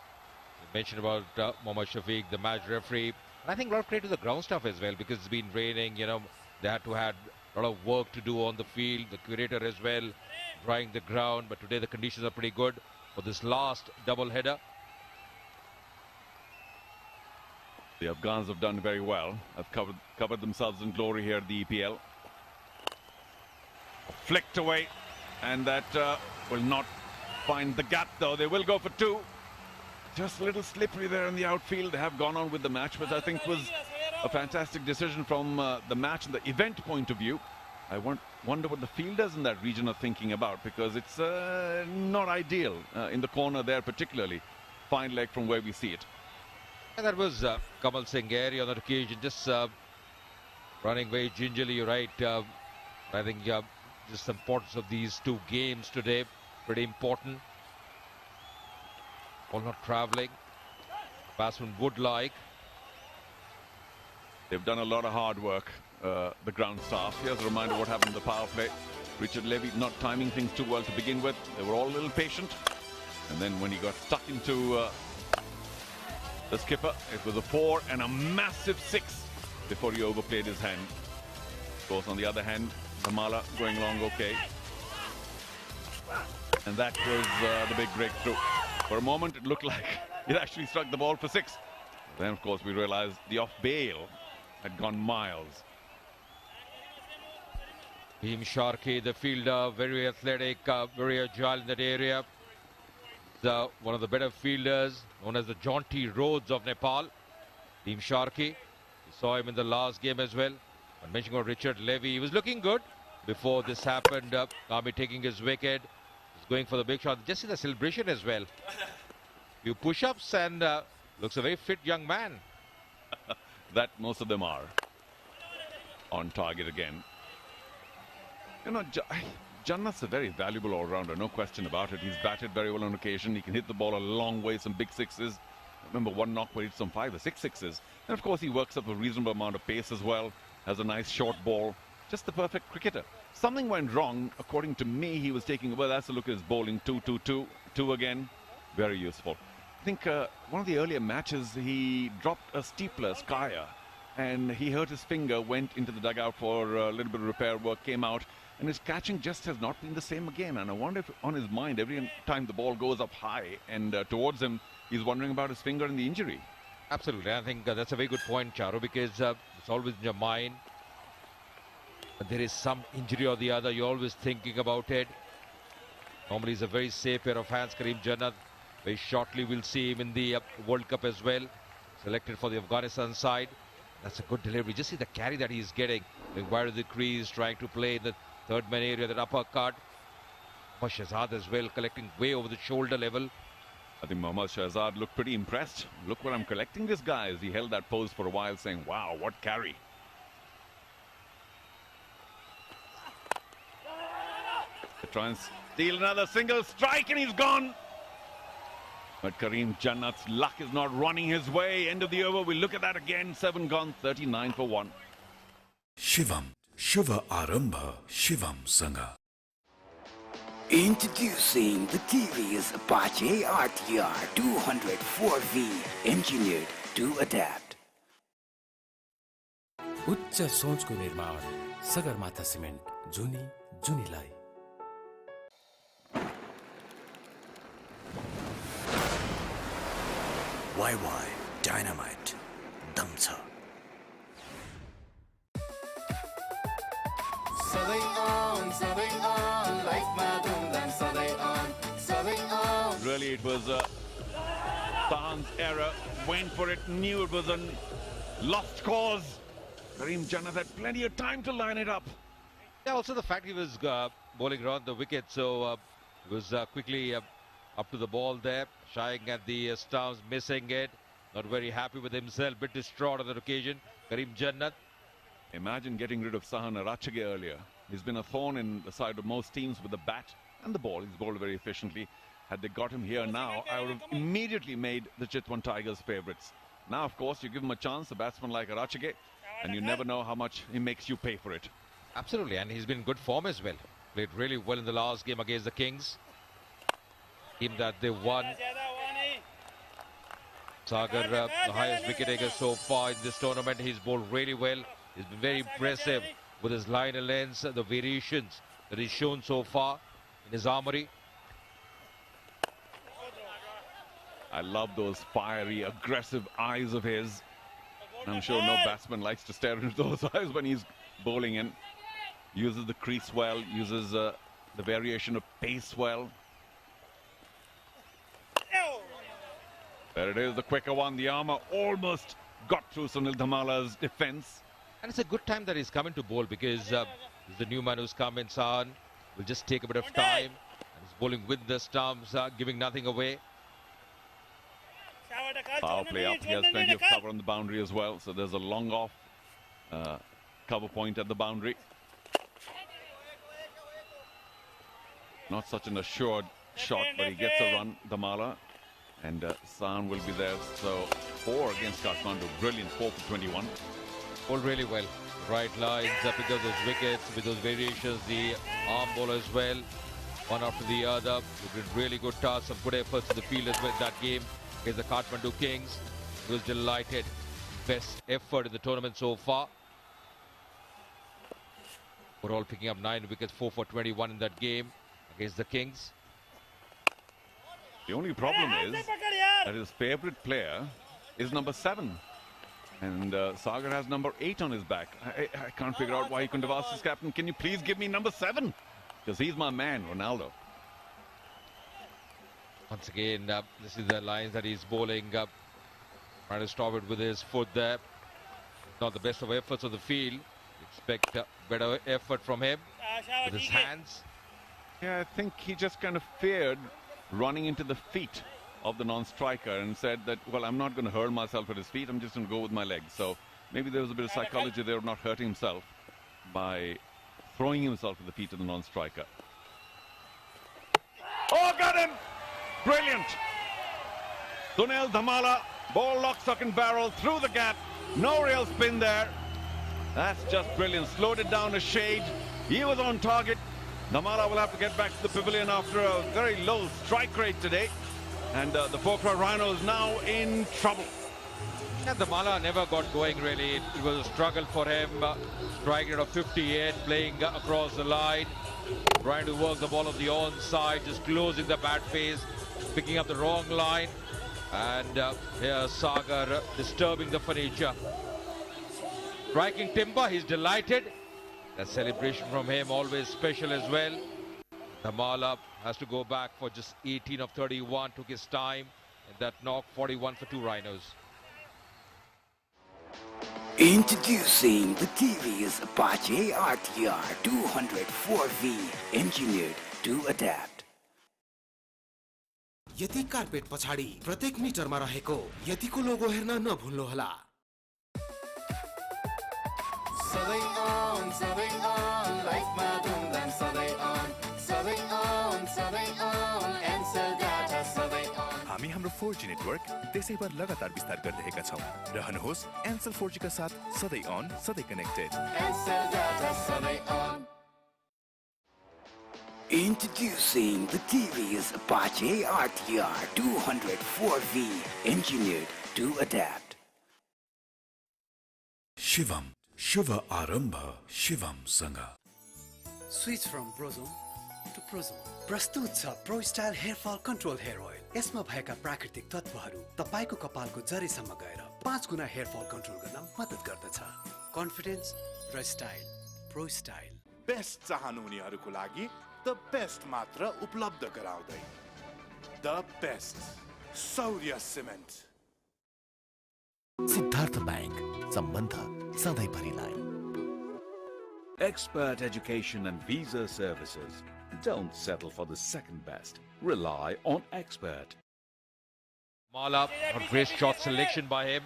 You mentioned about Mohammad Shafiq, the match referee. And I think a lot of credit to the ground staff as well, because it's been raining, you know, they had to have a lot of work to do on the field, the curator as well, drying the ground, but today the conditions are pretty good for this last double header. The Afghans have done very well, have covered themselves in glory here at the EPL. Flicked away, and that will not find the gap though. They will go for two. Just a little slippery there in the outfield. They have gone on with the match, which I think was a fantastic decision from the match and the event point of view. I wonder what the fielders in that region are thinking about, because it's not ideal in the corner there particularly. Fine leg from where we see it. And that was Kamal Singh Gary on that occasion, just running very gingerly, right? I think just the importance of these two games today, pretty important. Ball not travelling. Batsman would like. They've done a lot of hard work, the ground staff. Here's a reminder what happened in the power play. Richard Levy not timing things too well to begin with. They were all a little patient. And then when he got stuck into the skipper, it was a 4 and a massive 6 before he overplayed his hand. Of course, on the other hand, Zamala going long okay. And that was the big breakthrough. For a moment, it looked like it actually struck the ball for 6. Then, of course, we realized the off-bail had gone miles. Team Sharkey, the fielder, very athletic, very agile in that area. One of the better fielders, known as the jaunty Rhodes of Nepal. Team Sharkey, we saw him in the last game as well. I'm mentioning about Richard Levy, he was looking good before this happened. Kami taking his wicket, he's going for the big shot. Just see the celebration as well. Few push-ups and looks a very fit young man. That most of them are on target again. You know, Jannat's a very valuable all-rounder, no question about it. He's batted very well on occasion. He can hit the ball a long way, some big sixes. I remember one knock where he hit some 5 or 6 sixes. And of course, he works up a reasonable amount of pace as well. Has a nice short ball. Just the perfect cricketer. Something went wrong, according to me. He was taking, well, that's a look at his bowling. 2-2-2, 2 again. Very useful. I think one of the earlier matches, he dropped a steepler, Skyer, and he hurt his finger, went into the dugout for a little bit of repair work, came out, and his catching just has not been the same again. And I wonder if on his mind, every time the ball goes up high and towards him, he's wondering about his finger and the injury. Absolutely. I think that's a very good point, Charu, because it's always in your mind. When there is some injury or the other, you're always thinking about it. Normally, he's a very safe pair of hands, Karim Jannat. Very shortly, we'll see him in the World Cup as well. Selected for the Afghanistan side. That's a good delivery. Just see the carry that he's getting. Going wide of the crease, trying to play in the third man area, that uppercut. Mohammad Shahzad as well, collecting way over the shoulder level. I think Mohammad Shahzad looked pretty impressed. Look what I'm collecting this guy, as he held that pose for a while saying, wow, what carry. They try and steal another single strike and he's gone. But Karim Jannat's luck is not running his way. End of the over, we'll look at that again. 7 gone, 39 for 1. Shivam, Shiva Arambha, Shivam Sangha. Introducing the TVS Apache RTR 204V, engineered to adapt. उच्च सोचको निर्माण Sagarmatha cement जुनी जुनीलाई YY Dynamite दम छ Really, it was Khan's error. Went for it, knew it was a lost cause. Karim Jannat had plenty of time to line it up. Yeah, also the fact he was bowling around the wicket, so he was quickly up to the ball there, shying at the stumps, missing it. not very happy with himself, bit distraught on that occasion. Karim Jannat. Imagine getting rid of Sahan Arachage earlier. He's been a thorn in the side of most teams with the bat and the ball. He's bowled very efficiently. Had they got him here now, I would have immediately made the Chitwan Tigers favourites. Now, of course, you give him a chance, a batsman like Arachage, and you never know how much he makes you pay for it. Absolutely, and he's been in good form as well. Played really well in the last game against the Kings. Team that they won. Sagar, the highest wicket taker so far in this tournament. He's bowled really well. He's been very impressive with his line and lengths, the variations that he's shown so far in his armory. I love those fiery, aggressive eyes of his. I'm sure no batsman likes to stare into those eyes when he's bowling in. Uses the crease well, uses the variation of pace well. There it is, the quicker one. The armour almost got through Sunil Dhamala's defence. And it's a good time that he's coming to bowl because he's the new man who's come in. Sahan will just take a bit of time. And he's bowling with the stumps, giving nothing away. Power play up. He has plenty of cover on the boundary as well. So there's a long off cover point at the boundary. Not such an assured shot, but he gets a run, Dhamala. And Sahan will be there. So 4 against Kathmandu. Brilliant, 4 for 21. Bowled really well. Right lines, pick up those wickets with those variations. The arm ball as well. One after the other. He did really good task. Some good efforts in the field as well in that game against the Kathmandu Kings. He was delighted. Best effort in the tournament so far. Overall picking up 9 wickets, 4 for 21 in that game against the Kings. The only problem is that his favourite player is number 7. And Sagar has number 8 on his back. I can't figure out why he couldn't have asked his captain, can you please give me number 7? Because he's my man, Ronaldo. Once again, this is the lines that he's bowling. Trying to stop it with his foot there. Not the best of efforts on the field. Expect better effort from him with his hands. Yeah, I think he just kind of feared running into the feet of the non-striker and said that, well, I'm not going to hurl myself at his feet, I'm just going to go with my legs. So maybe there was a bit of psychology there of not hurting himself by throwing himself at the feet of the non-striker. Oh, got him! Brilliant! Sunil Dhamala, ball lock, stock and barrel, through the gap, no real spin there. That's just brilliant, slowed it down a shade. He was on target. Dhamala will have to get back to the pavilion after a very low strike rate today. And the Pokhara Rhinos now in trouble. Yeah, Dhamala never got going really. It was a struggle for him. Strike rate of 58, playing across the line. Trying to work the ball on the onside, just closing the bat face, picking up the wrong line. And here Sagar disturbing the furniture. Striking timber, he's delighted. That celebration from him always special as well. Dhamala has to go back for just 18 of 31, took his time. And that knock, 41 for 2 Rhinos. Introducing the TVS Apache RTR 204V, engineered to adapt. यति carpet पछाडी प्रत्येक मिटरमा रहेको यतिको लोगो हेर्न नभुल्नुहोला। सधैँ on, लाइफमा धुमधाम सधैँ on, एन्सेल डाटा सधैँ on। हामी हाम्रो 4G नेटवर्क त्यसैभर लगातार विस्तार गरिरहेका छौं। रहनुहोस् एन्सेल 4G का साथ सधैँ अन, सधैँ कनेक्टेड। एन्सेल डाटा सधैँ on। Introducing the TVS Apache RTR 204V, engineered to adapt. Shivam, शुभ आरम्भ शिवम सँग। Switch from Prozone to Prozone. प्रस्तुत छ pro style hair fall control hair oil. यसमा भएका प्राकृतिक तत्वहरू तपाईको कपालको जरीसम्म गएर 5 गुना हेयर फल कन्ट्रोल गर्न मद्दत गर्दछ। कन्फिडेन्स र स्टाइल, प्रो स्टाइल। बेस्ट चाहनुहुनेहरूको लागि द बेस्ट मात्र उपलब्ध गराउँदै the best Saurya cement. Siddhartha bank, सम्बन्ध सधैँभरिलाई। Expert education and visa services. Don't settle for the second best. Rely on Expert. Mala, a great shot selection by him.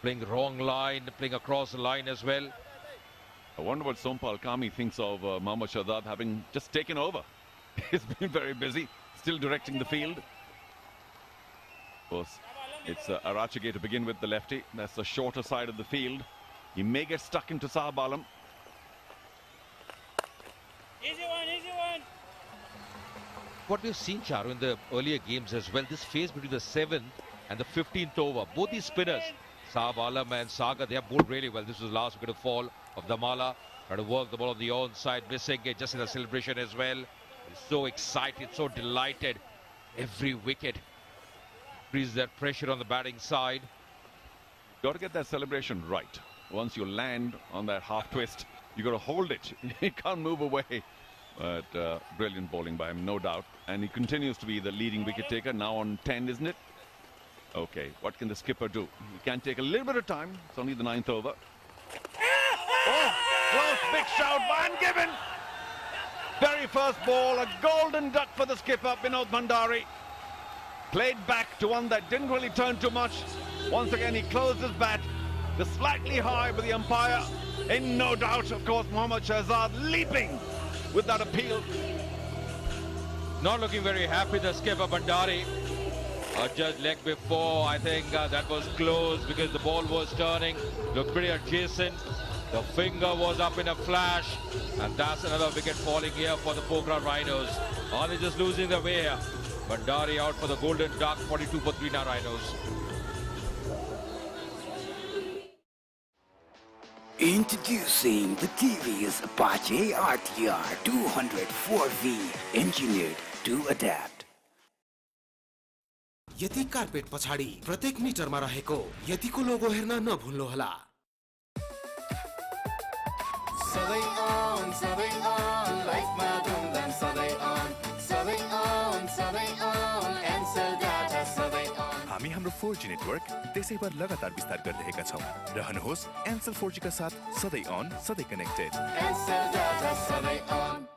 Playing wrong line, playing across the line as well. I wonder what Sompal Kami thinks of Mohammad Shahzad having just taken over. He's been very busy, still directing the field. Of course, it's Arachige to begin with, the lefty. That's the shorter side of the field. He may get stuck into Saab Alam. Easy one. What we've seen, Charu, in the earlier games as well, this phase between the 7th and the 15th over, both these spinners, Saab Alam and Sagar, they have bowled really well. This was the last wicket of fall of Damala. Trying to work the ball on the onside, missing it just in the celebration as well. He's so excited, so delighted. Every wicket increases that pressure on the batting side. Got to get that celebration right. Once you land on that half twist, you got to hold it. You can't move away. But brilliant bowling by him, no doubt. And he continues to be the leading wicket taker, now on 10, isn't it? Okay, what can the skipper do? He can take a little bit of time. It's only the 9th over. Oh, close, big shout by Given. Very first ball, a golden duck for the skipper, Binod Bhandari. Played back to one that didn't really turn too much. Once again, he closed his bat. Just slightly high with the umpire. In no doubt, of course, Mohammad Shahzad leaping with that appeal. Not looking very happy, the skipper Bhandari. Just leg before, I think that was close because the ball was turning. Looked pretty adjacent. The finger was up in a flash. And that's another wicket falling here for the Pokhara Rhinos. Are they just losing their way here? Bhandari out for the golden duck, 42 for 3 now Rhinos. Introducing the TVS Apache RTR 204V, engineered to adapt. यति carpet पछाडि प्रत्येक मिटरमा रहेको यतिको लोगो हेर्न नभुल्नुहोला। सधैँ on, लाइफमा धुमधाम सधैँ on, एन्सर डाटा सधैँ on। हामी हाम्रो 4G नेटवर्क त्यसैभर लगातार विस्तार गरिरहेका छौं। रहनुहोस् एन्सल 4G का साथ सधैँ अन, सधैँ कनेक्टेड। एन्सर डाटा सधैँ on।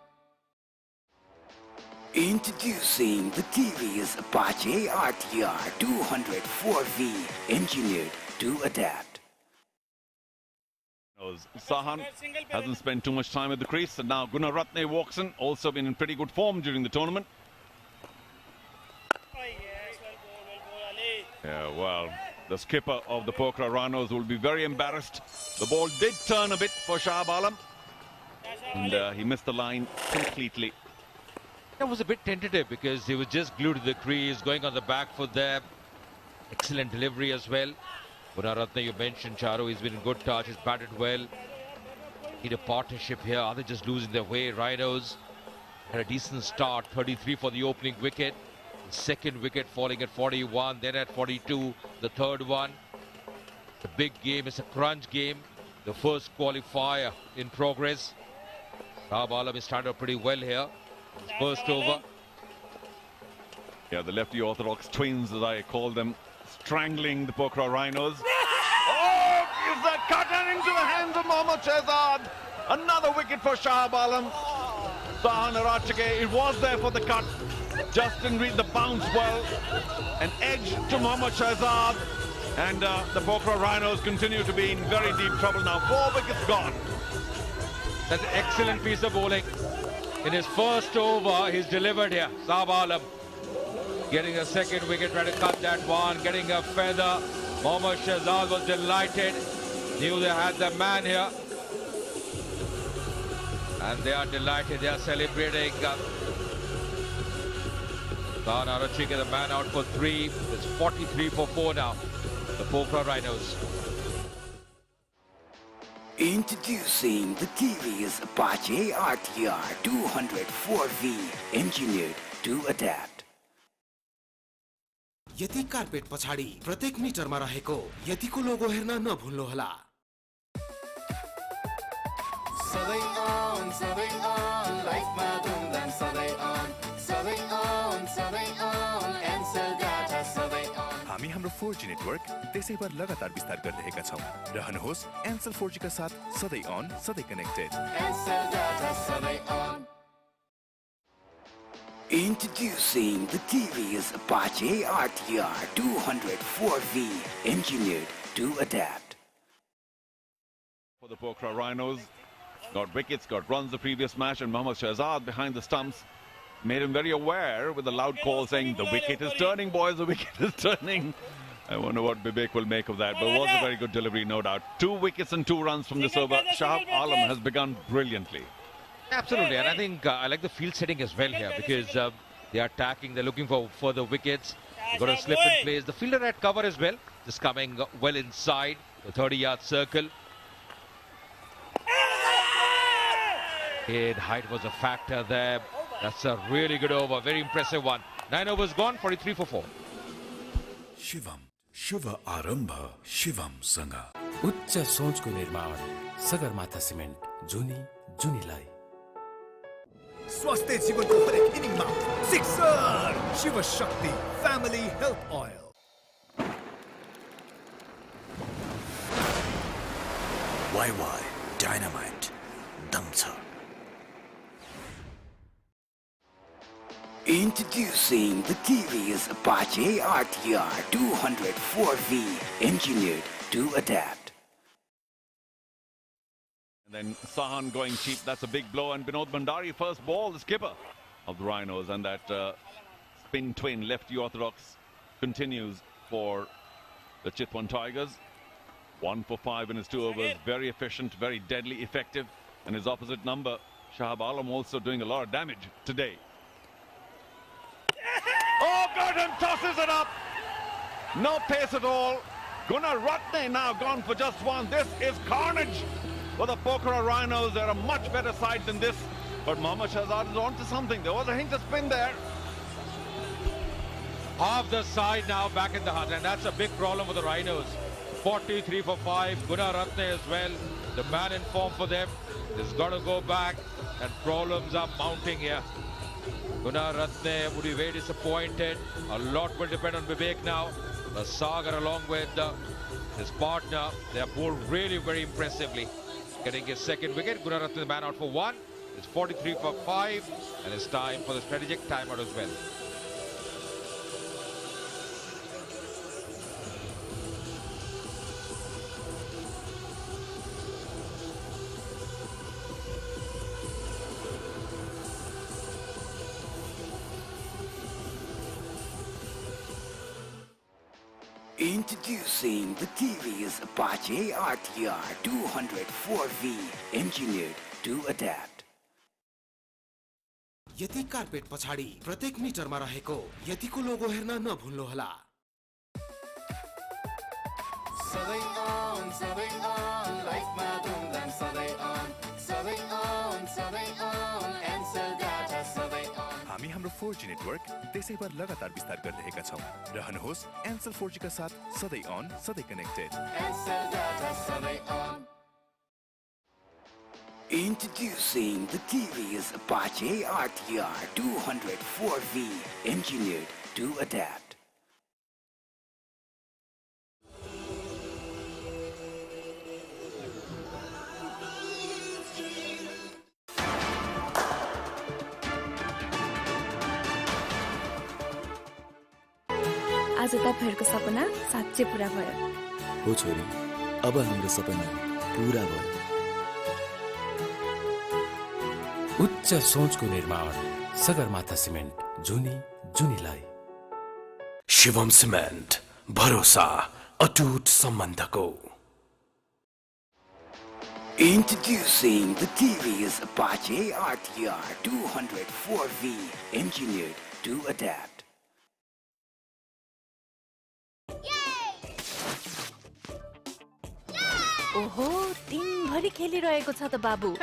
Introducing the TVS Apache RTR 204V, engineered to adapt. Sahan hasn't spent too much time at the crease, and now Gunaratne walks in, also been in pretty good form during the tournament. Yeah, well, the skipper of the Pokhara Rhinos will be very embarrassed. The ball did turn a bit for Shahab Alam, and he missed the line completely. That was a bit tentative because he was just glued to the crease, going on the back foot there. Excellent delivery as well. Gunaratne, you mentioned, Charu, he's been in good touch, he's batted well. Need a partnership here. Are they just losing their way? Rhinos had a decent start, 33 for the opening wicket. The second wicket falling at 41, then at 42, the third one. The big game, it's a crunch game. The first qualifier in progress. Shahab Alam is started pretty well here. His first over. Yeah, the lefty orthodox twins, as I call them, strangling the Pokhara Rhinos. Oh, is that cut into the hands of Mohammad Shahzad? Another wicket for Shahab Alam. Sahan Arachige, it was there for the cut. Just didn't read the bounce well. An edge to Mohammad Shahzad. And the Pokhara Rhinos continue to be in very deep trouble now. 4 wickets gone. That's an excellent piece of bowling. In his first over, he's delivered here. Shahab Alam getting a second wicket, trying to cut that one, getting a feather. Mohammad Shahzad was delighted. Knew they had the man here. And they are delighted. They are celebrating. Sahan Arachige, the man out for 3. It's 43 for 4 now. The Pokhara Rhinos. Introducing the TVS Apache RTR 204V, engineered to adapt. यति carpet पछाडि प्रत्येक मिटरमा रहेको यतिको लोगो हेर्न नभुल्नुहोला। सधैँ on, लाइफमा धुमधाम सधैँ on, एन्सर डाटा सधैँ on। हामी हाम्रो 4G नेटवर्क त्यसैभर लगातार विस्तार गरिरहेका छौं। रहनुहोस् एन्सल 4G का साथ सधैँ अन, सधैँ कनेक्टेड। एन्सर डाटा सधैँ on। Introducing the TVS Apache RTR 204V, engineered to adapt. For the Pokhara Rhinos, got wickets, got runs the previous match, and Mohammad Shahzad behind the stumps made him very aware with a loud call saying, the wicket is turning, boys, the wicket is turning. I wonder what Bibek will make of that, but it was a very good delivery, no doubt. 2 wickets and 2 runs from this over. Shahab Alam has begun brilliantly. Absolutely, and I think I like the field setting as well here because they are attacking, they're looking for further wickets. They've got a slip in place. The fielder had cover as well, just coming well inside the 30-yard circle. Head height was a factor there. That's a really good over, very impressive one. 9 overs gone, 43 for 4. Shivam, Shiva Arambha, Shivam Sanga. उच्च सोचको निर्माण Sagarmatha cement जुनीलाई स्वास्थ्य जीवनको हरेक इनिङमा sixer Shiv Shakti family health oil YY Dynamite दम छ Introducing the TVS Apache RTR 204V, engineered to adapt. And then Sahan going cheap, that's a big blow. And Binod Bhandari, first ball, the skipper of the Rhinos. And that spin twin, lefty orthodox, continues for the Chitwan Tigers. 1 for 5 in his 2 overs. Very efficient, very deadly, effective. And his opposite number, Shahab Alam, also doing a lot of damage today. Oh, good, and tosses it up. No pace at all. Gunnar Ratne now gone for just 1. This is carnage for the Pokhara Rhinos. They're a much better side than this. But Mohammad Shahzad is on to something. There was a hint of spin there. Half the side now back in the hunt, and that's a big problem for the Rhinos. 43 for 5. Gunnar Ratne as well. The man in form for them. He's got to go back, and problems are mounting here. Gunnar Ratne would be very disappointed. A lot will depend on Bibek now. The Sagar along with his partner. They are bowled really very impressively. Getting his second wicket. Gunnar Ratne, the man out for 1. It's 43 for 5. And it's time for the strategic timeout as well. Introducing the TVS Apache RTR 204V, engineered to adapt. यति carpet पछाडि प्रत्येक मिटरमा रहेको यतिको लोगो हेर्न नभुल्नुहोला। सधैँ on, लाइफमा धुमधाम सधैँ on, एन्सर डाटा सधैँ on। हामी हाम्रो 4G नेटवर्क देशैभर लगातार विस्तार गरिरहेका छौं। रहनुहोस् एन्सल 4G का साथ सधैँ अन, सधैँ कनेक्टेड। एन्सर डाटा सधैँ on। Introducing the TVS Apache RTR 204V, engineered to adapt. आज तपाईहरुको सपना साच्चै पूरा भयो। हो छोरी, अब हाम्रो सपना पूरा भयो। उच्च सोचको निर्माण सगरमाथा सिमेन्ट जुनीलाई शिवम सिमेन्ट भरोसा अटुट सम्बन्धको। Introducing the TVS Apache RTR 204V, engineered to adapt. ओहो, दिनभरि खेलिरहेको छ त बाबु।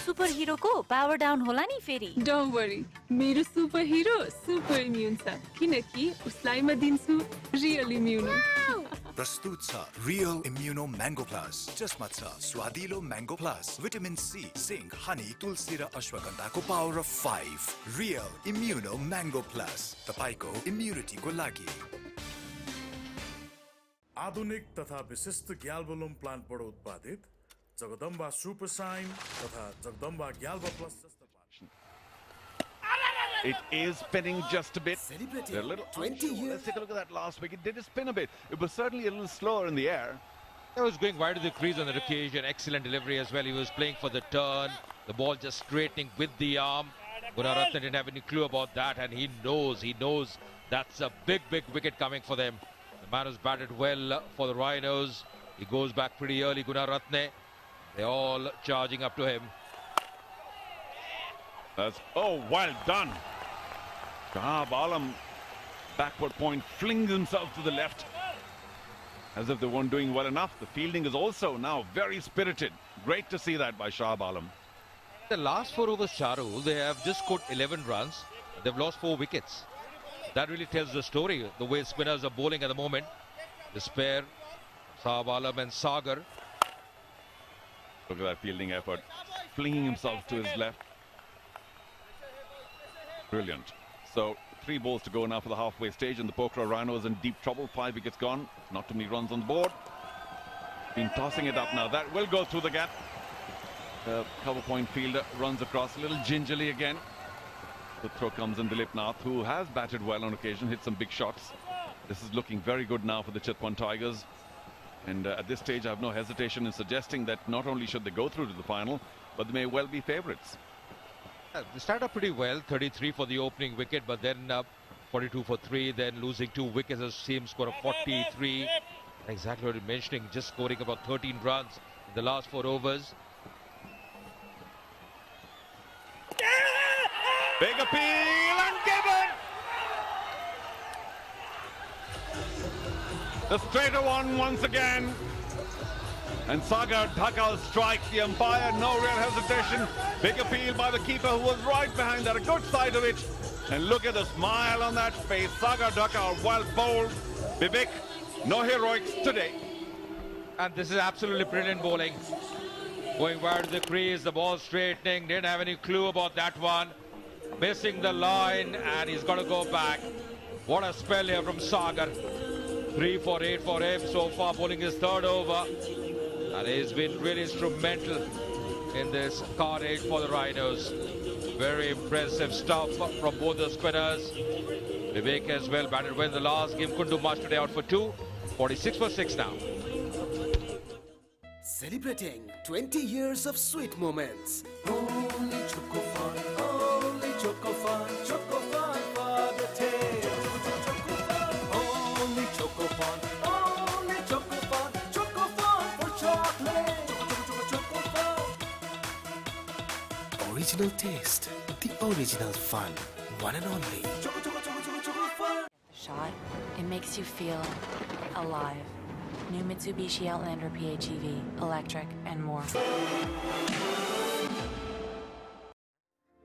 सुपर हिरोको पावर डाउन होला नि फेरि। डोन्ट वरी, मेरो सुपर हिरो सुपर इम्युन छ, किनकि उसलाई म दिन्छु रियल इम्युनो। प्रस्तुत छ रियल इम्युनो म्याङ्गो प्लस। जसमा छ स्वादिलो mango plus, vitamin C, zinc, honey, तुलसी र अश्वगन्धाको power of 5। Real immuno mango plus, तपाईको इम्युनिटीको लागि। आधुनिक तथा विशिष्ट ग्याल्बोलुम प्लान्टबाट उत्पादित जगदम्बा सुपर साइन तथा जगदम्बा ग्याल्बा प्लस जस्ता It is spinning just a bit. Celebrating They're a little 20 unsure. years. Let's take a look at that last wicket. Did it spin a bit? It was certainly a little slower in the air. He was going wide of the crease on that occasion. Excellent delivery as well. He was playing for the turn. The ball just straightening with the arm. Gunaratne didn't have any clue about that, and he knows that's a big wicket coming for them. The man has batted well for the Rhinos. He goes back pretty early, Gunaratne. They're all charging up to him. That's, oh, well done. Shahab Alam, backward point, flings himself to the left. As if they weren't doing well enough. The fielding is also now very spirited. Great to see that by Shahab Alam. The last 4 overs, Charu, they have just scored 11 runs. They've lost 4 wickets. That really tells the story, the way spinners are bowling at the moment. This pair, Shahab Alam and Sagar. Look at that fielding effort. Flinging himself to his left. Brilliant. So 3 balls to go now for the halfway stage, and the Pokhara Rhinos in deep trouble. 5 wickets gone. Not too many runs on the board. Been tossing it up now. That will go through the gap. The cover point fielder runs across a little gingerly again. The throw comes in Dilip Nath, who has batted well on occasion, hit some big shots. This is looking very good now for the Chitwan Tigers. And at this stage, I have no hesitation in suggesting that not only should they go through to the final, but they may well be favourites. They started pretty well, 33 for the opening wicket, but then 42 for 3, then losing 2 wickets as team score of 43. Exactly what you're mentioning, just scoring about 13 runs in the last 4 overs. Big appeal and given! The straighter one once again. And Sagar Dhakal strikes the umpire, no real hesitation. Big appeal by the keeper, who was right behind that, a good side of it. And look at the smile on that face. Sagar Dhakal, well bowled. Vivek, no heroics today. And this is absolutely brilliant bowling. Going wide to the crease, the ball straightening, didn't have any clue about that one. Missing the line, and he's got to go back. What a spell here from Sagar. 3 for 8 for him so far, bowling his 3rd over. And he's been really instrumental in this carnage for the Rhinos. Very impressive stuff from both the spinners. Vivek as well batted well in the last game. Couldn't do much today, out for 2. 46 for 6 now. Celebrating 20 years of sweet moments. Only Choco Fun, only Choco Fun, Choco Fun for the tail. Only Choco Fun, only Choco Fun, Choco Fun for chocolate. Choco Fun. Original taste, the original fun, one and only. Choco Fun. Shot, it makes you feel alive. New Mitsubishi Outlander PHEV, electric, and more.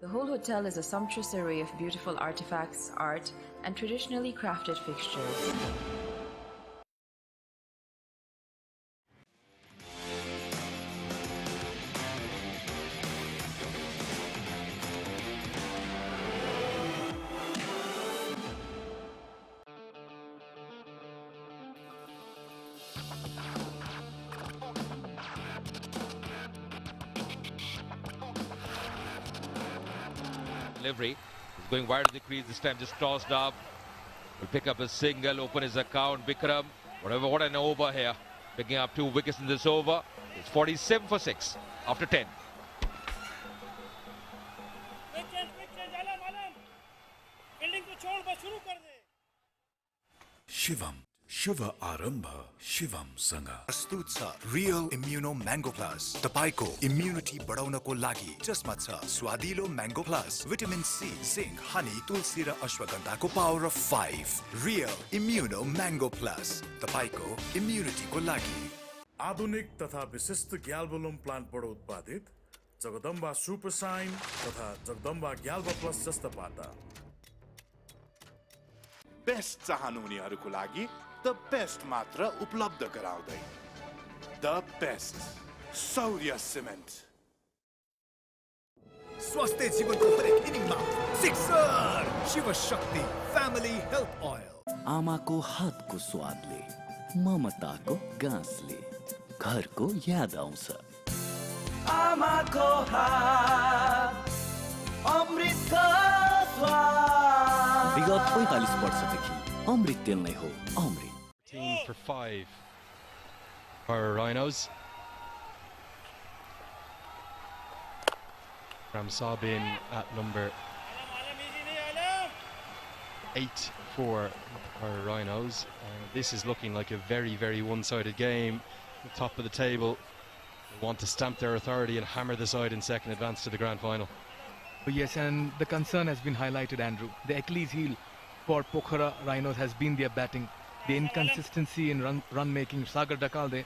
The whole hotel is a sumptuous array of beautiful artifacts, art, and traditionally crafted fixtures. Delivery. He's going wide of the crease this time, just tossed up. Will pick up a single, open his account. Bikram, what an over here. Picking up 2 wickets in this over. It's 47 for 6 after 10. Shivam, Shiva Arambha, Shivam Sanga. प्रस्तुत छ real immuno mango plus तपाईको immunity बढाउनको लागि जसमा छ स्वादिलो mango plus vitamin C zinc honey तुलसी र अश्वगन्धाको power of 5 real immuno mango plus तपाईको इम्युनिटीको लागि आधुनिक तथा विशिष्ट ग्याल्बोलुम प्लान्टबाट उत्पादित जगदम्बा सुपर साइन तथा जगदम्बा ग्याल्बा प्लस जस्ता पाता बेस्ट चाहनुहुनेहरूको लागि द बेस्ट मात्र उपलब्ध गराउँदै द बेस्ट सौर्य सिमेन्ट स्वास्थ्य जीवनको हरेक इनिङमा sixer Shiv Shakti family health oil आमाको हातको स्वादले ममताको गाँसले घरको याद आउँछ आमाको हात अमृतको स्वाद विगत 45 वर्षदेखि अमृत तेल नै हो अमृत Team for 5 Pokhara Rhinos. Ramsabin at number 8 for Pokhara Rhinos. This is looking like a very, very one-sided game. The top of the table want to stamp their authority and hammer the side in second, advance to the grand final. Yes, and the concern has been highlighted, Andrew. The Achilles heel for Pokhara Rhinos has been their batting. The inconsistency in run making. Sagar Dakalde,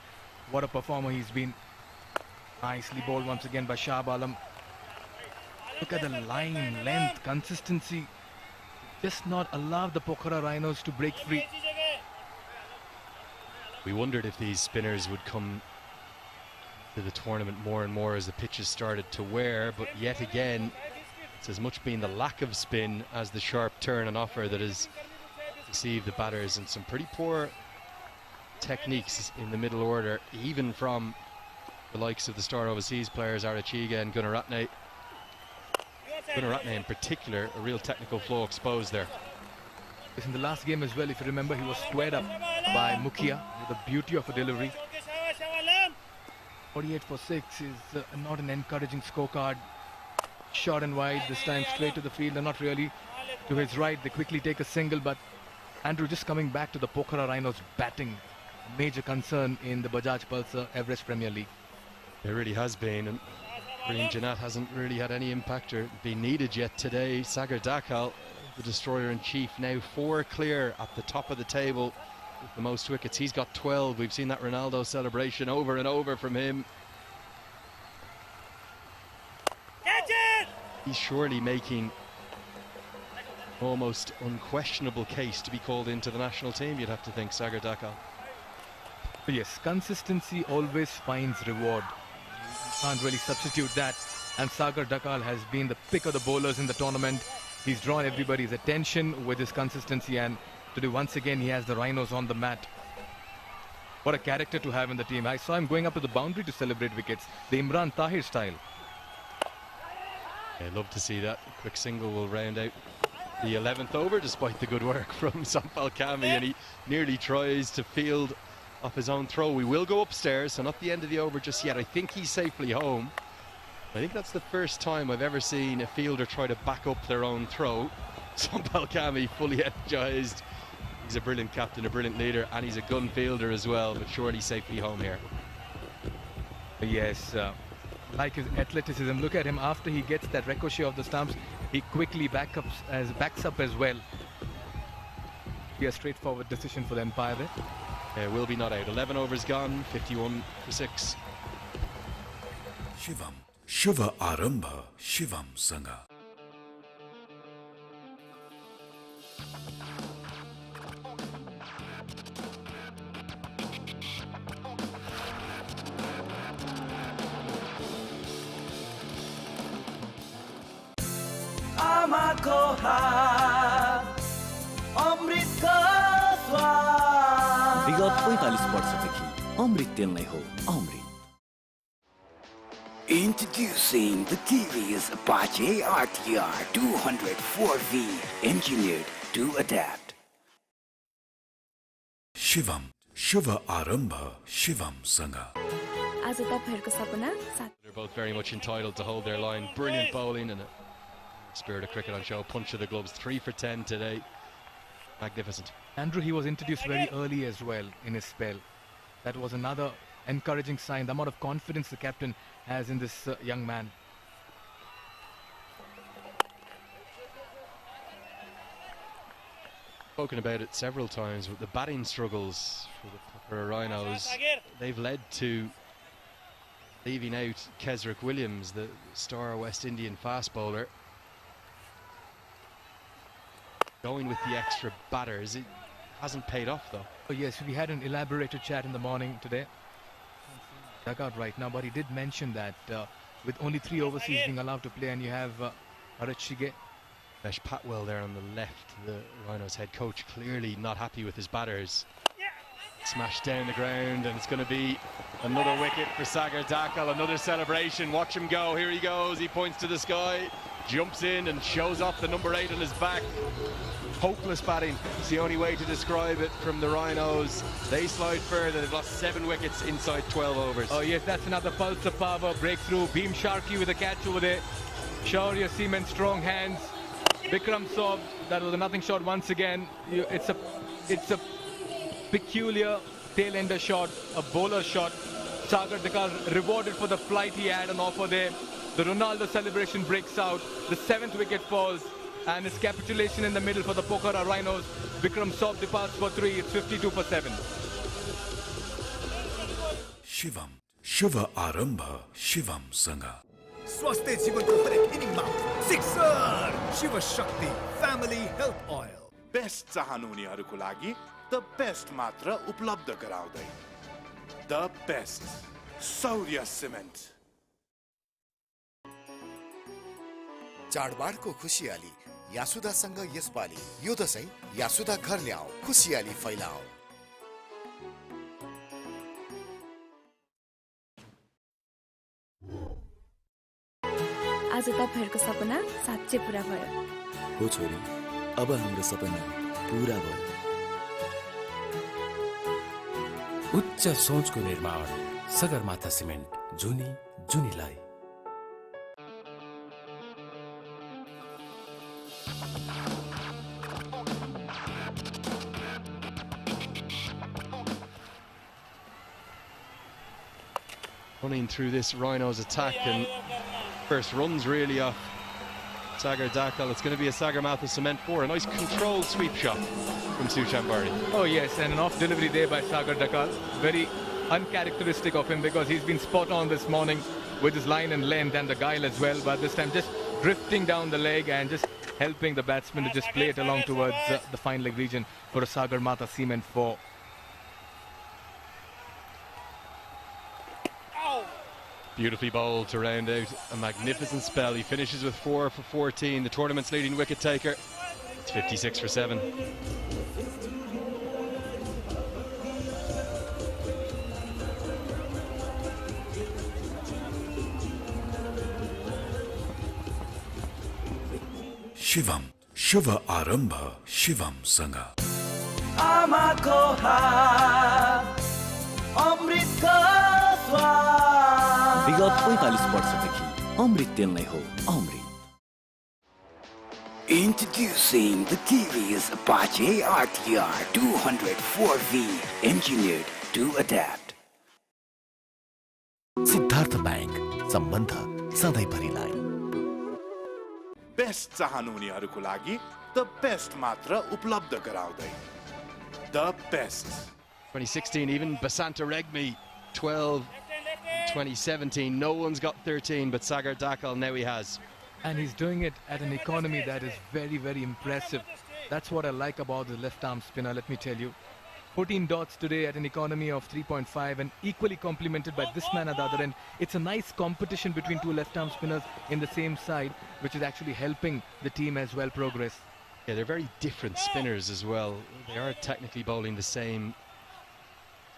what a performer he's been. Nicely bowled once again by Shah Alam. Look at the line, length, consistency. Just not allow the Pokhara Rhinos to break free. We wondered if these spinners would come to the tournament more and more as the pitches started to wear, but yet again it's as much been the lack of spin as the sharp turn and offer that has deceived the batters, and some pretty poor techniques in the middle order, even from the likes of the star overseas players Arachiga and Gunaratne. Gunaratne in particular, a real technical flaw exposed there. In the last game as well, if you remember, he was squared up by Mukhia with a beauty of a delivery. 48 for 6 is not an encouraging scorecard. Short and wide, this time straight to the field, and not really to his right. They quickly take a single, but Andrew, just coming back to the Pokhara Rhinos batting, a major concern in the Bajaj Pulsar Everest Premier League. It really has been, and Green Janat hasn't really had any impact or been needed yet today. Sagar Dakal, the destroyer-in-chief, now 4 clear at the top of the table with the most wickets. He's got 12. We've seen that Ronaldo celebration over and over from him. He's surely making almost unquestionable case to be called into the national team, you'd have to think, Sagar Dakal. Yes, consistency always finds reward. You can't really substitute that. And Sagar Dakal has been the pick of the bowlers in the tournament. He's drawn everybody's attention with his consistency, and today once again he has the Rhinos on the mat. What a character to have in the team. I saw him going up to the boundary to celebrate wickets, the Imran Tahir style. I'd love to see that. A quick single will round out the 11th over, despite the good work from Sampal Kami, and he nearly tries to field off his own throw. We will go upstairs, so not the end of the over just yet. I think he's safely home. I think that's the first time I've ever seen a fielder try to back up their own throw. Sampal Kami fully energised. He's a brilliant captain, a brilliant leader, and he's a gun fielder as well, but surely safely home here. Yes, like his athleticism. Look at him after he gets that ricochet of the stumps. He quickly backs up as well. Be a straightforward decision for the umpire there. Will be not out. 11 overs gone, 51 for 6. Shivam, Shiva Arambha, Shivam Sanga. आमाको हात अमृतको स्वाद विगत 45 वर्षदेखि अमृत तेल नै हो अमृत Introducing the TVS Apache RTR 204V, engineered to adapt. Shivam, Shiva Arambha, Shivam Sanga. आज तपाईहरुको सपना They're both very much entitled to hold their line. Brilliant bowling and a spirit of cricket on show. Punch of the gloves, 3 for 10 today. Magnificent. Andrew, he was introduced very early as well in his spell. That was another encouraging sign, the amount of confidence the captain has in this young man. Spoken about it several times with the batting struggles for the Pokhara Rhinos. They've led to leaving out Kesrick Williams, the star West Indian fast bowler. Going with the extra batters, it hasn't paid off though. Oh yes, we had an elaborated chat in the morning today. Dugout right now, but he did mention that with only 3 overseas being allowed to play, and you have Arachige. Mesh Patwell there on the left, the Rhinos head coach, clearly not happy with his batters. Smashed down the ground, and it's going to be another wicket for Sagar Dakal. Another celebration. Watch him go. Here he goes. He points to the sky, jumps in and shows off the number 8 on his back. Hopeless batting. It's the only way to describe it from the Rhinos. They slide further. They've lost 7 wickets inside 12 overs. Oh yes, that's another Pulsar power breakthrough. Beam Sharkey with a catch over there. Shaurya Seaman, strong hands. Vikram Saub, that was a nothing shot once again. It's a peculiar tail-ender shot, a bowler shot. Sagar Dakal rewarded for the flight he had on offer there. The Ronaldo celebration breaks out. The 7th wicket falls, and it's capitulation in the middle for the Pokhara Rhinos. Vikram Saub departs for 3. It's 52 for 7. Shivam, Shiva Arambha, Shivam Sanga. स्वास्थ्य जीवन को हर एक inning में sixer Shiv Shakti family health oil best चाहनुहुनेहरूको लागि the best मात्र उपलब्ध गराउँदै the best Saurya cement चाडबाडको खुसियाली यासुदासँग यसपालि यो दशैं यासुदा घर ल्याऊ खुसियाली फैलाऊ आज तपाईहरुको सपना साच्चै पूरा भयो हो छोरी अब हाम्रो सपना पूरा भयो उच्च सोचको निर्माण सगरमाथा सिमेन्ट जुनी जुनीलाई running through this Rhinos attack, and first runs really off Sagar Dakal. It's going to be a Sagarmatha cement 4. A nice controlled sweep shot from Suchan Bari. Oh yes, and an off delivery there by Sagar Dakal. Very uncharacteristic of him, because he's been spot on this morning with his line and length and the guile as well, but this time just drifting down the leg and just helping the batsman to just play it along towards the fine leg region for a Sagarmatha cement 4. Beautifully bowled to round out a magnificent spell. He finishes with 4 for 14, the tournament's leading wicket taker. It's 56 for 7. Shivam, Shiva Arambha, Shivam Sanga. आमाको हात अमृतको स्वाद विगत 45 वर्षदेखि अमृत तेल नै हो अमृत Introducing the TVS Apache RTR 204V, engineered to adapt. Siddharth bank सम्बन्ध सधैँभरिलाई best चाहनुहुनेहरूको लागि द बेस्ट मात्र उपलब्ध गराउँदै the best 2016, even Basanta Regmi 12, 2017, no one's got 13, but Sagar Dakal now he has. And he's doing it at an economy that is very, very impressive. That's what I like about the left arm spinner, let me tell you. 14 dots today at an economy of 3.5, and equally complemented by this man at the other end. It's a nice competition between two left arm spinners in the same side, which is actually helping the team as well progress. Yeah, they're very different spinners as well. They are technically bowling the same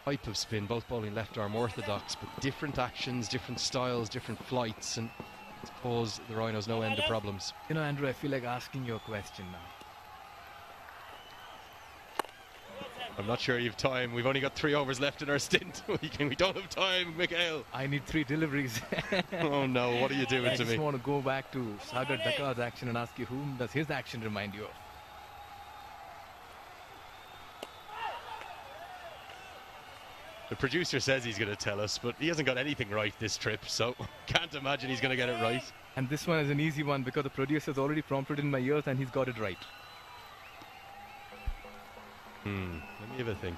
type of spin, both bowling left arm orthodox, but different actions, different styles, different flights, and it's caused the Rhinos no end of problems. You know, Andrew, I feel like asking you a question now. I'm not sure you have time. We've only got 3 overs left in our stint. We don't have time, Mikhail. I need 3 deliveries. Oh no, what are you doing to me? I just want to go back to Sagar Dakal's action and ask you, whom does his action remind you of? The producer says he's going to tell us, but he hasn't got anything right this trip, so can't imagine he's going to get it right. And this one is an easy one because the producer's already prompted in my ears and he's got it right. Let me have a think.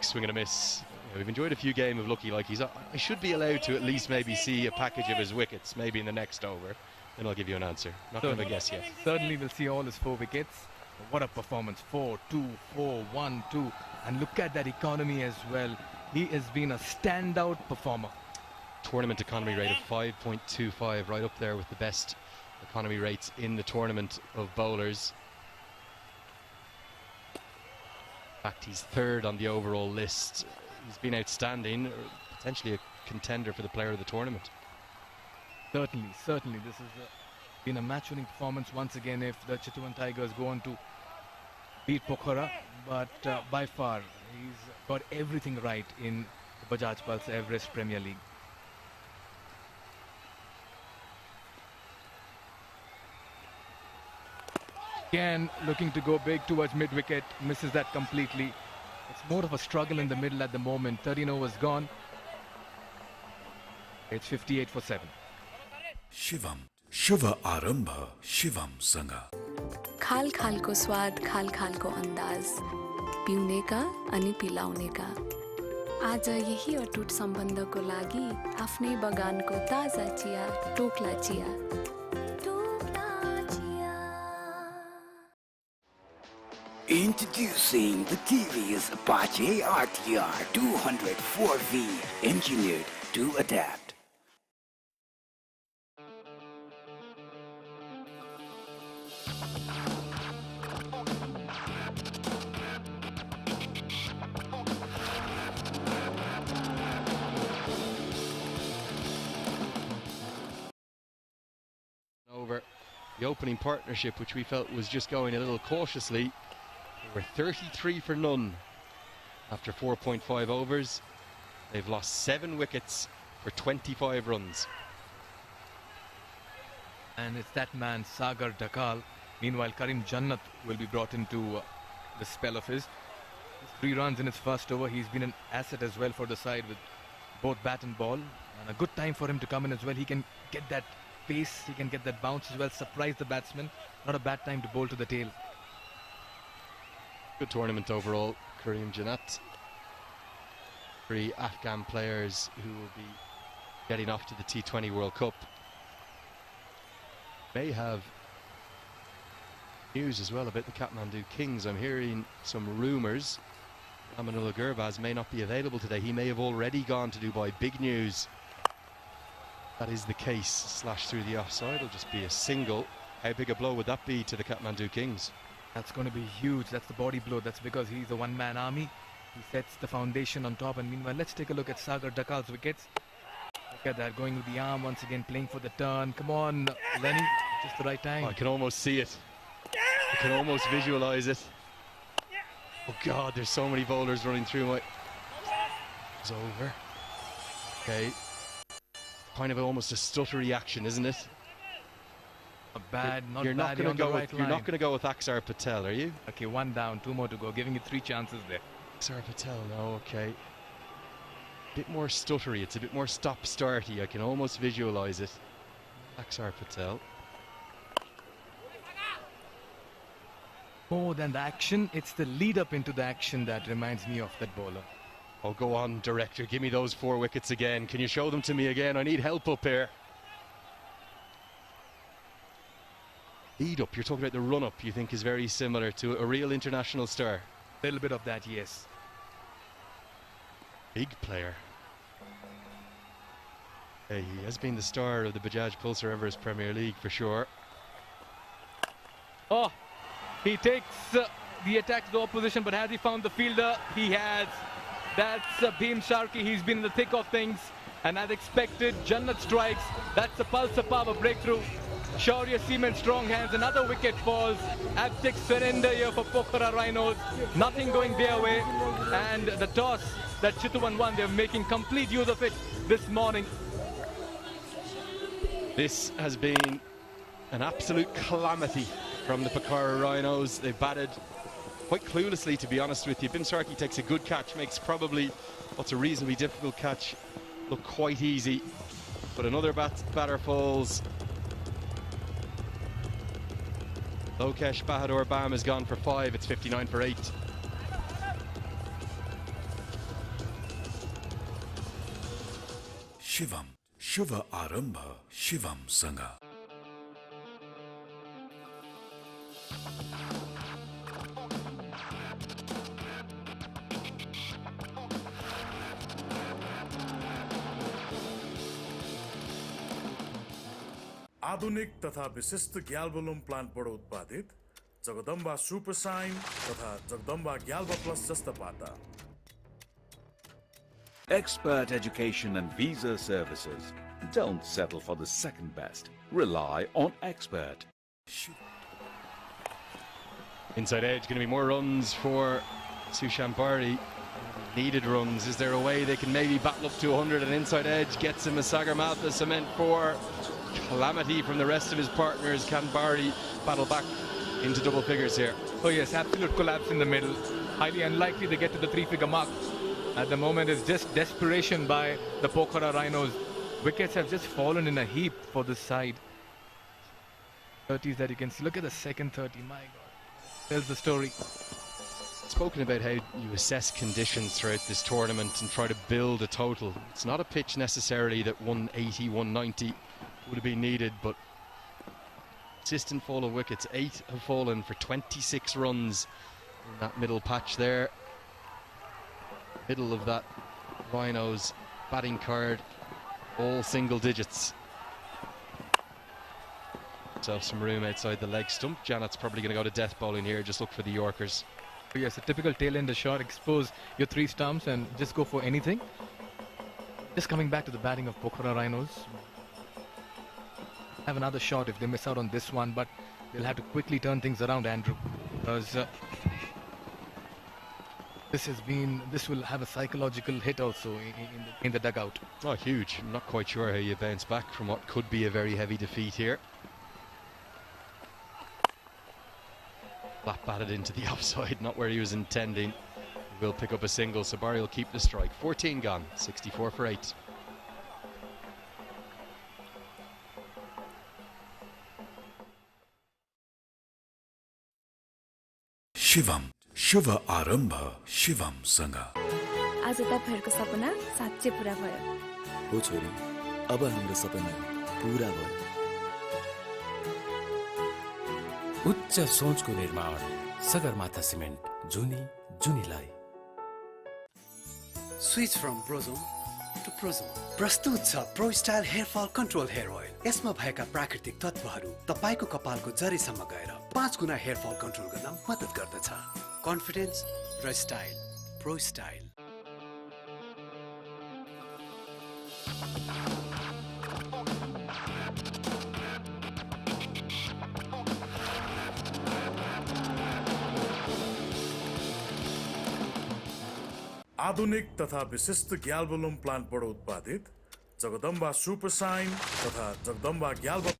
Swing and a miss. Yeah, we've enjoyed a few games of Lucky Like. I should be allowed to at least maybe see a package of his wickets, maybe in the next over. Then I'll give you an answer. Not going to guess yet. Certainly we'll see all his 4 wickets. What a performance. 4, 2, 4, 1, 2. And look at that economy as well. He has been a standout performer. Tournament economy rate of 5.25, right up there with the best economy rates in the tournament of bowlers. fact, he's third on the overall list. He's been outstanding, potentially a contender for the player of the tournament. Certainly, certainly. This has been a match-winning performance once again if the Chitwan Tigers go on to beat Pokhara. But by far, he's got everything right in the Bajaj Pulsar Everest Premier League. Again, looking to go big towards mid-wicket, misses that completely. It's more of a struggle in the middle at the moment. 13 overs gone. It's 58 for 7. Shivam शुभ आरंभ शिवम संग खाल खाल को स्वाद खाल खाल को अंदाज पिउने का अनि पिलाउने का आज यही अटुट सम्बन्धको लागि आफ्नै बगानको ताजा चिया टोक्ला चिया Introducing the TVS Apache RTR 204V, engineered to adapt. Over the opening partnership, which we felt was just going a little cautiously. They were 33 for none after 4.5 overs. They've lost 7 wickets for 25 runs. And it's that man, Sagar Dakal. Meanwhile, Karim Jannat will be brought into the spell of his. 3 runs in his first over. He's been an asset as well for the side with both bat and ball. And a good time for him to come in as well. He can get that pace, he can get that bounce as well, surprise the batsman. Not a bad time to bowl to the tail. Good tournament overall, Karim Jannat. 3 Afghan players who will be getting off to the T20 World Cup. May have news as well about the Kathmandu Kings. I'm hearing some rumours. Amanullah Gurbaz may not be available today. He may have already gone to Dubai. Big news. That is the case. Slash through the offside. It'll just be a single. How big a blow would that be to the Kathmandu Kings? That's going to be huge. That's the body blow. That's because he's a one-man army. He sets the foundation on top. And meanwhile, let's take a look at Sagar Dakal's wickets. Look at that, going with the arm once again, playing for the turn. Come on, Lenny, just the right time. Oh, I can almost see it. I can almost visualize it. Oh God, there's so many bowlers running through my... It's over. Okay. Kind of almost a stuttery action, isn't it? Not bad, not you're bad. Not you're not going to go with Axar Patel, are you? Okay, 1 down, 2 more to go, giving you 3 chances there. Axar Patel, no, okay. Bit more stuttery, it's a bit more stop-starty. I can almost visualize it. Axar Patel. More than the action, it's the lead-up into the action that reminds me of that bowler. Oh, go on, director, give me those 4 wickets again. Can you show them to me again? I need help up here. Lead up, you're talking about the run up, you think is very similar to a real international star. A little bit of that, yes. Big player. He has been the star of the Bajaj Pulsar Everest Premier League for sure. Oh, he takes the attack to the opposition, but has he found the fielder? He has. That's Bhim Sharkey. He's been in the thick of things. And as expected, Jannat strikes. That's a Pulsar power breakthrough. Shaurya Seaman, strong hands. Another wicket falls. Abject surrender here for Pokhara Rhinos. Nothing going their way. And the toss that Chitwan won, they're making complete use of it this morning. This has been an absolute calamity from the Pokhara Rhinos. They've batted quite cluelessly, to be honest with you. Bhim Sharkey takes a good catch, makes probably what's a reasonably difficult catch look quite easy. But another batter falls. Lokesh Bahadur Bam has gone for 5. It's 59 for 8. Shivam, Shubha Arambha, Shivam Sangha. आधुनिक तथा विशिष्ट ग्याल्बोलुम प्लान्टबाट उत्पादित Jagdamba super sign तथा Jagdamba ग्याल्बा plus जस्ता पाता Expert education and visa services. Don't settle for the second best. Rely on Expert. Inside edge, going to be more runs for Sushanbari. Needed runs. Is there a way they can maybe battle up to 100? And inside edge gets him a Sagarmatha cement for calamity from the rest of his partners. Can Bari battle back into double figures here? Oh yes, absolute collapse in the middle. Highly unlikely they get to the three-figure mark. At the moment, it's just desperation by the Pokhara Rhinos. Wickets have just fallen in a heap for this side. 30s that you can see. Look at the second 30. My God. Tells the story. Spoken about how you assess conditions throughout this tournament and try to build a total. It's not a pitch necessarily that 180, 190 would have been needed, but consistent fall of wickets. 8 have fallen for 26 runs in that middle patch there. Middle of that Rhinos batting card, all single digits. Himself some room outside the leg stump. Janet's probably going to go to death bowling here. Just look for the Yorkers. Yes, a typical tail-ender shot. Expose your 3 stumps and just go for anything. Just coming back to the batting of Pokhara Rhinos. Have another shot if they miss out on this one, but they'll have to quickly turn things around, Andrew, because this will have a psychological hit also in the dugout. Oh, huge. I'm not quite sure how you bounce back from what could be a very heavy defeat here. Flat batted into the offside, not where he was intending. He will pick up a single, so Barry will keep the strike. 14 gone, 64 for 8. Shivam शुभ आरम्भ शिवम सँग आज तपाईहरुको सपना साच्चै पूरा भयो हो छोरी अब हाम्रो सपना पूरा भयो उच्च सोचको निर्माण सगरमाथा सिमेन्ट जुनीलाई स्विच फ्रम प्रोजोम टु प्रोजोम प्रस्तुत छ pro style hair fall control hair oil यसमा भएका प्राकृतिक तत्वहरू तपाईको कपालको जरीसम्म गएर 5 गुना हेयर फल कन्ट्रोल गर्न मद्दत गर्दछ कन्फिडेन्स र स्टाइल प्रो स्टाइल आधुनिक तथा विशिष्ट ग्याल्बोलुम प्लान्टबाट उत्पादित जगदम्बा सुपर साइन तथा Jagdamba ग्याल्बा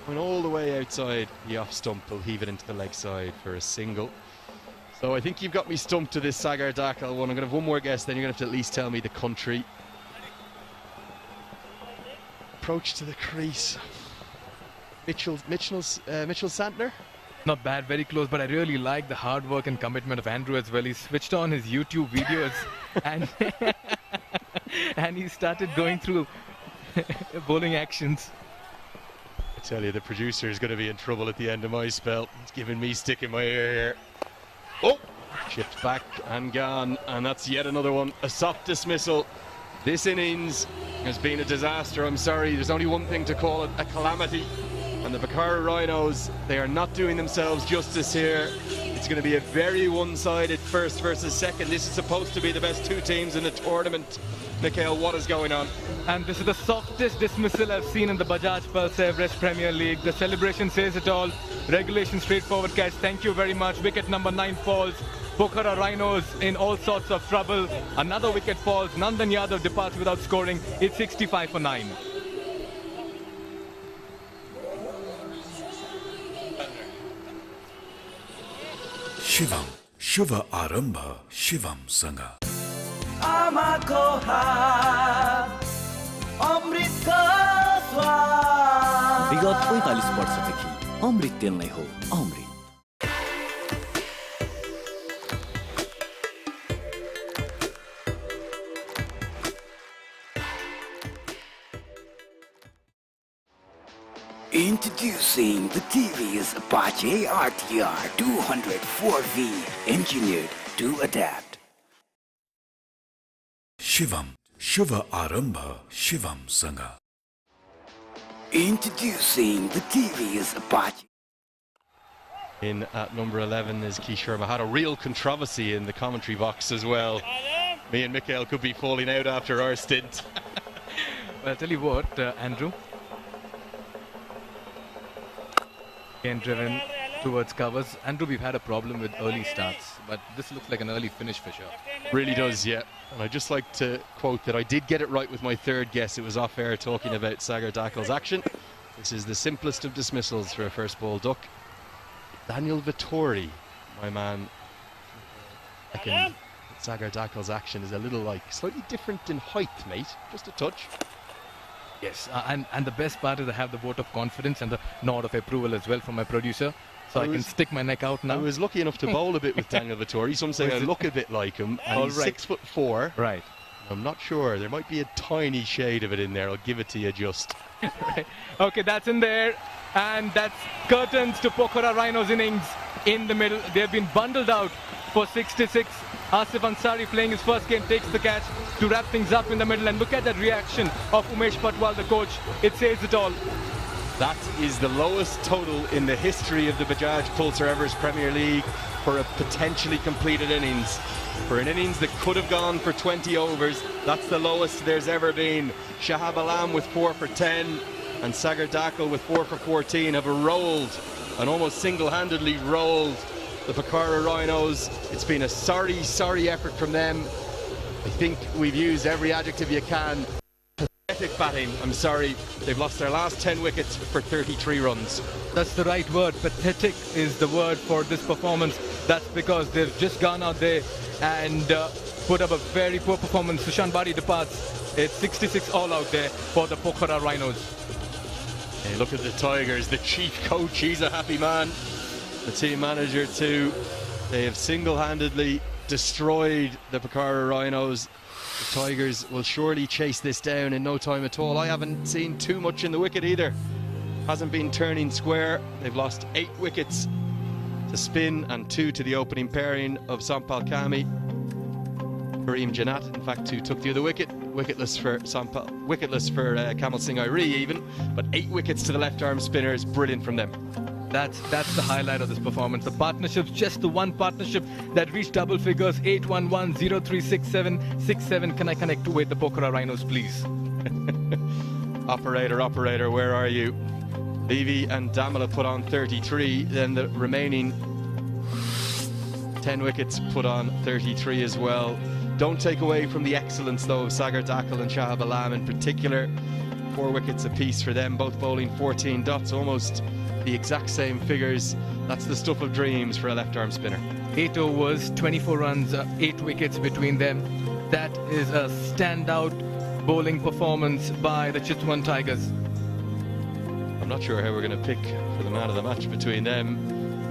Went all the way outside the off stump. He'll heave it into the leg side for a single. So I think you've got me stumped to this Sagar Dakal one. I'm going to have one more guess, then you're going to have to at least tell me the country. Approach to the crease. Mitchell Santner? Not bad, very close, but I really like the hard work and commitment of Andrew as well. He switched on his YouTube videos and and he started going through bowling actions. I tell you, the producer is going to be in trouble at the end of my spell. He's giving me stick in my ear here. Oh! Chipped back and gone, and that's yet another one. A soft dismissal. This innings has been a disaster. I'm sorry, there's only one thing to call it, a calamity. And the Pokhara Rhinos, they are not doing themselves justice here. It's going to be a very one-sided first versus second. This is supposed to be the best 2 teams in the tournament. Mikhail, what is going on? And this is the softest dismissal I've seen in the Bajaj Pulsar Epl Premier League. The celebration says it all. Regulation straightforward catch. Thank you very much. Wicket number 9 falls. Pokhara Rhinos in all sorts of trouble. Another wicket falls. Nandan Yadav departs without scoring. It's 65 for 9. Shivam शुभ आरम्भ शिवम सँग आमाको हात अमृतको स्वाद विगत 45 वर्षदेखि अमृत तेल नै हो अमृत Introducing the TVS Apache RTR 204V, engineered to adapt. Shivam शुभ आरम्भ शिवम सँग Introducing the TVS Apache. in at number 11 is Keith Sharma. Had a real controversy in the commentary box as well. Me and Mikhail could be falling out after our stint. Well, I'll tell you what, Andrew. Again driven towards covers. Andrew, we've had a problem with early starts, but this looks like an early finish for sure. Really does, yeah. And I'd just like to quote that I did get it right with my third guess. It was off air talking about Sagar Dakal's action. This is the simplest of dismissals for a first ball duck. Daniel Vittori, my man, second. Sagar Dakal's action is a little slightly different in height, mate. Just a touch. Yes, and the best part is I have the vote of confidence and the nod of approval as well from my producer. So I can stick my neck out now. I was lucky enough to bowl a bit with Daniel Vittori. Some say I look a bit like him. And he's 6'4". Right. I'm not sure. There might be a tiny shade of it in there. I'll give it to you just. Right. Okay, that's in there. And that's curtains to Pokhara Rhinos innings in the middle. They've been bundled out for 66. Asif Ansari playing his first game takes the catch to wrap things up in the middle. And look at that reaction of Umesh Patwal, the coach. It says it all. That is the lowest total in the history of the Bajaj Pulsar Epl Premier League for a potentially completed innings. For an innings that could have gone for 20 overs, that's the lowest there's ever been. Shahab Alam with 4 for 10 and Sagar Dakal with 4 for 14 have rolled, and almost single-handedly rolled, the Pokhara Rhinos. It's been a sorry, sorry effort from them. I think we've used every adjective you can. Pathetic batting, I'm sorry. They've lost their last 10 wickets for 33 runs. That's the right word. Pathetic is the word for this performance. That's because they've just gone out there and put up a very poor performance. Sushant Bari departs. It's 66 all out there for the Pokhara Rhinos. Hey, look at the Tigers. The chief coach, he's a happy man. The team manager too. They have single-handedly destroyed the Pokhara Rhinos. The Tigers will surely chase this down in no time at all. I haven't seen too much in the wicket either. Hasn't been turning square. They've lost 8 wickets to spin and 2 to the opening pairing of Sampal Kami. Kareem Janat, in fact, who took the other wicket. Wicketless for Kamal Singh Airi even, but 8 wickets to the left-arm spinners. Brilliant from them. That's the highlight of this performance. The partnership's just the one partnership that reached double figures. 811-0367-67. Can I connect with the Pokhara Rhinos, please? Operator, where are you? Levy and Damala put on 33. Then the remaining 10 wickets put on 33 as well. Don't take away from the excellence, though, of Sagar Dakal and Shahab Alam in particular. 4 wickets apiece for them, both bowling 14 dots, almost the exact same figures. That's the stuff of dreams for a left-arm spinner. 8 overs, 24 runs, 8 wickets between them. That is a standout bowling performance by the Chitwan Tigers. I'm not sure how we're going to pick for the man of the match between them.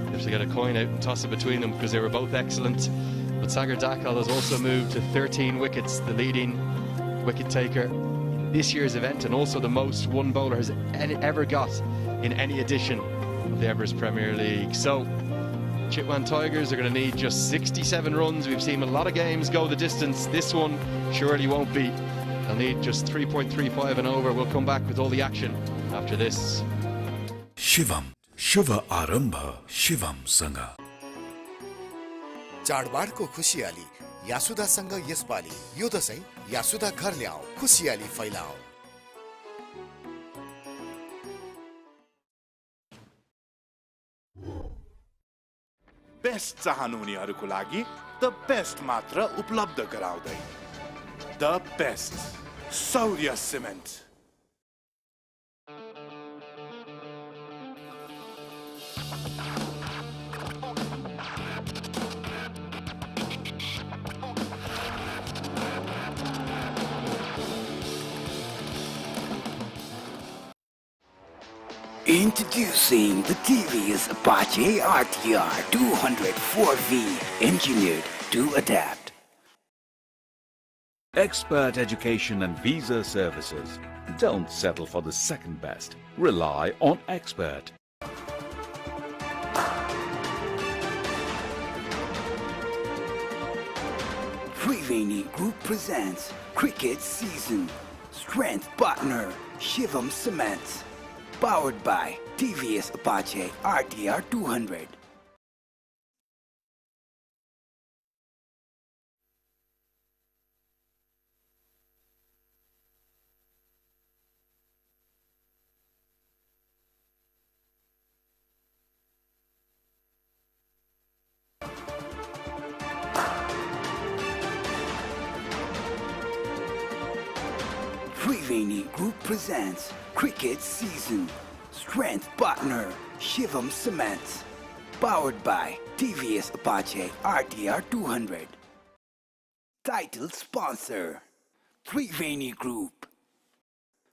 You have to get a coin out and toss it between them because they were both excellent. But Sagar Dakal has also moved to 13 wickets, the leading wicket taker in this year's event, and also the most one bowler has ever got in any edition of the Everest Premier League. So Chitwan Tigers are going to need just 67 runs. We've seen a lot of games go the distance. This one surely won't be. They'll need just 3.35 and over. We'll come back with all the action after this. Shivam, Shiva Arambha, Shivam Sanga. चाडबाडको खुसियाली यासुदासँग यसपालि यो दशैं यासुदा घर ल्याऊ खुसियाली फैलाऊ। Best चाहनुहुनेहरूको लागि the best मात्र उपलब्ध गराउँदै the best Saurya cement. Introducing the TVS Apache RTR 204V, engineered to adapt. Expert education and visa services. Don't settle for the second best. Rely on Expert. Triveni Group presents Cricket Season. Strength partner Shivam Cements. Powered by TVS Apache RTR 200. Triveni Group presents Cricket Season. Strength partner Shivam Cement. Powered by TVS Apache RTR 200. Title sponsor Triveni Group.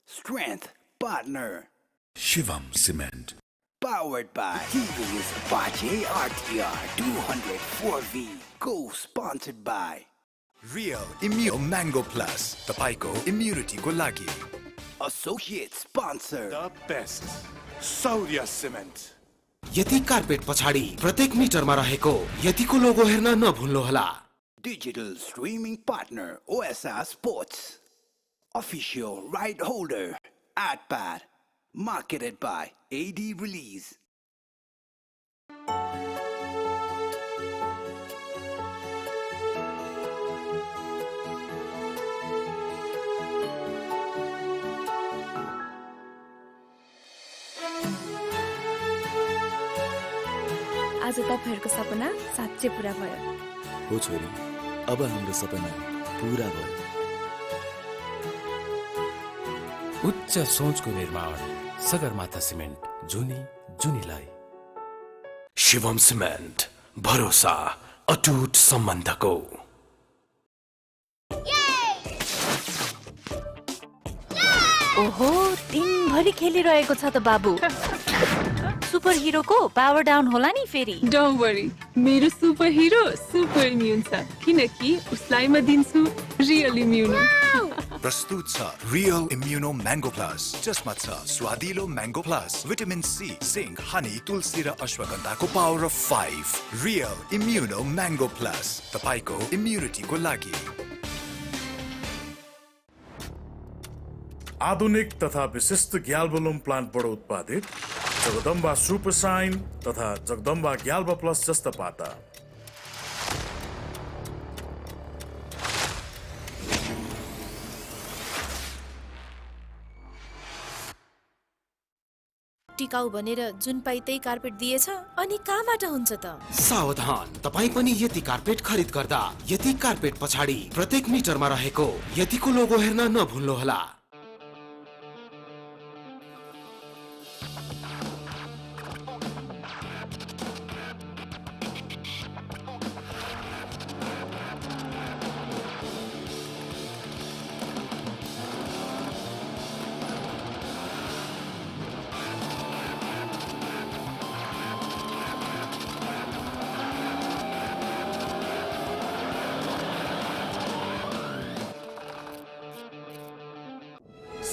Strength partner Shivam Cement. Powered by TVS Apache RTR 200 4V. Co-sponsored by Real Immuno Mango Plus. Tapaiko immunity ko lagi. Associate sponsor The best Saurya Cement. यति carpet पछाडि प्रत्येक मिटरमा रहेको यतिको लोगो हेर्न नभुल्नुहोला। Digital streaming partner OSR Sports. Official right holder AdPad. Marketed by AD Release. आज तपाईहरुको सपना साँच्चै पूरा भयो। हो छोरी, अब हाम्रो सपना पूरा भयो। उच्च सोचको निर्माण सगरमाथा सिमेन्ट जुनी जुनीलाई। शिवम सिमेन्ट भरोसा अटुट सम्बन्धको। ओहो, दिनभरि खेलिरहेको छ त बाबु। सुपर हिरोको पावर डाउन होला नि फेरि। डोन्ट वरी, मेरो सुपर हिरो सुपर इम्युन छ किनकि उसलाई म दिन्छु रियल इम्युनो। प्रस्तुत छ रियल इम्युनो म्याङ्गो प्लस। जसमा छ स्वादिलो mango plus, vitamin C, zinc, honey, तुलसी र अश्वगन्धाको power of 5। Real immuno mango plus, तपाईको इम्युनिटीको लागि। आधुनिक तथा विशिष्ट ग्याल्बोलुम प्लान्टबाट उत्पादित जगदम्बा सुपर साइन तथा जगदम्बा ग्याल्बा प्लस जस्ता पाता। टिकाउ भनेर जुन पाइ त्यही कार्पेट दिएछ अनि कहाँबाट हुन्छ त? सावधान, तपाई पनि यति कार्पेट खरिद गर्दा यति कार्पेट पछाडि प्रत्येक मिटरमा रहेको यतिको लोगो हेर्न नभुल्नुहोला।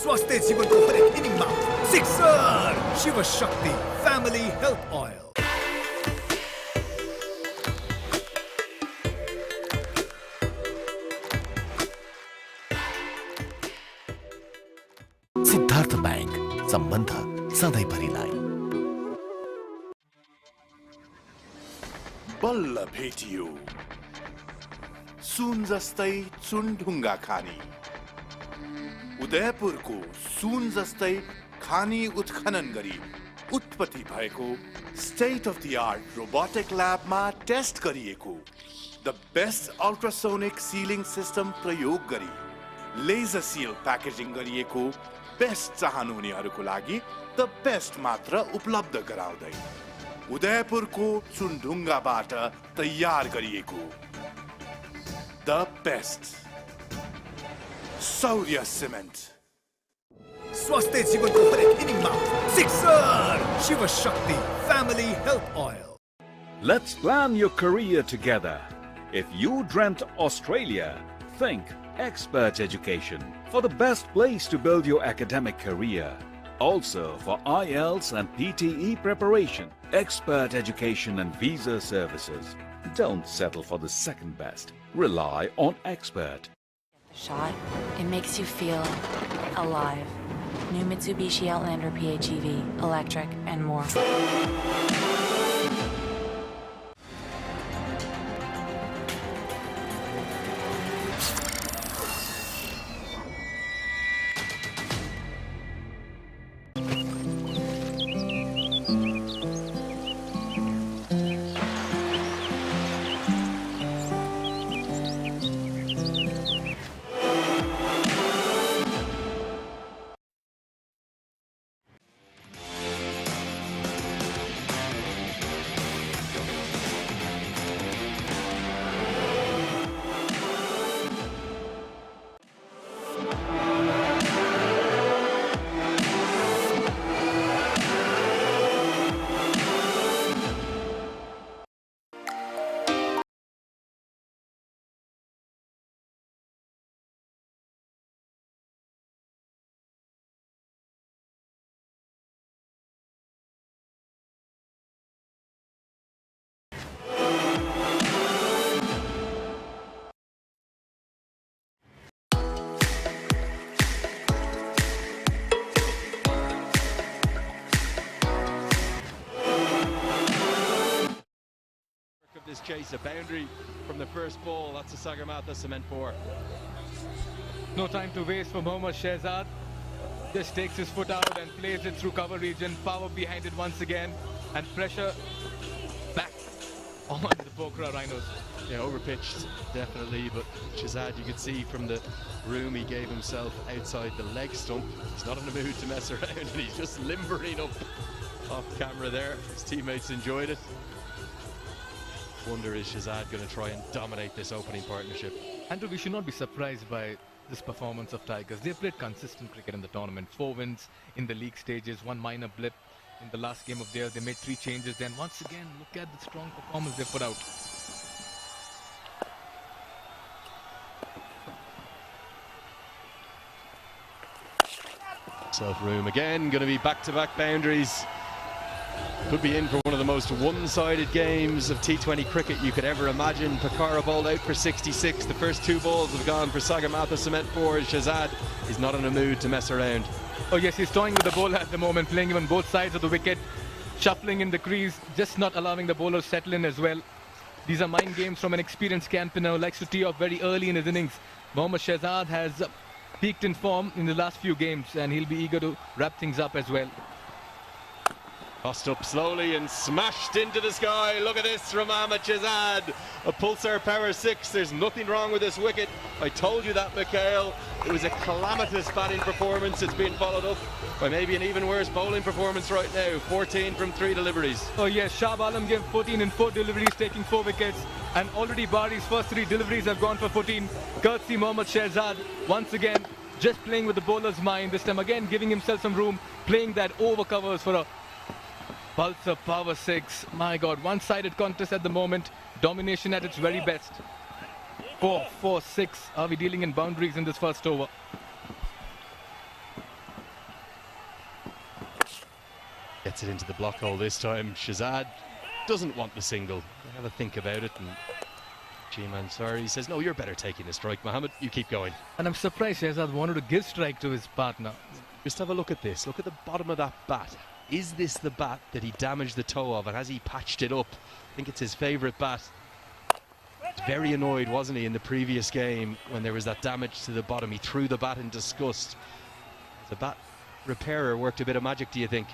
स्वस्थ जीवनको हरेक इनिङमा sixer Shiv Shakti family health oil. Siddharth bank, सम्बन्ध सधैँभरिलाई। बल्ल भेटियो सुन जस्तै चुनढुङ्गा खानी। उदयपुरको सुन जस्तै खानी उत्खनन गरी उत्पत्ति भएको state of the art robotic ल्याबमा टेस्ट गरिएको the best ultrasonic sealing system प्रयोग गरी लेजर सिल प्याकेजिङ गरिएको बेस्ट चाहनुहुनेहरूको लागि द बेस्ट मात्र उपलब्ध गराउँदै उदयपुरको चुनढुङ्गाबाट तयार गरिएको द बेस्ट Saurya Cement. स्वस्थ जीवनको हरेक इनिङमा sixer Shiv Shakti family health oil. Let's plan your career together. If you dreamt Australia, think expert education for the best place to build your academic career. Also for IELTS and PTE preparation, expert education and visa services. Don't settle for the second best. Rely on expert. Shot, it makes you feel alive. New Mitsubishi Outlander PHEV, electric, and more. chase, a boundary from the first ball. That's a Sagarmatha cement 4. No time to waste for Mohammad Shehzad. Just takes his foot out and plays it through cover region. Power behind it once again. And pressure back on the Pokhara Rhinos. Yeah, overpitched, definitely. But Shehzad, you could see from the room he gave himself outside the leg stump. He's not in the mood to mess around, and he's just limbering up off camera there. His teammates enjoyed it. Wonder, is Shehzad going to try and dominate this opening partnership? Andrew, we should not be surprised by this performance of Tigers. They've played consistent cricket in the tournament. 4 wins in the league stages, 1 minor blip in the last game of theirs. They made 3 changes. Then once again, look at the strong performance they put out. Self-room again, going to be back-to-back boundaries. Could be in for one of the most one-sided games of T20 cricket you could ever imagine. Pokhara bowled out for 66. The first 2 balls have gone for Sagarmatha cement 4. Shehzad is not in a mood to mess around. Oh yes, he's toying with the bowler at the moment, playing him on both sides of the wicket, shuffling in the crease, just not allowing the bowler to settle in as well. These are mind games from an experienced campaigner who likes to tee off very early in his innings. Mohammad Shehzad has peaked in form in the last few games, and he'll be eager to wrap things up as well. Tossed up slowly and smashed into the sky. Look at this from Mohammad Shehzad. A Pulsar Power 6. There's nothing wrong with this wicket. I told you that, Mikhail. It was a calamitous batting performance. It's been followed up by maybe an even worse bowling performance right now. 14 from 3 deliveries. Oh yes, Shah Alam gave 14 in 4 deliveries, taking 4 wickets. And already Bari's first 3 deliveries have gone for 14. Courtesy Mohammad Shehzad, once again, just playing with the bowler's mind. This time again, giving himself some room, playing that over covers for a Pulsar Power 6. My God, one-sided contest at the moment. Domination at its very best. 4, 4, 6. Are we dealing in boundaries in this first over? Gets it into the block hole this time. Shehzad doesn't want the single. Have a think about it. And G-Man, sorry, he says, no, you're better taking the strike, Mohammed. You keep going. And I'm surprised Shehzad wanted to give strike to his partner. Just have a look at this. Look at the bottom of that bat. Is this the bat that he damaged the toe of, and has he patched it up? I think it's his favourite bat. Very annoyed, wasn't he, in the previous game when there was that damage to the bottom. He threw the bat in disgust. The bat repairer worked a bit of magic, do you think?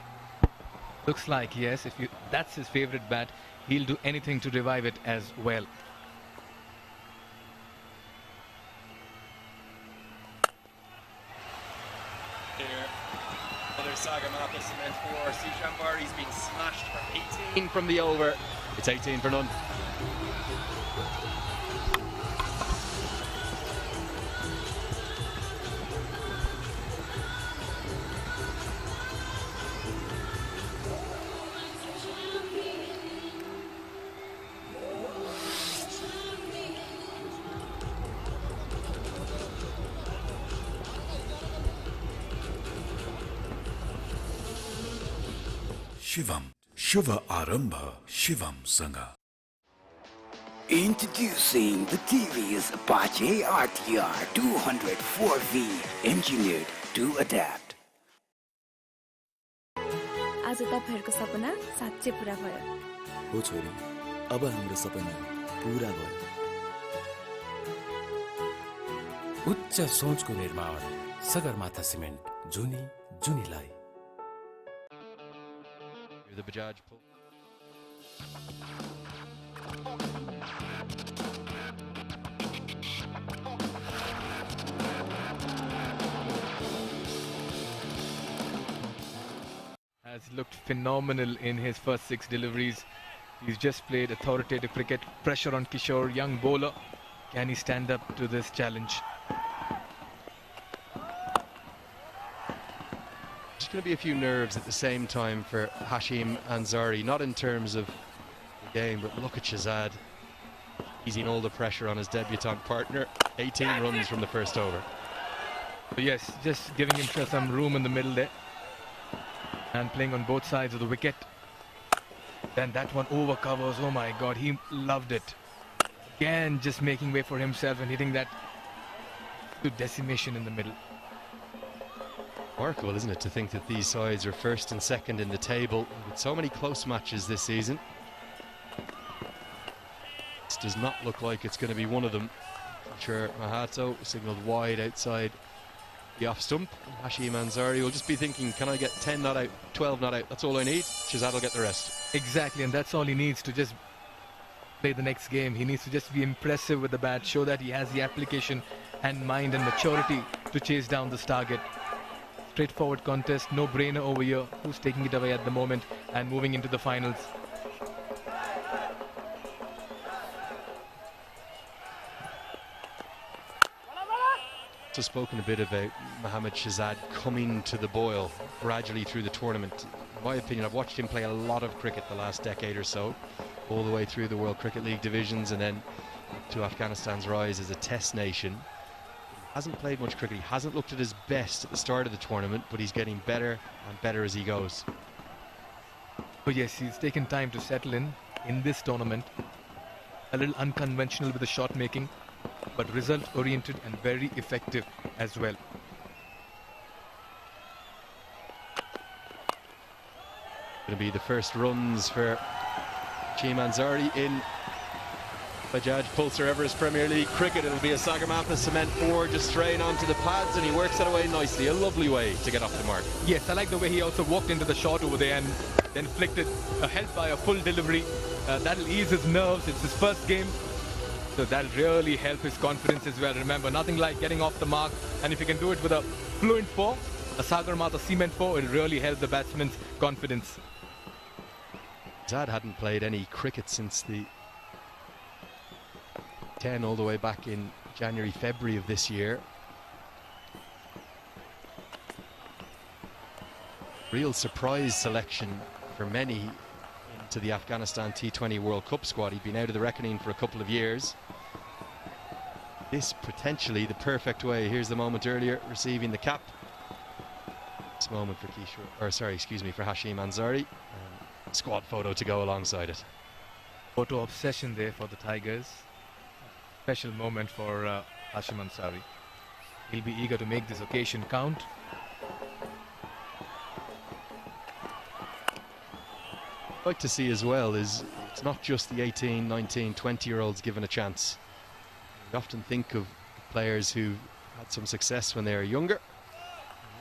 Looks like, yes. If that's his favourite bat, he'll do anything to revive it as well. Another Sagarmatha cement 4. Sishan Bari's been smashed for 18 from the over. It's 18 for none. Shivam, Shuva Arambha, Shivam Sangha. Introducing the TVS Apache RTR 204V, engineered to adapt. आज तपाईहरुको सपना साच्चै पूरा भयो हो छोरी अब हाम्रो सपना पूरा भयो उच्च सोचको निर्माण सगरमाथा सिमेन्ट जुनी जुनीलाई The Bajaj Pulsar. Has looked phenomenal in his first 6 deliveries. He's just played authoritative cricket. Pressure on Kishore, young bowler. Can he stand up to this challenge? There's going to be a few nerves at the same time for Hashim Ansari, not in terms of the game, but look at Shehzad easing all the pressure on his debutant partner. 18 runs from the first over. So yes, just giving himself some room in the middle there and playing on both sides of the wicket. Then that one over covers. Oh my God, he loved it. Again, just making way for himself and hitting that to decimation in the middle. Remarkable, isn't it, to think that these sides are first and second in the table with so many close matches this season. just does not look like it's going to be one of them. Sure, Mahato signalled wide outside the off stump. Hashim Ansari will just be thinking, can I get 10 not out, 12 not out? That's all I need. Shazad will get the rest. Exactly, and that's all he needs to just play the next game. He needs to just be impressive with the bat, show that he has the application and mind and maturity to chase down this target. Straightforward contest, no brainer over here. Who's taking it away at the moment and moving into the finals? Just spoken a bit about Mohammad Shahzad coming to the boil gradually through the tournament. In my opinion, I've watched him play a lot of cricket the last decade or so, all the way through the World Cricket League divisions and then to Afghanistan's rise as a test nation. He hasn't played much cricket. He hasn't looked at his best at the start of the tournament, but he's getting better and better as he goes. But yes, he's taken time to settle in this tournament. A little unconventional with the shot making, but result oriented and very effective as well. Going to be the first runs for Hashim Ansari in Bajaj Pulsar Everest Premier League cricket. It'll be a Sagarmatha cement 4 just straying onto the pads, and he works that away nicely. A lovely way to get off the mark. Yes, I like the way he also walked into the shot over there and then flicked it, helped by a full delivery. That'll ease his nerves. It's his first game, so that'll really help his confidence as well. Remember, nothing like getting off the mark, and if you can do it with a fluent 4, a Sagarmatha cement 4, it'll really help the batsman's confidence. Zad hadn't played any cricket since the 10 all the way back in January, February of this year. Real surprise selection for many into the Afghanistan T20 World Cup squad. He'd been out of the reckoning for a couple of years. This potentially the perfect way. Here's the moment earlier, receiving the cap. This moment for for Hashim Ansari. Squad photo to go alongside it. Photo obsession there for the Tigers. Special moment for Hashim Ansari. He'll be eager to make this occasion count. I'd like to see as well is it's not just the 18, 19, 20-year-olds given a chance. We often think of players who had some success when they were younger.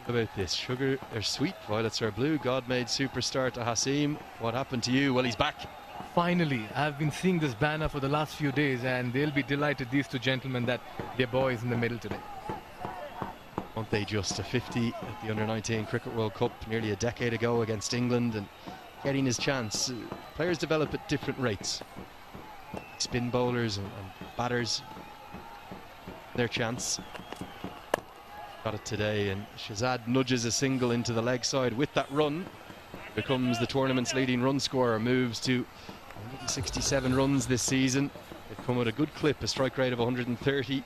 What about this? Sugar, they're sweet, violets are blue. God-made superstar to Hasim. What happened to you? Well, he's back. Finally, I've been seeing this banner for the last few days, and they'll be delighted, these two gentlemen, that their boy is in the middle today. Aren't they just a 50 at the Under-19 Cricket World Cup nearly a decade ago against England, and getting his chance. Players develop at different rates. Spin bowlers and batters, their chance. Got it today, and Shahzad nudges a single into the leg side with that run. Becomes the tournament's leading run scorer, moves to 167 runs this season. They've come at a good clip, a strike rate of 130.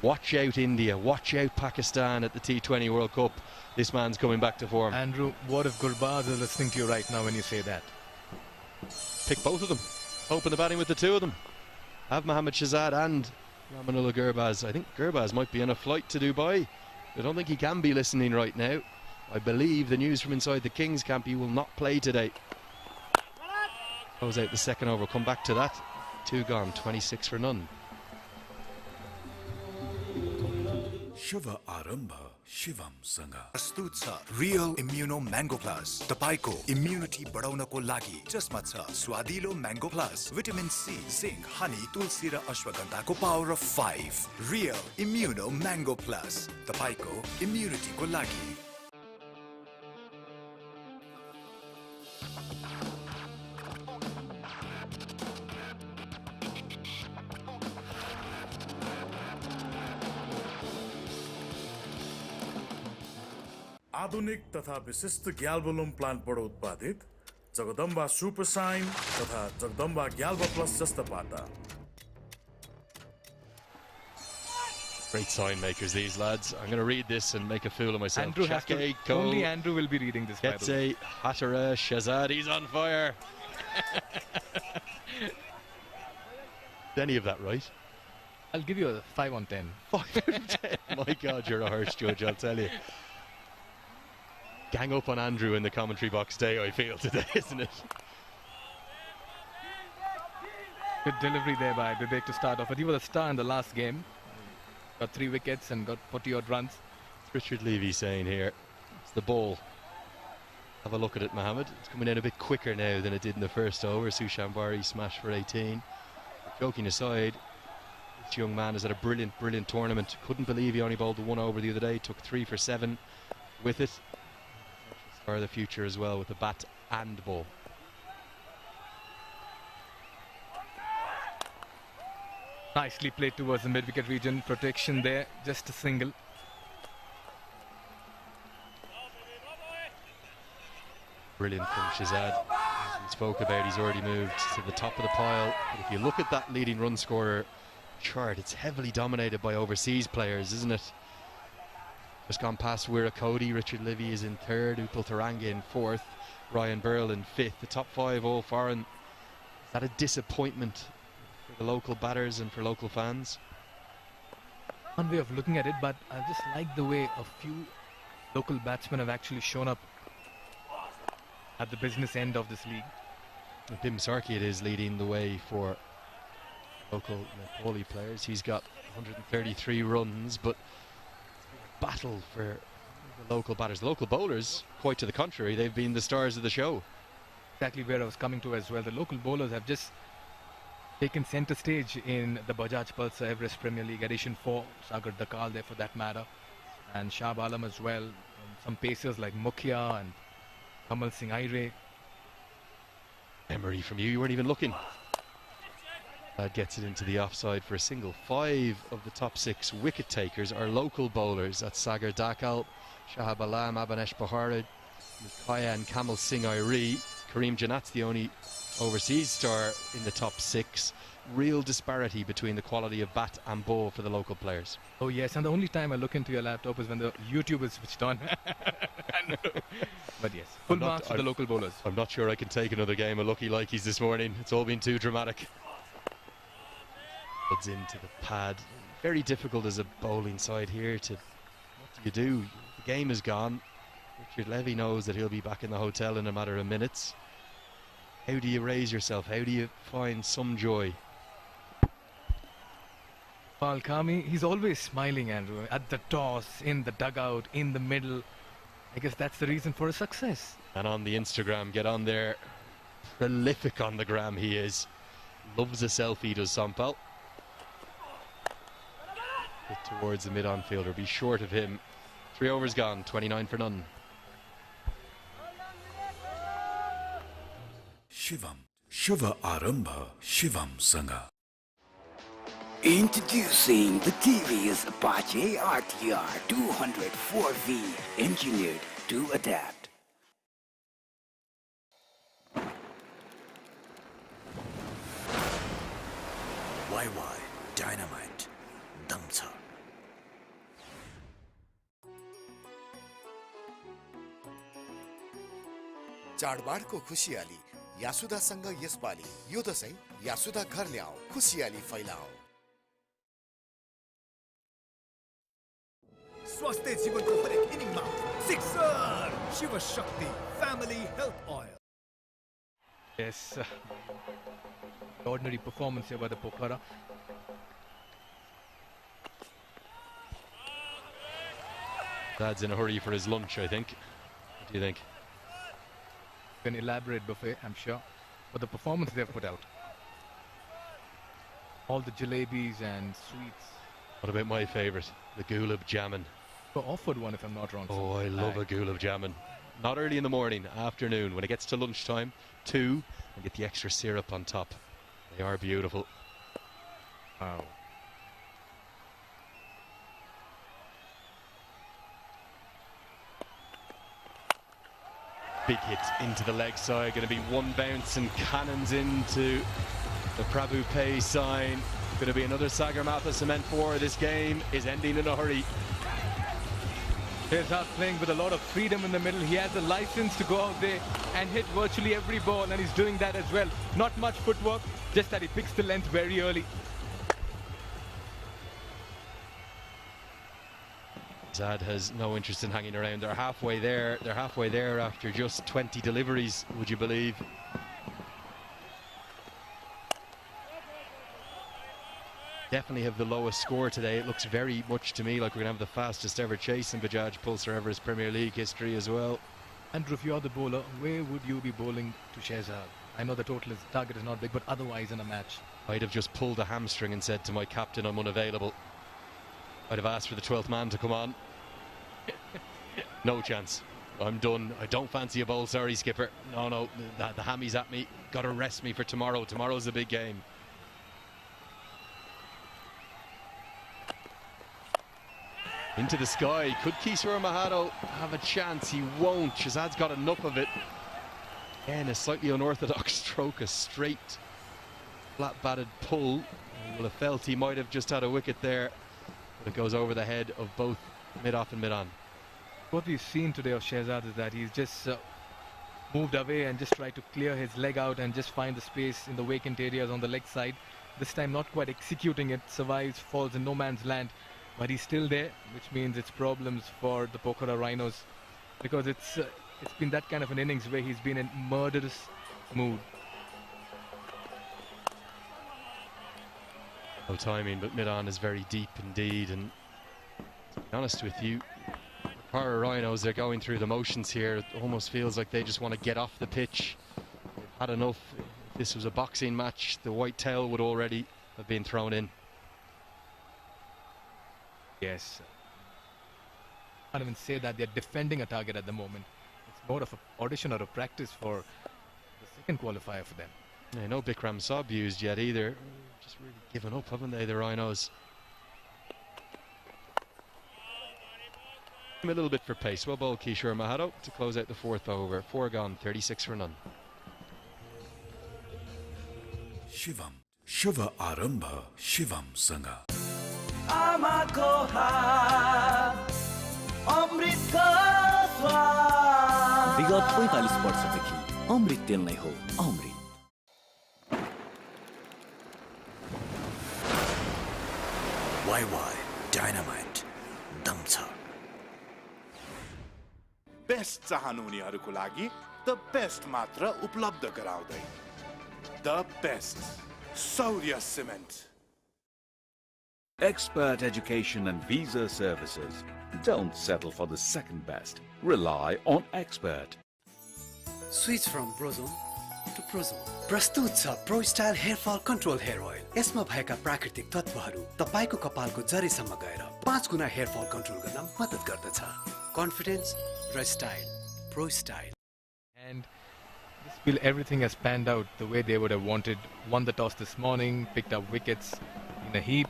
Watch out India, watch out Pakistan at the T20 World Cup. This man's coming back to form. Andrew, what if Gurbaz is listening to you right now when you say that? Pick both of them. Open the batting with the two of them. Have Mohammad Shahzad and Ramanullah Gurbaz. I think Gurbaz might be on a flight to Dubai. I don't think he can be listening right now. I believe the news from inside the Kings camp, he will not play today. Goes out the second over. Come back to that. 2 gone, 26 for none. Shiva Arambha Shivam Sanga प्रस्तुत छ Real Immuno Mango Plus तपाईको immunity बढाउनको लागि जसमा छ स्वादिलो Mango Plus Vitamin C Zinc Honey तुलसी र अश्वगन्धाको Power of 5 Real Immuno Mango Plus तपाईको इम्युनिटीको लागि आधुनिक तथा विशिष्ट ग्याल्बोलुम प्लान्टबाट उत्पादित जगदम्बा सुपर साइन तथा जगदम्बा ग्याल्बा प्लस जस्ता पाता. Great sign makers, these lads. I'm going to read this and make a fool of myself. Andrew has to, only Andrew will be reading this. Gets a Hatara Shahzad. He's on fire. Is any of that right? I'll give you a 5 on 10. 5 on 10. My God, you're a harsh judge, I'll tell you. Gang up on Andrew in the commentary box day, I feel, today, isn't it? Good delivery there by Bibek to start off. But he was a star in the last game. Got 3 wickets and got 40-odd runs. Richard Levy saying here, it's the ball. Have a look at it, Mohammed. It's coming in a bit quicker now than it did in the first over. Sushan Bari smashed for 18. But joking aside, this young man has had a brilliant, brilliant tournament. Couldn't believe he only bowled the 1 over the other day. Took 3 for 7 with it. For the future as well with the bat and ball. Nicely played towards the mid-wicket region. Protection there, just a single. Brilliant from Shazad. As we spoke about, he's already moved to the top of the pile. But if you look at that leading run scorer chart, it's heavily dominated by overseas players, isn't it? Just gone past Wira Cody. Richard Livy is in 3rd, Upal Taranga in 4th, Ryan Burrell in 5th. The top 5 all foreign. Is that a disappointment for the local batters and for local fans? One way of looking at it, but I just like the way a few local batsmen have actually shown up at the business end of this league. Bim Sarkis is leading the way for local Nepali players. He's got 133 runs, but battle for the local batters. The local bowlers, quite to the contrary, they've been the stars of the show. Exactly where I was coming to as well. The local bowlers have just taken centre stage in the Bajaj Pulsar Everest Premier League Edition 4. Sagar Dakal there for that matter, and Shab Alam as well. And some pacers like Mukhya and Kamal Singh Aire. Memory from you weren't even looking. That gets it into the offside for a single. 5 of the top 6 wicket takers are local bowlers. That's Sagar Dakal, Shahab Alam, Abanesh Bahara, Mukhya and Kamal Singh Aire. Kareem Janat's the only overseas star in the top 6. Real disparity between the quality of bat and ball for the local players. Oh yes, and the only time I look into your laptop is when the YouTube is switched on. But yes, full marks for the local bowlers. I'm not sure I can take another game of lucky likeys this morning. It's all been too dramatic. Heads into the pad. Very difficult as a bowling side here to... What do you do? The game is gone. Richard Levy knows that he'll be back in the hotel in a matter of minutes. How do you raise yourself? How do you find some joy? Kami, he's always smiling, Andrew, at the toss, in the dugout, in the middle. I guess that's the reason for his success. And on the Instagram, get on there. Prolific on the gram he is. Loves a selfie, does Sampal. Hit towards the mid-on fielder, be short of him. 3 overs gone, 29 for none. Shivam. Shiva Arambha Shivam Sangha. Introducing the TVS Apache RTR 204V, engineered to adapt. YY Dynamite Damcha. चाडबाडको खुसियाली यासुदासँग यसपालि यो दशैं यासुदा घर ल्याऊ खुसियाली फैलाऊ। स्वस्थ जीवनको हरेक इनिङमा sixer Shiv Shakti family health oil. Yes, ordinary performance here by the Pokhara. Dad's in a hurry for his lunch, I think. What do you think? An elaborate buffet, I'm sure, but the performance they've put out. All the jalebis and sweets. What about my favourite, the gulab jamun? Offered one, if I'm not wrong. Oh, I love a gulab jamun. Not early in the morning, afternoon. When it gets to lunchtime, 2, and get the extra syrup on top. They are beautiful. Wow. Big hit into the leg side. Going to be one bounce and cannons into the Prabhu Pay sign. Going to be another Sagar Matha cement 4. This game is ending in a hurry. He's out playing with a lot of freedom in the middle. He has the license to go out there and hit virtually every ball, and he's doing that as well. Not much footwork, just that he picks the length very early. Zad has no interest in hanging around. They're halfway there. They're halfway there after just 20 deliveries, would you believe? definitely have the lowest score today. It looks very much to me like we're going to have the fastest ever chase in Bajaj Pulsar Everest Premier League history as well. Andrew, if you're the bowler, where would you be bowling to Shehzad? I know the target is not big, but otherwise in a match. I'd have just pulled a hamstring and said to my captain, I'm unavailable. I'd have asked for the 12th man to come on. No chance. I'm done. I don't fancy a bowl, sorry, skipper. No, the hammy's at me. Got to rest me for tomorrow. Tomorrow's a big game. Into the sky. Could Kishore Mahado have a chance? He won't. Shehzad's got enough of it. Again, a slightly unorthodox stroke, a straight, flat-batted pull. He will have felt he might have just had a wicket there, but it goes over the head of both mid-off and mid-on. What we've seen today of Shehzad is that he's just moved away and just tried to clear his leg out and just find the space in the vacant areas on the leg side. This time not quite executing it, survives, falls in no man's land, but he's still there, which means it's problems for the Pokhara Rhinos, because it's been that kind of an innings where he's been in murderous mood. No timing, but mid-on is very deep indeed, and to be honest with you, Pokhara Rhinos, they're going through the motions here. It almost feels like they just want to get off the pitch. They've had enough. If this was a boxing match, the white tail would already have been thrown in. Yes. I can't even say that they're defending a target at the moment. It's more of an audition or a practice for the second qualifier for them. Yeah, no Bikram Saab used yet either. Just really given up, haven't they, the Rhinos? A little bit for pace. Well bowled Kishore Mahado to close out the 4th over. 4 gone, 36 for none. Shivam. Shiva Arambha Shivam Sanga. आमाको हात अमृतको स्वाद विगत 45 वर्षदेखि अमृत तेल नै हो अमृत YY Dynamite दम छ बेस्ट चाहनुहुनेहरूको लागि द बेस्ट मात्र उपलब्ध गराउँदै the best Saurya cement. Expert education and visa services. Don't settle for the second best. Rely on Expert. Switch from Brozone to Prozone. प्रस्तुत छ pro style hair fall control hair oil. यसमा भएका प्राकृतिक तत्वहरू तपाईको कपालको जरीसम्म गएर 5 गुना हेयर फल कन्ट्रोल गर्न मद्दत गर्दछ. कन्फिडेन्स र style. Pro Style. And this feel everything has panned out the way they would have wanted. Won the toss this morning, picked up wickets in a heap.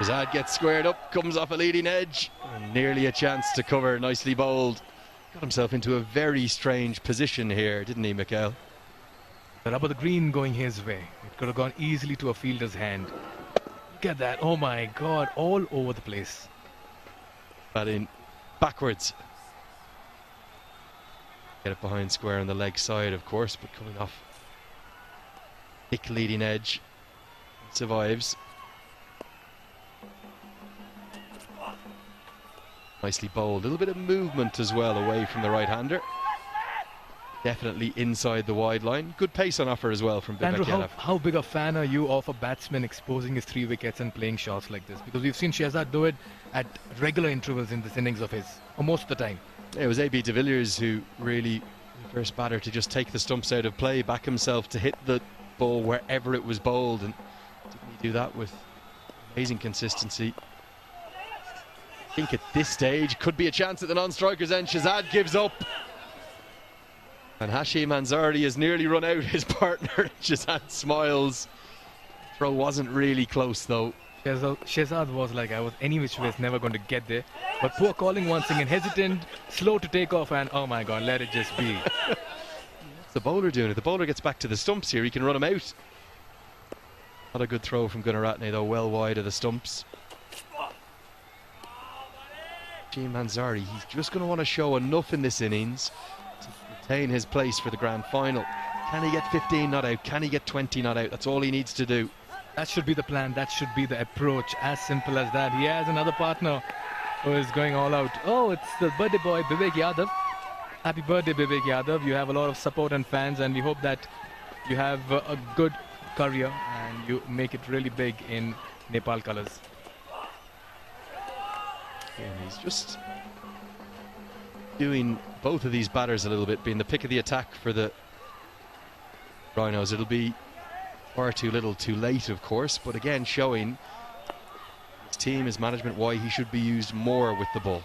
Shehzad gets squared up, comes off a leading edge, and nearly a chance to cover, nicely bowled. Got himself into a very strange position here, didn't he, Mikhail? The rub of the green going his way. It could have gone easily to a fielder's hand. Look at that, oh my god, all over the place. Batting backwards. Get it behind square on the leg side, of course, but coming off thick leading edge. Survives. Nicely bowled. A little bit of movement as well away from the right-hander. Definitely inside the wide line. Good pace on offer as well from Vivek Andrew, Yadav. how big a fan are you of a batsman exposing his 3 wickets and playing shots like this? Because we've seen Shehzad do it at regular intervals in this innings of his, or most of the time. It was AB de Villiers who really, the first batter to just take the stumps out of play, back himself to hit the ball wherever it was bowled, and didn't he do that with amazing consistency? I think at this stage could be a chance at the non-strikers end. Shehzad gives up. And Hashim Ansari has nearly run out his partner. Shehzad smiles. Throw wasn't really close though. Shehzad was like, I was any which way, never going to get there. But poor calling once again, hesitant, slow to take off, and oh my god, let it just be. What's the bowler doing? If the bowler gets back to the stumps here, he can run him out. Not a good throw from Gunaratne though, well wide of the stumps. Hashim Ansari, he's just going to want to show enough in this innings to retain his place for the grand final. Can he get 15 not out? Can he get 20 not out? That's all he needs to do. That should be the plan. That should be the approach. As simple as that. He has another partner who is going all out. Oh, it's the birthday boy, Vivek Yadav. Happy birthday, Vivek Yadav. You have a lot of support and fans, and we hope that you have a good career and you make it really big in Nepal colors. And he's just doing both of these batters a little bit, being the pick of the attack for the Rhinos. It'll be far too little too late, of course, but again showing his team, his management, why he should be used more with the ball.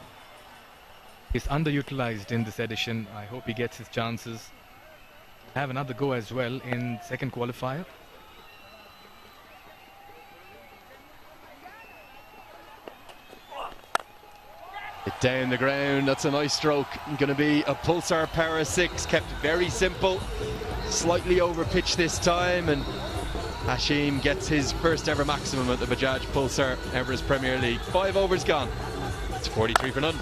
He's underutilized in this edition. I hope he gets his chances. Have another go as well in second qualifier. It down the ground, that's a nice stroke. Going to be a Pulsar Power 6, kept very simple. Slightly over pitch this time, and Hashim gets his first ever maximum at the Bajaj Pulsar Everest Premier League. 5 overs gone. It's 43 for none.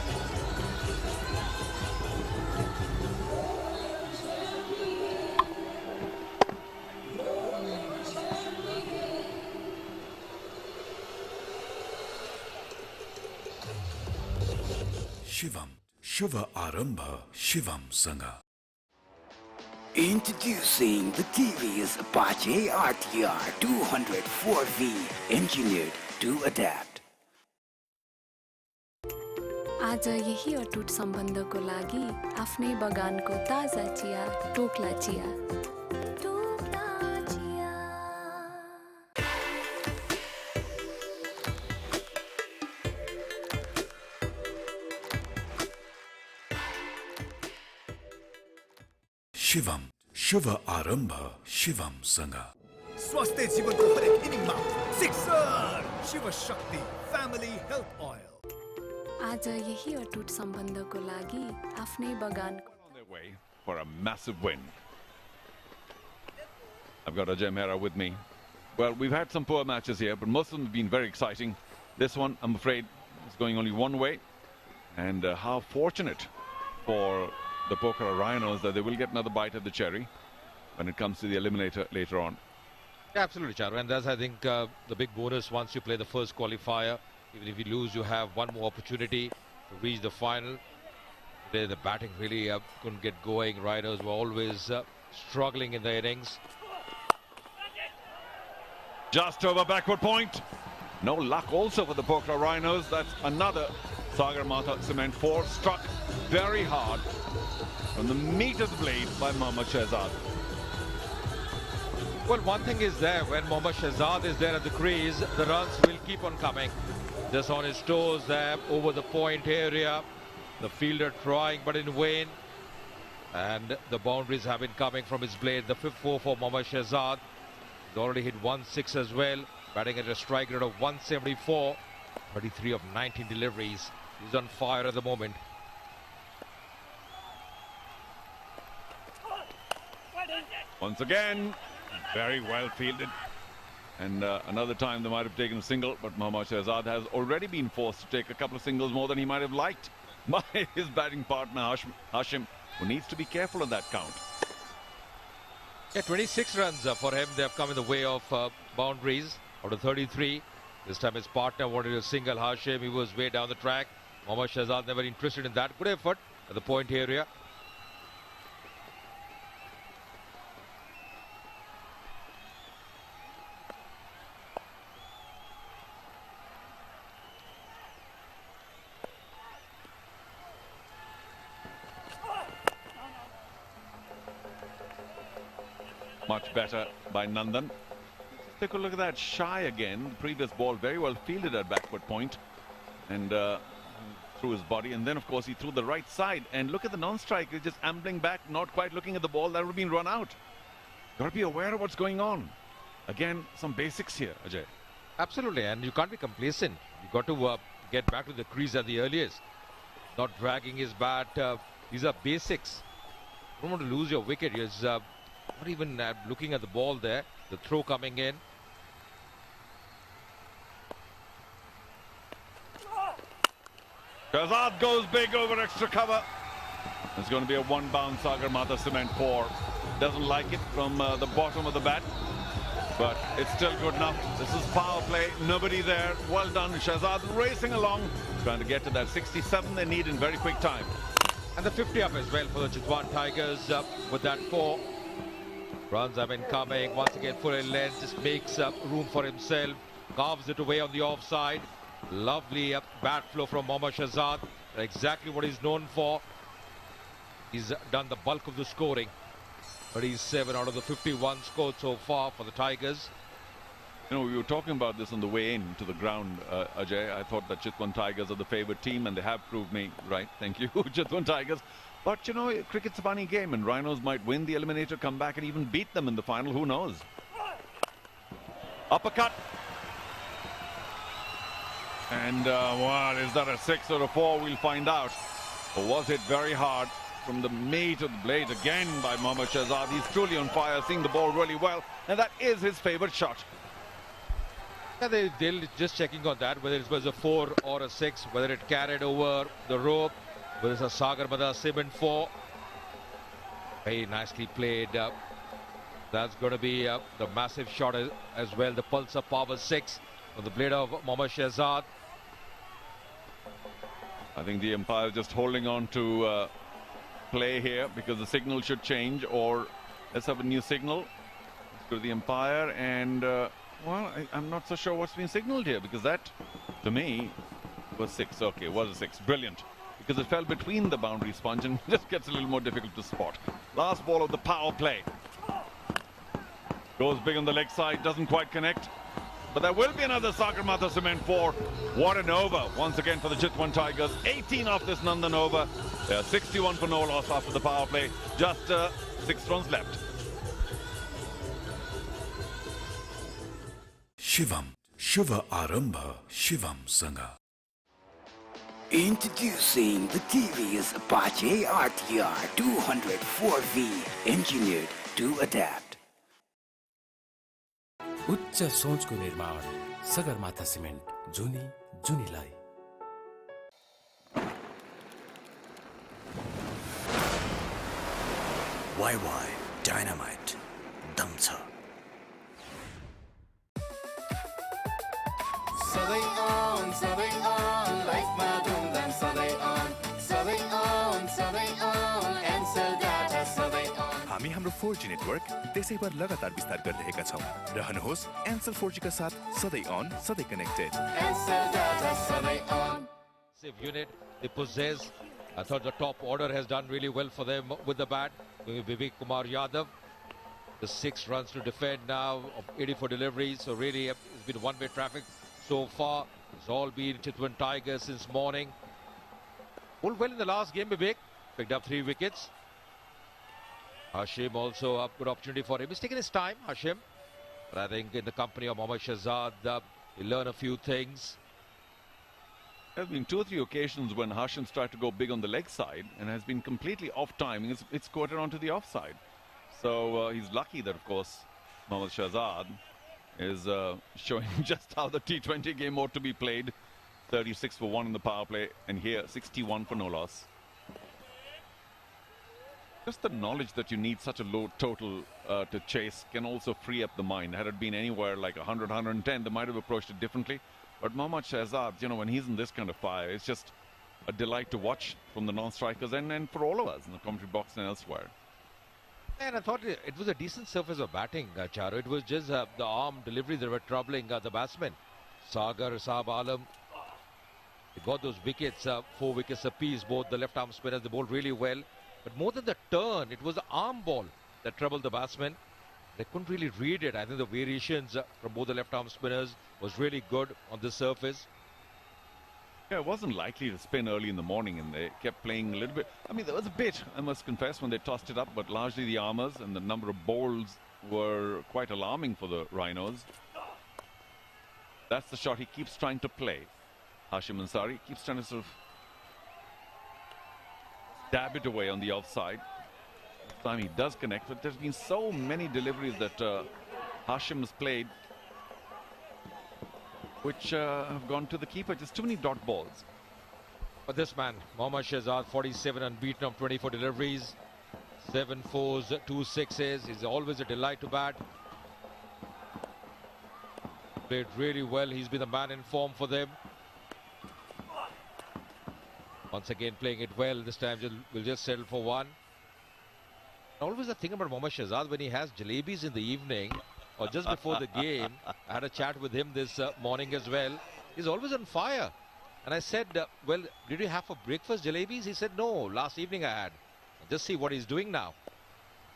Shivam, Shiva Arambha, Shivam Sangha. Introducing the TVS Apache RTR 204V, engineered to adapt. आज यही अटुट सम्बन्धको लागि आफ्नै बगानको ताजा चिया Tokla chia. Shivam, शुभ आरंभ शिवम संगा। स्वस्थ जीवन को हर एक इनिंग में sixer Shiv Shakti family health oil. आज यही अटुट सम्बन्धको लागि आफ्नै बगानको for a massive win. I've got Ajay Mehra with me. Well, we've had some poor matches here, but most of them have been very exciting. This one, I'm afraid, is going only one way. And how fortunate for the Pokhara Rhinos that they will get another bite at the cherry when it comes to the eliminator later on. Yeah, absolutely, Charu. And that's, I think, the big bonus once you play the first qualifier. Even if you lose, you have one more opportunity to reach the final. Today, the batting really couldn't get going. Rhinos were always struggling in the innings. Just over backward point. No luck also for the Pokhara Rhinos. That's another Sagar Mata Cement 4, struck very hard from the meat of the blade by Mohammad Shahzad. Well, one thing is there, when Mohammad Shahzad is there at the crease, the runs will keep on coming. Just on his toes there, over the point area. The fielder trying, but in vain. And the boundaries have been coming from his blade. The 5th 4 for Mohammad Shahzad. He's already hit 1-6 as well. Batting at a strike rate of 174. 33 of 19 deliveries. He's on fire at the moment. Once again, very well fielded. And another time they might have taken a single, but Mohammad Shahzad has already been forced to take a couple of singles more than he might have liked by his batting partner Hashim, who needs to be careful on that count. Yeah, 26 runs for him. They have come in the way of boundaries out of 33. This time his partner wanted a single. Hashim, he was way down the track. Mohammad Shahzad never interested in that. Good effort at the point area. Much better by Nandan. Take a look at that, shy again. The previous ball very well fielded at backward point and through his body, and then of course he threw the right side, and look at the non-striker just ambling back, not quite looking at the ball. That would have been run out. Got to be aware of what's going on. Again, some basics here, Ajay. Absolutely, and you can't be complacent. You got to get back to the crease at the earliest. Not dragging his bat. These are basics. You don't want to lose your wicket. He's not even looking at the ball there. The throw coming in. Shahzad goes big over extra cover. It's going to be a one-bound Sagar Mata Cement 4. Doesn't like it from the bottom of the bat, but it's still good enough. This is power play. Nobody there. Well done. Shahzad racing along, trying to get to that 67 they need in very quick time. And the 50 up as well for the Chitwan Tigers with that 4. Runs have been coming. Once again, full in length. Just makes room for himself. Carves it away on the offside. Lovely bat flow from Mohammad Shahzad. Exactly what he's known for. He's done the bulk of the scoring. 37 out of the 51 scored so far for the Tigers. You know, we were talking about this on the way in to the ground, Ajay. I thought that Chitwan Tigers are the favourite team, and they have proved me right. Thank you, Chitwan Tigers. But, you know, cricket's a funny game, and Rhinos might win the eliminator, come back and even beat them in the final. Who knows? Uppercut. And, well, is that a 6 or a 4? We'll find out. Or was it very hard from the meat of the blade again by Mohammad Shahzad? He's truly on fire, seeing the ball really well, and that is his favourite shot. Yeah, they're just checking on that, whether it was a 4 or a 6, whether it carried over the rope, whether it's a Sagar Mada Cement 4. Very nicely played. That's going to be the massive shot as well. The Pulsar Power 6 on the blade of Mohammad Shahzad. I think the umpire is just holding on to play here because the signal should change, or let's have a new signal. Let's go to the umpire and... well, I'm not so sure what's been signaled here, because that, to me, was 6. Okay, it was a 6. Brilliant. Because it fell between the boundary sponge and just gets a little more difficult to spot. Last ball of the power play. Goes big on the leg side, doesn't quite connect. But there will be another Sagar Mata Cement 4. What an over once again for the Chitwan Tigers. 18 off this Nandan over. They are 61 for no loss after the power play. Just 6 runs left. Shivam, Shiva Arambha, Shivam Sangha. Introducing the TVS Apache RTR 204V, engineered to adapt. उच्च सोचको निर्माण Sagarmatha cement जुनी जुनीलाई YY Dynamite दम छ सधैँ on, लाइफमा धुमधाम सधैँ on, एन्सर डाटा सधैँ on। हामी हाम्रो 4G नेटवर्क त्यसैभर लगातार विस्तार गरिरहेका छौं। रहनुहोस् एन्सल 4G का साथ सधैँ अन, सधैँ कनेक्टेड। एन्सर डाटा सधैँ on। Unit they possess. I thought the top order has done really well for them with the bat. Vivek Kumar Yadav, the 6 runs to defend now of 84 deliveries. So really it's been one-way traffic so far. It's all been Chitwan Tigers since morning. Pulled well in the last game, Vivek. Picked up 3 wickets. Hashim also a good opportunity for him. He's taken his time, Hashim. But I think in the company of Mohammad Shahzad, he'll learn a few things. There have been 2 or 3 occasions when Hashim's tried to go big on the leg side and has been completely off timing. It's quartered onto the offside. So he's lucky that, of course, Mohammad Shahzad is showing just how the T20 game ought to be played. 36 for 1 in the power play, and here 61 for no loss. Just the knowledge that you need such a low total to chase can also free up the mind. Had it been anywhere like 100, 110, they might have approached it differently. But Mohammad Shahzad, you know, when he's in this kind of fire, it's just a delight to watch from the non-strikers and for all of us in the commentary box and elsewhere. And I thought it was a decent surface of batting, Charo. It was just the arm delivery that were troubling the batsmen. Sagar, Saab Alam, they got those wickets, 4 wickets apiece, both the left-arm spinners, they bowled really well. But more than the turn, it was the arm ball that troubled the batsmen. They couldn't really read it. I think the variations from both the left-arm spinners was really good on this surface. Yeah, it wasn't likely to spin early in the morning, and they kept playing a little bit. I mean, there was a bit, I must confess, when they tossed it up, but largely the armers and the number of bowls were quite alarming for the Rhinos. That's the shot he keeps trying to play. Hashim Ansari keeps trying to sort of dab it away on the offside. This time he does connect, but there's been so many deliveries that Hashim has played which have gone to the keeper. Just too many dot balls. But this man, Mohammad Shahzad, 47 unbeaten of 24 deliveries, 7 fours, 2 6s. He's always a delight to bat. Played really well. He's been the man in form for them. Once again playing it well. This time we'll just settle for 1. Always the thing about Mohammad Shahzad, when he has jalebis in the evening or just before the game, I had a chat with him this morning as well. He's always on fire. And I said, well, did you have for breakfast jalebis? He said, no, last evening I had. Just see what he's doing now.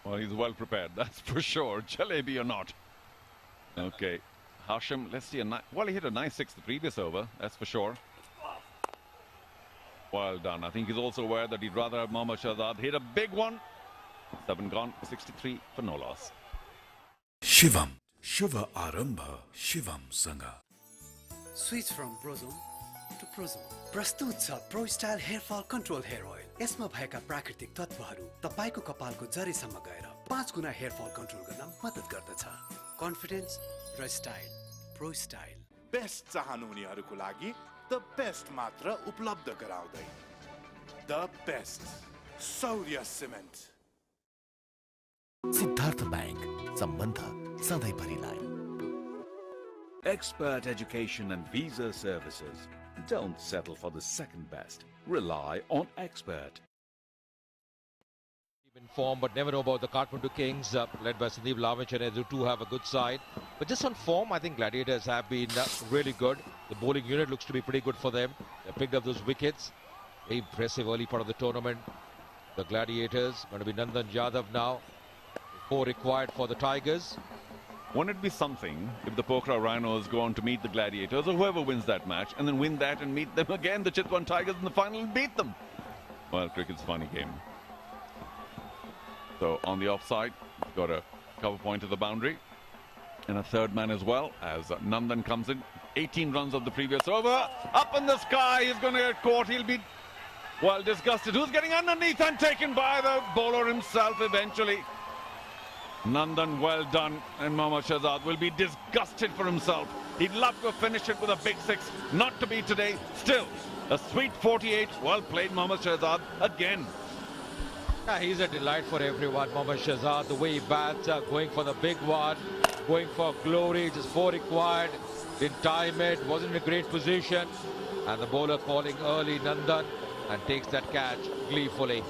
Well, he's well prepared, that's for sure. Jalebi or not. Okay. Hashim, let's see. Well, he hit a nice six the previous over, that's for sure. Well done. I think he's also aware that he'd rather have Mohammad Shahzad hit a big one. 7 gone, 63 for no loss. Shivam. Shiva Arambha Shivam Sanga. Switch from प्रोजोम to प्रोजोम प्रस्तुत छ pro style hair fall control hair oil यसमा भएका प्राकृतिक तत्वहरू तपाईको कपालको जरीसम्म गएर 5 गुना hair fall control गर्न मद्दत गर्दछ कन्फिडेन्स र स्टाइल प्रो स्टाइल बेस्ट चाहनुहुनेहरूको लागि द बेस्ट मात्र उपलब्ध गराउँदै the best Saurya cement Siddhartha bank सम्बन्ध सधैँभरिलाई Expert education and visa services. Don't settle for the second best. Rely on Expert. In form, but never know about the Kathmandu Kings, led by Sandeep Lavich and Edu, too have a good side. But just on form, I think Gladiators have been really good. The bowling unit looks to be pretty good for them. They picked up those wickets. Very impressive early part of the tournament. The Gladiators, going to be Nandan Yadav now. 4 required for the Tigers. Wouldn't it be something if the Pokhara Rhinos go on to meet the Gladiators or whoever wins that match and then win that and meet them again, the Chitwan Tigers in the final and beat them? Well, cricket's a funny game. So on the offside, got a cover point to the boundary and a third man as well as Nandan comes in. 18 runs of the previous over. Up in the sky, he's going to get caught. He'll be, well, disgusted. Who's getting underneath and taken by the bowler himself eventually? Nandan, well done, and Mohammad Shahzad will be disgusted for himself. He'd love to have finished it with a big 6, not to be today. Still, a sweet 48, well played Mohammad Shahzad again. Yeah, he's a delight for everyone, Mohammad Shahzad, the way he bats, going for the big one, going for glory, just 4 required, didn't time it, wasn't in a great position, and the bowler calling early, Nandan, and takes that catch gleefully.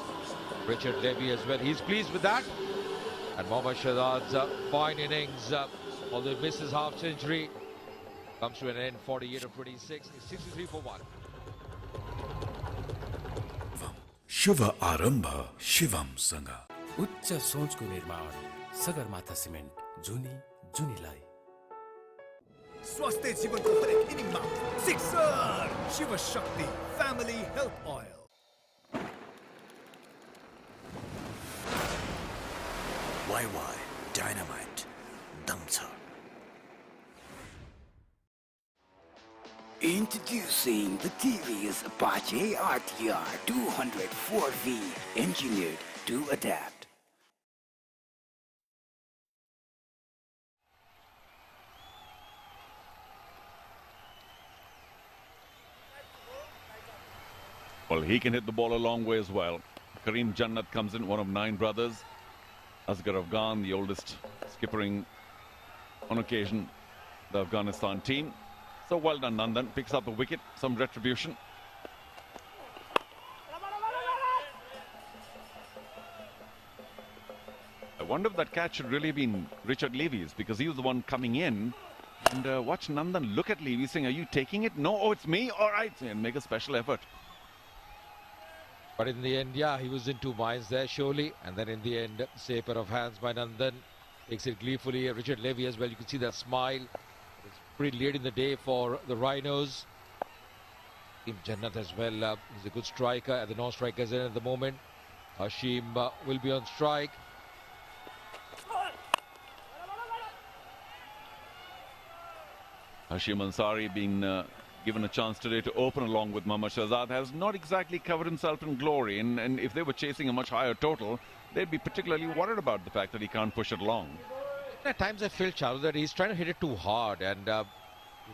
Richard Levy as well, he's pleased with that. And Mohammad Shahzad's fine innings, although he misses half century, comes to an end 48 of 26, 63 for 1. Shiva Arambha Shivam Sanga. उच्च सोचको निर्माण Sagarmatha cement जुनीलाई स्वास्थ्य जीवनको हरेक इनिङमा sixer Shiv Shakti family health oil YY Dynamite Damcha. Introducing the TVS Apache RTR 204V, engineered to adapt. Well, he can hit the ball a long way as well. Kareem Jannat comes in, one of 9 brothers. Asghar Afghan, the oldest skippering on occasion the Afghanistan team. So well done, Nandan. Picks up a wicket, some retribution. I wonder if that catch should really have been Richard Levy's, because he was the one coming in. And watch Nandan look at Levy saying, are you taking it? No, oh, it's me? All right. And make a special effort. But in the end, yeah, he was in 2 minds there, surely. And then in the end, say pair of hands by Nandan. Takes it gleefully. Richard Levy as well. You can see that smile. It's pretty late in the day for the Rhinos. Team Jannat as well. He's a good striker at the non-strikers end at the moment. Hashim will be on strike. Hashim Ansari being given a chance today to open along with Mohammad Shahzad, has not exactly covered himself in glory, and if they were chasing a much higher total, they'd be particularly worried about the fact that he can't push it long. At times I feel, Charu, that he's trying to hit it too hard, and you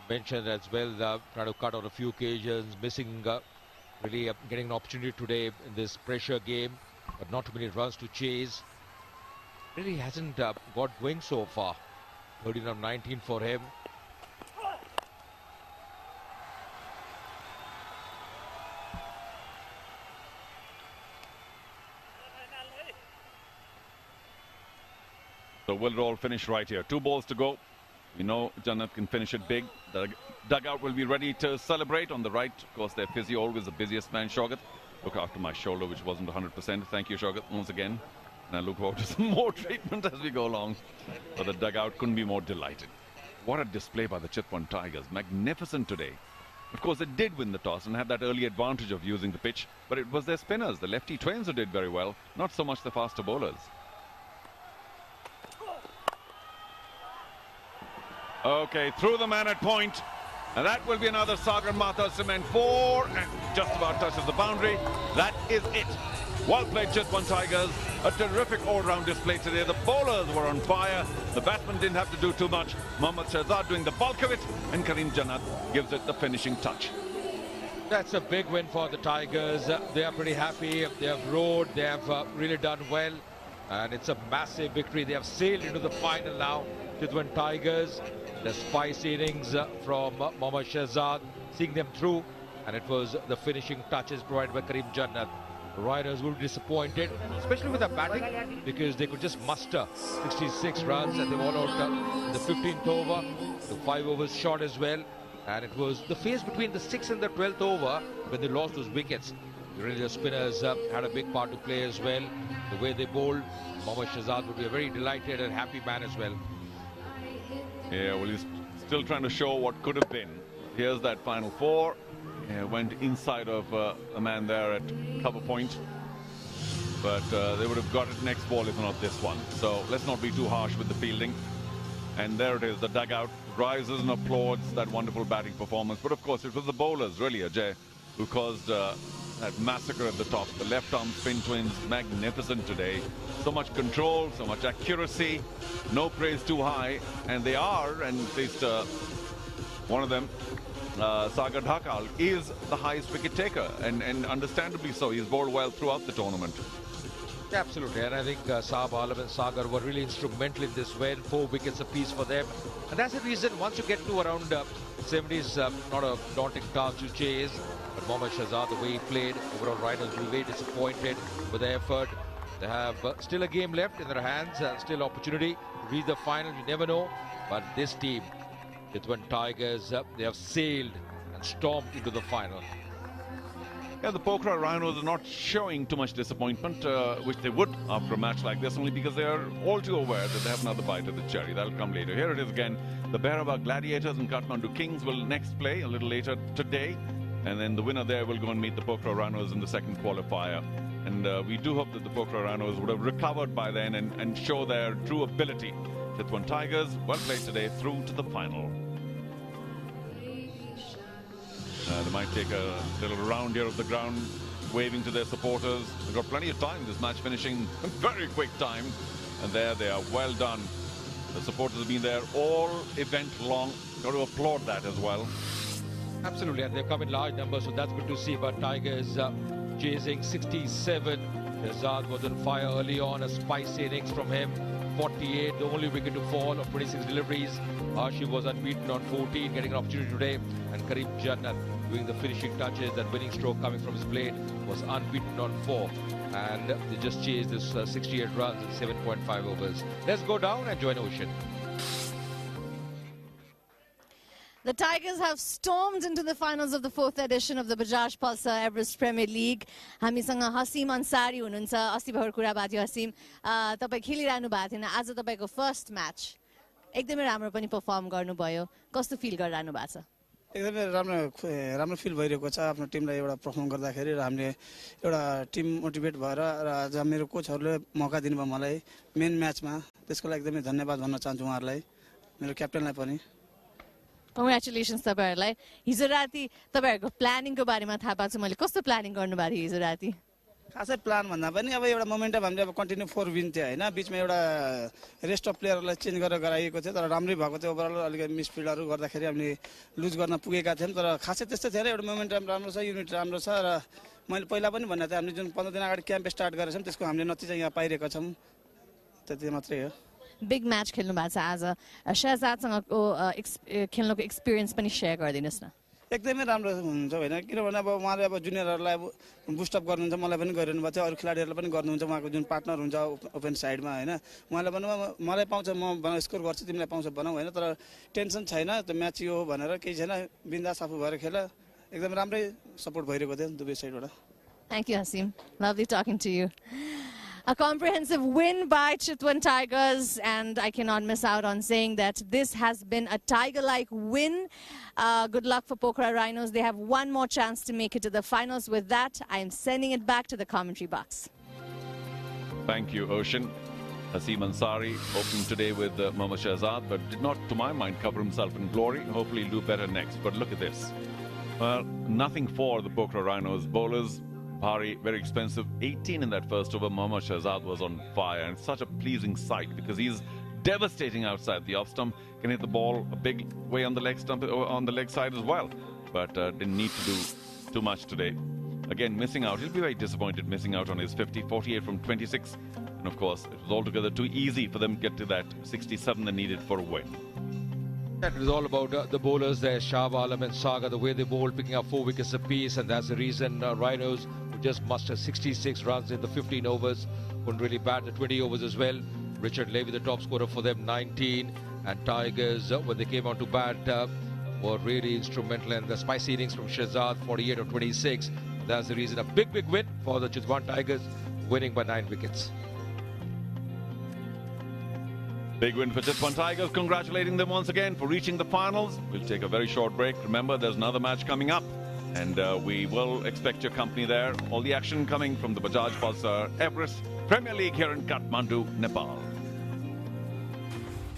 mentioned as well, trying to cut on a few occasions, missing really getting an opportunity today in this pressure game, but not too many runs to chase. Really hasn't got going so far. 13 of 19 for him. So will it all finish right here? 2 balls to go. We know Jannat can finish it big. The dugout will be ready to celebrate. On the right, of course, their physio, always the busiest man, Shogat. Look after my shoulder, which wasn't 100%. Thank you, Shogat, once again. And I look forward to some more treatment as we go along. But the dugout couldn't be more delighted. What a display by the Chitwan Tigers. Magnificent today. Of course, they did win the toss and had that early advantage of using the pitch. But it was their spinners, the lefty twins, who did very well. Not so much the faster bowlers. Okay, through the man at point. And that will be another Sagar Matha cement 4. And just about touches the boundary. That is it. Well played, Chitwan Tigers. A terrific all-round display today. The bowlers were on fire. The batsmen didn't have to do too much. Mohammad Shahzad doing the bulk of it. And Karim Jannat gives it the finishing touch. That's a big win for the Tigers. They are pretty happy. They have rode. They have really done well. And it's a massive victory. They have sailed into the final now. Chitwan Tigers. The spice innings from Mohammad Shahzad, seeing them through, and it was the finishing touches provided by Karim Jannat. The Riders will be disappointed, especially with their batting, because they could just muster 66 runs, and they won out in the 15th over, the 5 overs short as well, and it was the phase between the 6th and the 12th over when they lost those wickets. Really, the spinners had a big part to play as well. The way they bowled, Mohammad Shahzad would be a very delighted and happy man as well. Yeah, well, he's still trying to show what could have been. Here's that final 4. Yeah, went inside of a man there at cover point. But they would have got it next ball if not this one. So let's not be too harsh with the fielding. And there it is, the dugout rises and applauds that wonderful batting performance. But of course, it was the bowlers, really, Ajay, who caused that massacre at the top. The left-arm spin twins, magnificent today. So much control, so much accuracy, no praise too high. And they are, and at least one of them, Sagar Dhakal, is the highest wicket taker. And understandably so. He's bowled well throughout the tournament. Absolutely, and I think Saab Alam and Sagar were really instrumental in this win. 4 wickets apiece for them. And that's the reason once you get to around 70s, not a daunting task to chase. But Mohammad Shahzad, the way he played, overall Rhinos will be very disappointed with their effort. They have still a game left in their hands, still opportunity to reach the final, you never know. But this team, Chitwan Tigers, they have sailed and stormed into the final. Yeah, the Pokhara Rhinos are not showing too much disappointment, which they would after a match like this, only because they are all too aware that they have another bite of the cherry. That'll come later. Here it is again. The Behraba Gladiators and Kathmandu Kings will next play a little later today. And then the winner there will go and meet the Pokhara Rhinos in the second qualifier. And we do hope that the Pokhara Rhinos would have recovered by then and show their true ability. Chitwan Tigers, well played today, through to the final. They might take a little round here of the ground, waving to their supporters. They've got plenty of time. This match finishing very quick time. And there they are, well done. The supporters have been there all event long. Got to applaud that as well. Absolutely, and they've come in large numbers, so that's good to see. But Tigers chasing 67. Shahzad was on fire early on, a spicy innings from him. 48, the only wicket to fall of 26 deliveries. Ashif was unbeaten on 14, getting an opportunity today. And Karim Jannat doing the finishing touches. That winning stroke coming from his blade was unbeaten on 4. And they just chased this 68 runs in 7.5 overs. Let's go down and join Ocean. The Tigers have stormed into the finals of the 4th edition of the Bajaj Pulsar Epl Premier League. हामीसँग हसीम अन्सारी हुनुहुन्छ अस्ति भर कुरा बाथ्यो हसीम तपाई खेलिरहनु भएको थिएन आज तपाईको फर्स्ट म्याच एकदमै राम्रो पनि परफर्म गर्नुभयो कस्तो फिल गरिरहनु भएको छ एकदमै राम्रो फिल भइरहेको छ आफ्नो टिमलाई एउटा परफर्म गर्दाखेरि र हामीले एउटा टिम मोटिभेट भएर र आज मेरो कोचहरुले मौका दिनुभयो मलाई मेन म्याचमा त्यसको लागि एकदमै धन्यवाद भन्न चाहन्छु उहाँहरुलाई मेरो क्याप्टेनलाई पनि Congratulations तपाईहरुलाई हिजो राति तपाईहरुको प्लानिङको बारेमा थाहा पाछु मैले कस्तो प्लानिङ गर्नुभएको थियो हिजो राति खासै प्लान भन्दा पनि अब एउटा मोमेन्टम हामीले अब कन्टिन्यू 4 विन थियो हैन बीचमा एउटा रेस्ट अफ प्लेयरलाई चेन्ज गरेर गराइएको थियो तर राम्रै भएको थियो ओभरअल अलिकति मिसफिल्डहरु गर्दाखेरि हामीले लुज गर्न पुगेका थियौं तर खासै त्यस्तो थिएन एउटा मोमेन्टम राम्रो छ युनिट राम्रो छ र मैले पहिला पनि भन्ने थिएँ हामीले जुन 15 दिन अगाडि क्याम्प स्टार्ट गरेछौं त्यसको हामीले नतिजा यहाँ पाइरहेका छौं त्यति मात्रै हो बिग म्याच खेल्नु भएको छ आज शहजादसँगको खेल्नको एक्सपिरियन्स पनि शेयर गरिदिनुस् न एकदमै राम्रो हुन्छ होइन किनभने अब उहाँले अब जुनियरहरूलाई बुस्टअप गर्नुहुन्छ मलाई पनि गरिरहनु भएको थियो अरू खेलाडीहरूलाई पनि गर्नुहुन्छ उहाँको जुन पार्टनर हुन्छ ओपन साइडमा होइन उहाँले भन्नु मलाई पाउँछ म स्कोर गर्छु तिमीलाई पाउँछ भनौँ होइन तर टेन्सन छैन त्यो म्याच यो हो भनेर केही छैन बिन्दास आफू भएर खेल एकदम राम्रै सपोर्ट भइरहेको थियो दुवै साइडबाट Thank you, Hasim. Lovely talking to you. A comprehensive win by Chitwan Tigers, and I cannot miss out on saying that this has been a tiger-like win. Good luck for Pokhara Rhinos. They have one more chance to make it to the finals. With that, I am sending it back to the commentary box. Thank you, Ocean. Hasim Ansari opening today with Mohammad Shahzad, but did not, to my mind, cover himself in glory. Hopefully he'll do better next. But look at this. Nothing for the Pokhara Rhinos bowlers. Bhari, very expensive. 18 in that first over. Mohammad Shahzad was on fire, and such a pleasing sight because he's devastating outside the off stump. Can hit the ball a big way on the leg stump, on the leg side as well, but didn't need to do too much today. Again, missing out. He'll be very disappointed missing out on his 50, 48 from 26, and of course it was altogether too easy for them to get to that 67 they needed for a win. It was all about the bowlers there, Shah Alam and Saga, the way they bowled, picking up 4 wickets apiece, and that's the reason Rhinos who just mustered 66 runs in the 15 overs, couldn't really bat the 20 overs as well. Richard Levy, the top scorer for them, 19, and Tigers, when they came on to bat, were really instrumental, and the spicy innings from Shahzad, 48 or 26. That's the reason, a big win for the Chitwan Tigers, winning by 9 wickets. Big win for Chitwan Tigers, congratulating them once again for reaching the finals. We'll take a very short break. Remember, there's another match coming up, and we will expect your company there. All the action coming from the Bajaj Pulsar Epl Premier League here in Kathmandu, Nepal.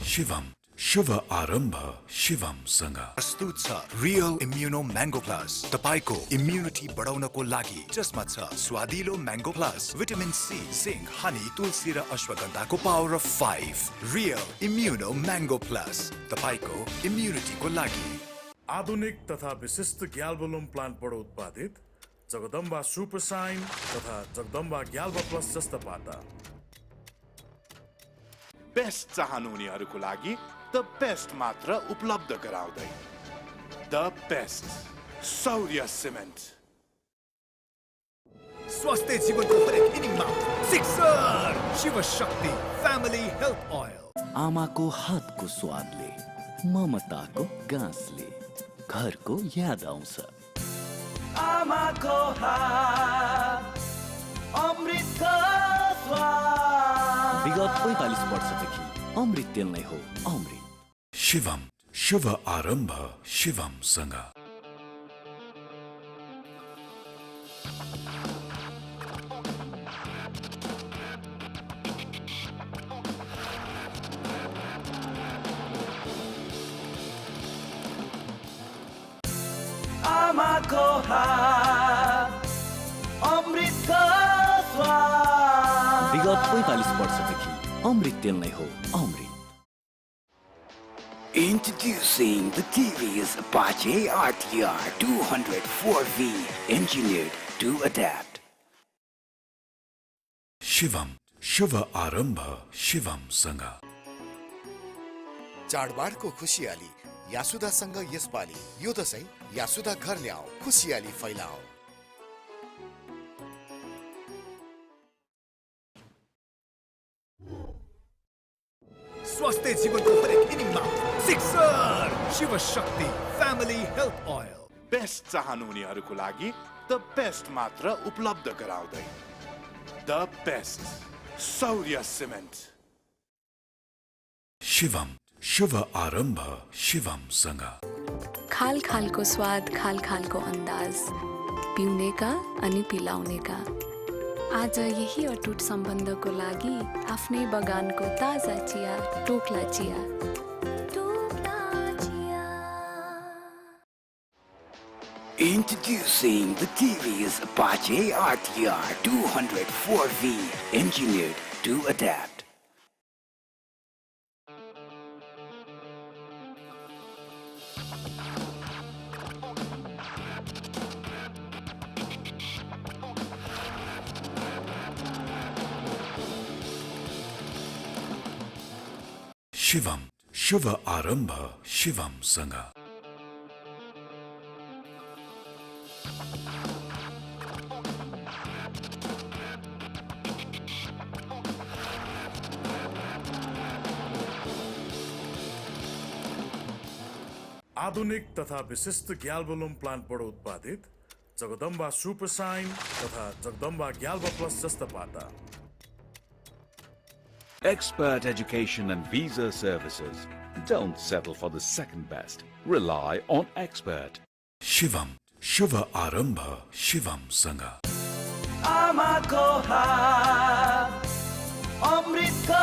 Shivam, Shiva Arambha, Shivam Sanga. प्रस्तुत छ Real Immuno Mango Plus. तपाईको immunity बढाउनको लागि जसमा छ स्वादिलो Mango Plus, Vitamin C, Zinc, Honey, तुलसी र अश्वगन्धाको Power of 5. Real Immuno Mango Plus. तपाईको इम्युनिटीको लागि. आधुनिक तथा विशिष्ट ग्याल्बोलुम प्लान्टबाट उत्पादित जगदम्बा सुपर साइन तथा जगदम्बा ग्याल्बा प्लस जस्ता पाता. बेस्ट चाहनुहुनेहरूको लागि द बेस्ट मात्र उपलब्ध गराउँदै द बेस्ट सौर्य सिमेन्ट. स्वास्थ्य जीवनको हरेक इनिङमा sixer Shiv Shakti family health oil. आमाको हातको स्वादले ममताको गाँसले घरको याद आउँछ. आमाको हात अमृतको स्वाद. विगत 45 वर्षदेखि अमृत तेल नै हो अमृत. Shivam, Shiva Arambha, Shivam Sanga. आमाको हात अमृतको स्वाद. विगत 45 वर्षदेखि अमृत तेल नै हो अमृत. Introducing the TVS Apache RTR 204V, engineered to adapt. Shivam, Shiva Arambha, Shivam Sanga. चाडबाडको खुसियाली यासुदासँग यसपालि यो दशैं यासुदा घर ल्याऊ, खुसियाली फैलाऊ. स्वास्थ्य जीवनको हरेक इनिङमा sixer Shiv Shakti family health oil. Best चाहनुहुनेहरूको लागि द बेस्ट मात्र उपलब्ध गराउँदै the best Saurya cement. Shivam, Shiva Arambha, Shivam Sanga. खाल खालको स्वाद, खाल खालको अन्दाज, पिउनेका अनि पिलाउनेका. आज यही अटुट सम्बन्धको लागि आफ्नै बगानको ताजा चिया, टोक्ला चिया. Introducing the TVS Apache RTR 204V, engineered to adapt. Shivam, Shiva Arambha, Shivam Sanga. आधुनिक तथा विशिष्ट ग्याल्बोलुम प्लान्टबाट उत्पादित जगदम्बा सुपर साइन तथा जगदम्बा ग्याल्बा प्लस जस्ता पाता। Expert education and visa services. Don't settle for the second best. Rely on expert. Shivam, Shiva Arambha, Shivam Sanga. आमाको हात अमृतको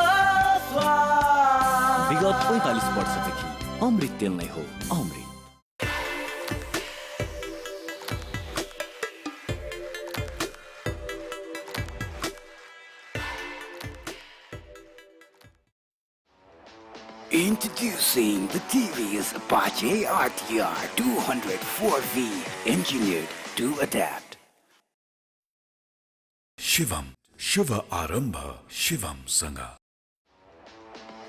स्वाद। विगत 45 वर्षदेखि अमृत तेल नै हो अमृत। Introducing the TVS Apache RTR 204V, engineered to adapt. Shivam, Shiva Arambha, Shivam Sanga.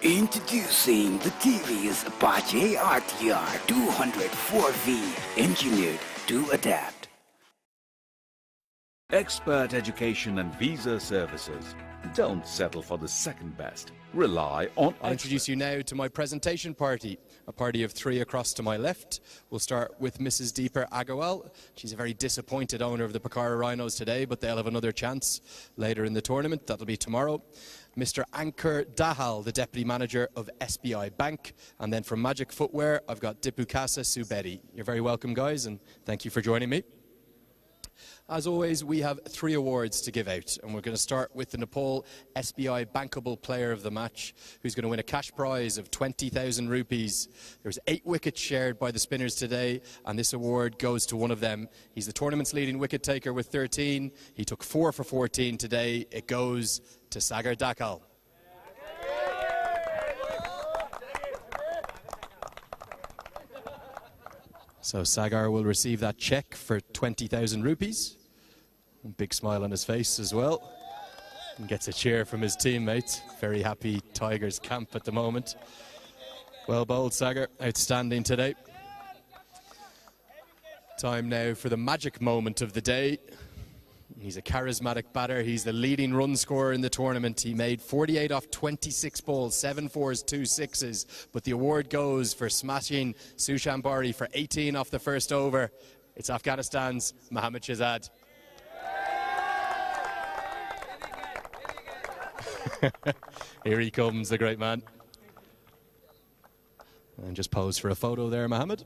Introducing the TVS Apache RTR 204V, engineered to adapt. Expert education and visa services. Don't settle for the second best. Rely on I'll introduce you now to my presentation party, a party of 3 across to my left. We'll start with Mrs. Deeper Agarwal. She's a very disappointed owner of the Pokhara Rhinos today, but they'll have another chance later in the tournament. That'll be tomorrow. Mr. Ankur Dahal, the Deputy Manager of SBI Bank. And then from Magic Footwear, I've got Dipukasa Subedi. You're very welcome, guys, and thank you for joining me. As always, we have 3 awards to give out, and we're going to start with the Nepal SBI Bankable Player of the Match, who's going to win a cash prize of 20,000 rupees. There's 8 wickets shared by the spinners today, and this award goes to one of them. He's the tournament's leading wicket taker with 13. He took 4 for 14 today. It goes to Sagar Dakal. So Sagar will receive that check for 20,000 rupees. A big smile on his face as well. And gets a cheer from his teammates. Very happy Tigers camp at the moment. Well bowled, Sagar. Outstanding today. Time now for the magic moment of the day. He's a charismatic batter. He's the leading run scorer in the tournament. He made 48 off 26 balls, 7 fours, 2 sixes. But the award goes for smashing Sushan Bari for 18 off the first over. It's Afghanistan's Mohammad Shahzad. Here he comes, the great man. And just pose for a photo there, Mohammad.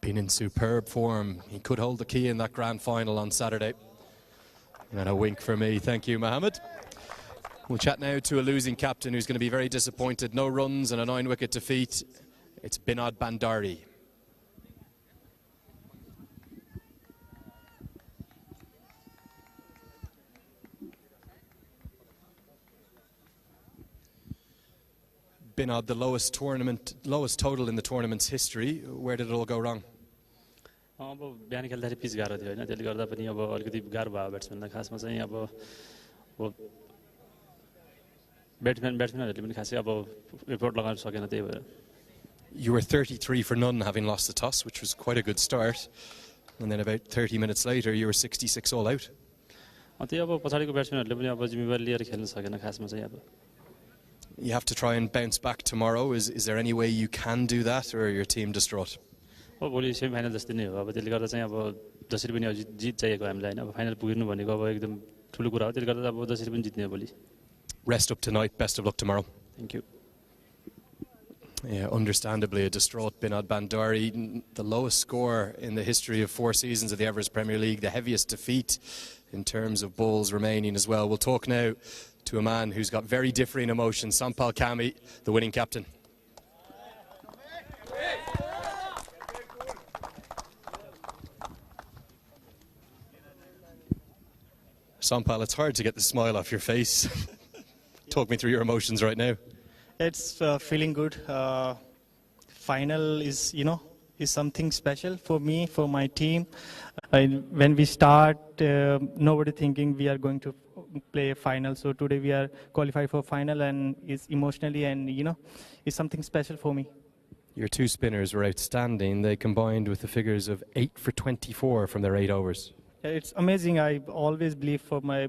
Been in superb form. He could hold the key in that grand final on Saturday. And a wink for me. Thank you, Mohammad. We'll chat now to a losing captain who's going to be very disappointed. No runs and a 9-wicket defeat. It's Binod Bandari. Binod, the lowest total in the tournament's history. Where did it all go wrong? अब बिहान खेल्दाखेरि pitch गाह्रो थियो हैन, त्यसले गर्दा पनि अब अलिकति गाह्रो भयो ब्याट्सम्यानलाई। खासमा चाहिँ अब ब्याट्सम्यानहरूले पनि खासै अब एफोर्ट लगाउन सकेन, त्यही भएर। You were 33 for none, having lost the toss, which was quite a good start. And then about 30 minutes later, you were 66 all out. त्यही अब पछाडिको ब्याट्सम्यानहरूले पनि अब जिम्मेवारी लिएर खेल्न सकेन खासमा चाहिँ अब। You have to try and bounce back tomorrow. Is there any way you can do that, or are your team distraught? अब भोलि सेमी फाइनल जस्तै नै हो, अब त्यसले गर्दा चाहिँ अब जसरी पनि जित चाहिएको हामीलाई हैन, अब फाइनल पुग्नु भनेको अब एकदम ठुलो कुरा हो, त्यसले गर्दा अब जसरी पनि जित्ने हो भोलि। Rest up tonight, best of luck tomorrow. Thank you. Yeah, understandably a distraught Binod Bandari, the lowest score in the history of 4 seasons of the Everest Premier League, the heaviest defeat in terms of balls remaining as well. We'll talk now to a man who's got very differing emotions, Sampal Kami, the winning captain. Sampal, it's hard to get the smile off your face. Talk me through your emotions right now. It's feeling good. Final is, is something special for me, for my team. When we start, nobody thinking we are going to play a final. So today we are qualified for final, and it's emotionally and, it's something special for me. Your 2 spinners were outstanding. They combined with the figures of 8 for 24 from their 8 overs. It's amazing. I always believe for my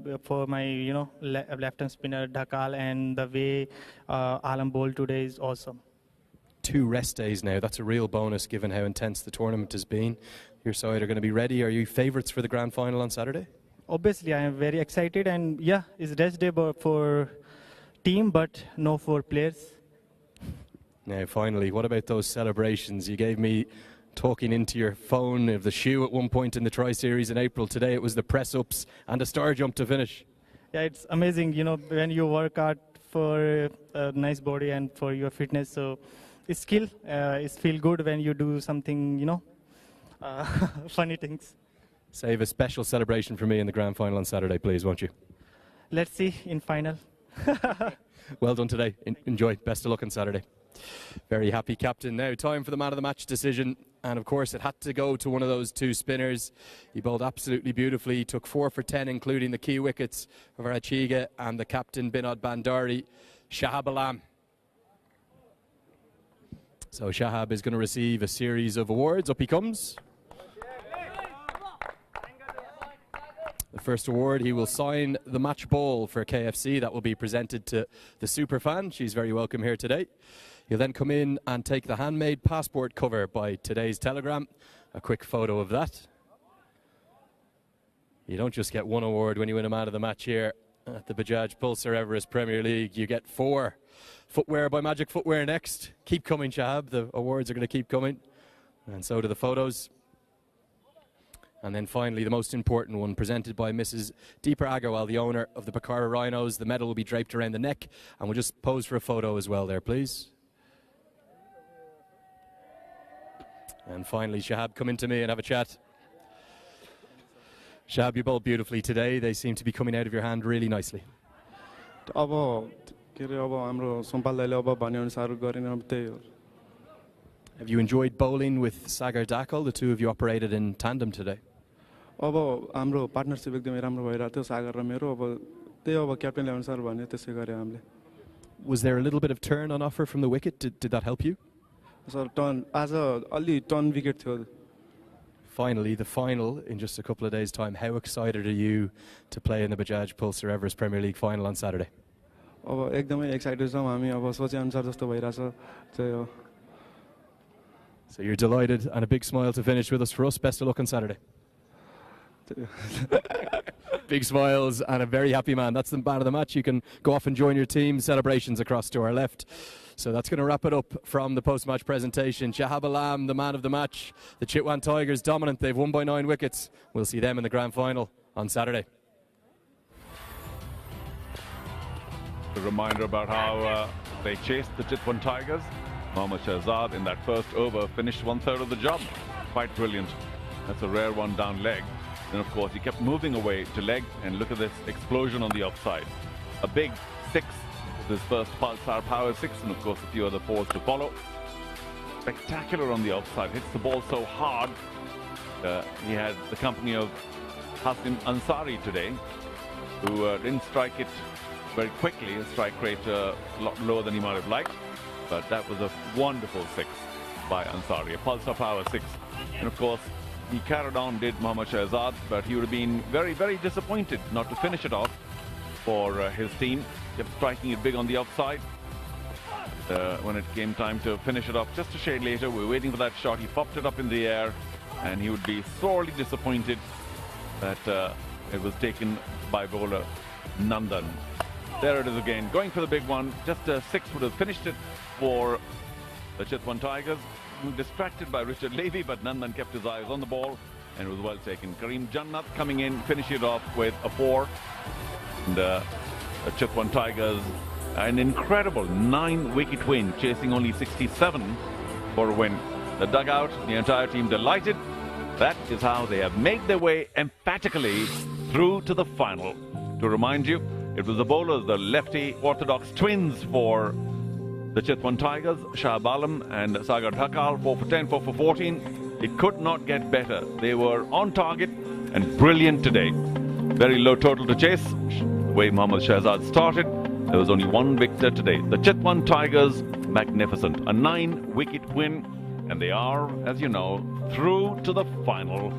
left-hand spinner Dakal, and the way Alam bowled today is awesome. 2 rest days now. That's a real bonus given how intense the tournament has been. Your side are going to be ready. Are you favourites for the grand final on Saturday? Obviously, I am very excited, and yeah, it's rest day for team, but no for players. Now, finally, what about those celebrations? You gave me talking into your phone of the shoe at one point in the Tri-Series in April. Today it was the press-ups and a star jump to finish. Yeah, it's amazing, you know, when you work hard for a nice body and for your fitness. So it's skill. It's feel good when you do something, you know, funny things. Save a special celebration for me in the grand final on Saturday, please, won't you? Let's see in final. Well done today. Enjoy. Best of luck on Saturday. Very happy captain. Now time for the man of the match decision, and of course it had to go to one of those 2 spinners. He bowled absolutely beautifully. He took 4 for 10, including the key wickets of Rachiga and the captain Binod Bandari. Shahab Alam. So Shahab is going to receive a series of awards. Up he comes. The first award, he will sign the match ball for KFC. That will be presented to the superfan. She's very welcome here today. He'll then come in and take the handmade passport cover by today's Telegram. A quick photo of that. You don't just get 1 award when you win a man of the match here at the Bajaj Pulsar Everest Premier League. You get 4. Footwear by Magic Footwear next. Keep coming, Shahab. The awards are going to keep coming. And so do the photos. And then finally, the most important one, presented by Mrs. Deepa Agarwal, the owner of the Pokhara Rhinos. The medal will be draped around the neck. And we'll just pose for a photo as well there, please. And finally, Shahab, come in to me and have a chat. Shahab, you bowled beautifully today. They seem to be coming out of your hand really nicely. Have you enjoyed bowling with Sagar Dakal? The 2 of you operated in tandem today. partnership Was there a little bit of turn on offer from the wicket? Did that help you? Finally, the final in just a couple of days' time. How excited are you to play in the Bajaj Pulsar Everest Premier League final on Saturday? So you're delighted, and a big smile to finish with us. For us, best of luck on Saturday. Big smiles and a very happy man. That's the man of the match. You can go off and join your team. Celebrations across to our left. So that's going to wrap it up from the post-match presentation. Shahab Alam, the man of the match. The Chitwan Tigers dominant. They've won by 9 wickets. We'll see them in the grand final on Saturday. A reminder about how they chased the Chitwan Tigers. Mohammad Shahzad in that first over finished 1/3 of the job. Quite brilliant. That's a rare one down leg. And of course he kept moving away to leg, and look at this explosion on the offside. A big 6 with his first Pulsar Power 6, and of course a few other 4s to follow. Spectacular on the offside. Hits the ball so hard. He had the company of Hasim Ansari today, who didn't strike it very quickly. A strike rate a lot lower than he might have liked. But that was a wonderful 6 by Ansari, a Pulsar Power 6. And of course, he carried on, did Mohammad Shahzad, but he would have been very, very disappointed not to finish it off for his team. Kept striking it big on the offside. When it came time to finish it off just a shade later, we were waiting for that shot. He popped it up in the air, and he would be sorely disappointed that it was taken by bowler Nandan. There it is again, going for the big one. Just a 6 would have finished it for the Chitwan Tigers. Distracted by Richard Levy, but Nandan kept his eyes on the ball, and it was well taken. Kareem Jannat coming in, finishing it off with a 4. And the Chitwan Tigers, an incredible 9-wicket win, chasing only 67 for a win. The dugout, the entire team delighted. That is how they have made their way emphatically through to the final. To remind you, it was the bowlers, the lefty orthodox twins for the Chitwan Tigers, Shahab Alam and Sagar Dakal, 4 for 10, 4 for 14. It could not get better. They were on target and brilliant today. Very low total to chase. The way Mohammad Shahzad started, there was only 1 victor today. The Chitwan Tigers, magnificent. A 9-wicket win, and they are, as you know, through to the final.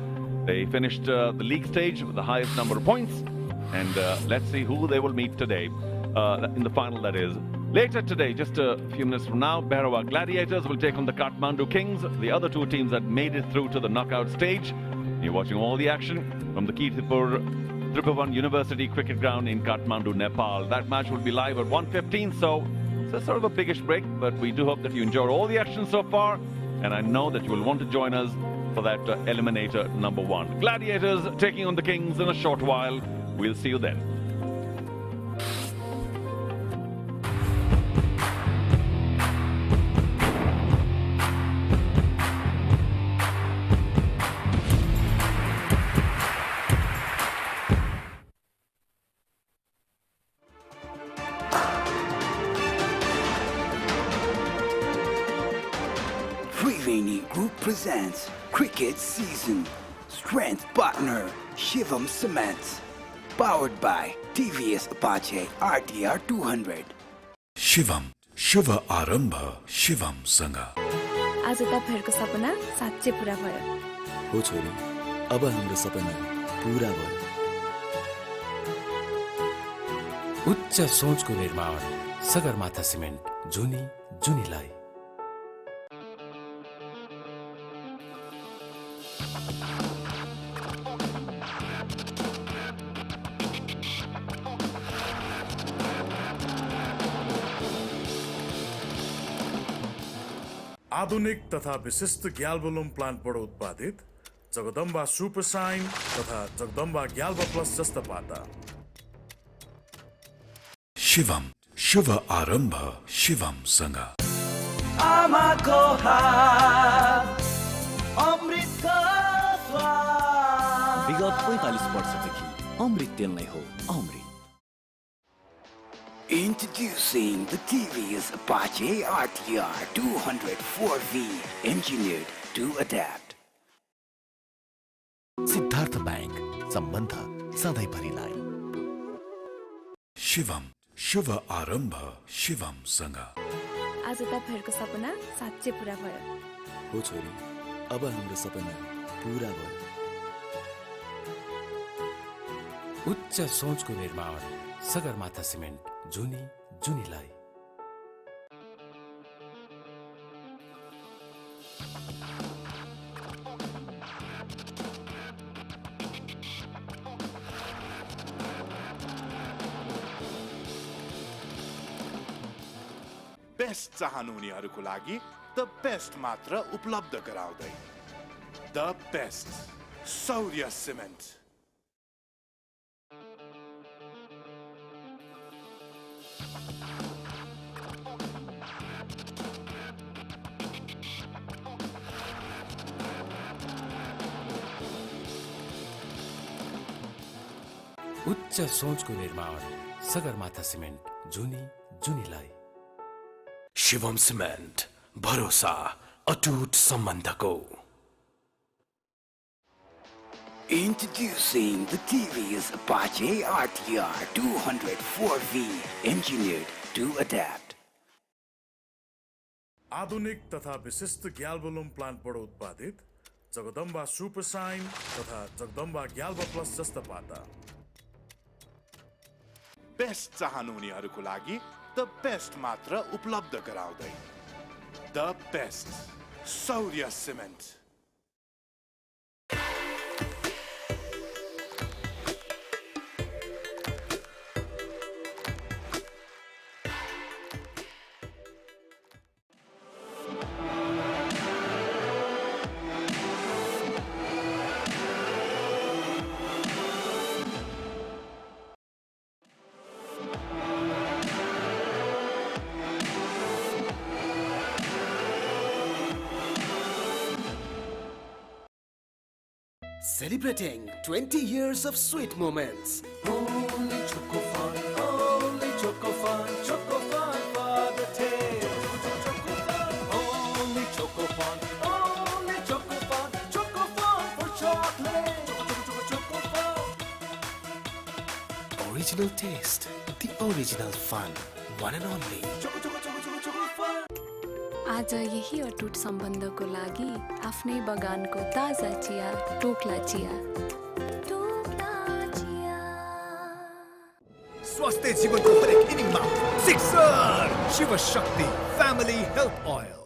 They finished the league stage with the highest number of points. And let's see who they will meet today in the final, that is. Later today, just a few minutes from now, Behrawa Gladiators will take on the Kathmandu Kings, the other two teams that made it through to the knockout stage. You're watching all the action from the Kirtipur Tribhuvan University Cricket Ground in Kathmandu, Nepal. That match will be live at 1:15, so it's sort of a biggish break, but we do hope that you enjoyed all the action so far, and I know that you will want to join us for that eliminator number 1. Gladiators taking on the Kings in a short while. We'll see you then. Triveni Group presents Cricket Season. Strength partner Shivam Cements. Powered by TVS Apache RTR 200. Shivam शुभ आरम्भ शिवम सँग। आज तपाईहरुको सपना साँच्चै पूरा भयो। हो छोरी, अब हाम्रो सपना पूरा भयो। उच्च सोचको निर्माण सगरमाथा सिमेन्ट जुनी जुनीलाई। आधुनिक तथा विशिष्ट ग्याल्बोलुम प्लान्टबाट उत्पादित जगदम्बा सुपर साइन तथा जगदम्बा ग्याल्बा प्लस जस्ता पाता। शिवम शुभ आरम्भ शिवम सँग। आमाको हात अमृतको स्वाद। विगत 45 वर्षदेखि अमृत तेल नै हो अमृत। Introducing the TVS Apache RTR 200 4V, engineered to adapt. Siddharth bank सम्बन्ध सधैँभरिलाई। शिवम शुभ आरम्भ शिवम सँग। आज तपाईहरुको सपना साँच्चै पूरा भयो। हो छोरी, अब हाम्रो सपना पूरा भयो। उच्च सोचको निर्माण सगरमाथा सिमेन्ट जुनी जुनीलाई। बेस्ट चाहनुहुनेहरूको लागि द बेस्ट मात्र उपलब्ध गराउँदै द बेस्ट सौर्य सिमेन्ट। उच्च सोचको निर्माण सगरमाथा सिमेन्ट जुनी जुनीलाई। शिवम सिमेन्ट भरोसा अटुट सम्बन्धको। Introducing the TVS Apache RTR 200 4V, engineered to adapt. आधुनिक तथा विशिष्ट ग्याल्बोलुम प्लान्टबाट उत्पादित जगदम्बा सुपर साइन तथा जगदम्बा ग्याल्बा प्लस जस्ता पाता। बेस्ट चाहनुहुनेहरूको लागि द बेस्ट मात्र उपलब्ध गराउँदै the best Saurya cement. Celebrating 20 years of sweet moments. Only Choco Fun for the taste. Only Choco Fun for chocolate. Choco Fun. Original taste, the original fun, one and only. Choco Fun. आज यही अटुट सम्बन्धको लागि आफ्नै बगानको ताजा चिया Tokla chia. स्वास्थ्य जीवनको हरेक इनिङमा sixer Shiv Shakti family health oil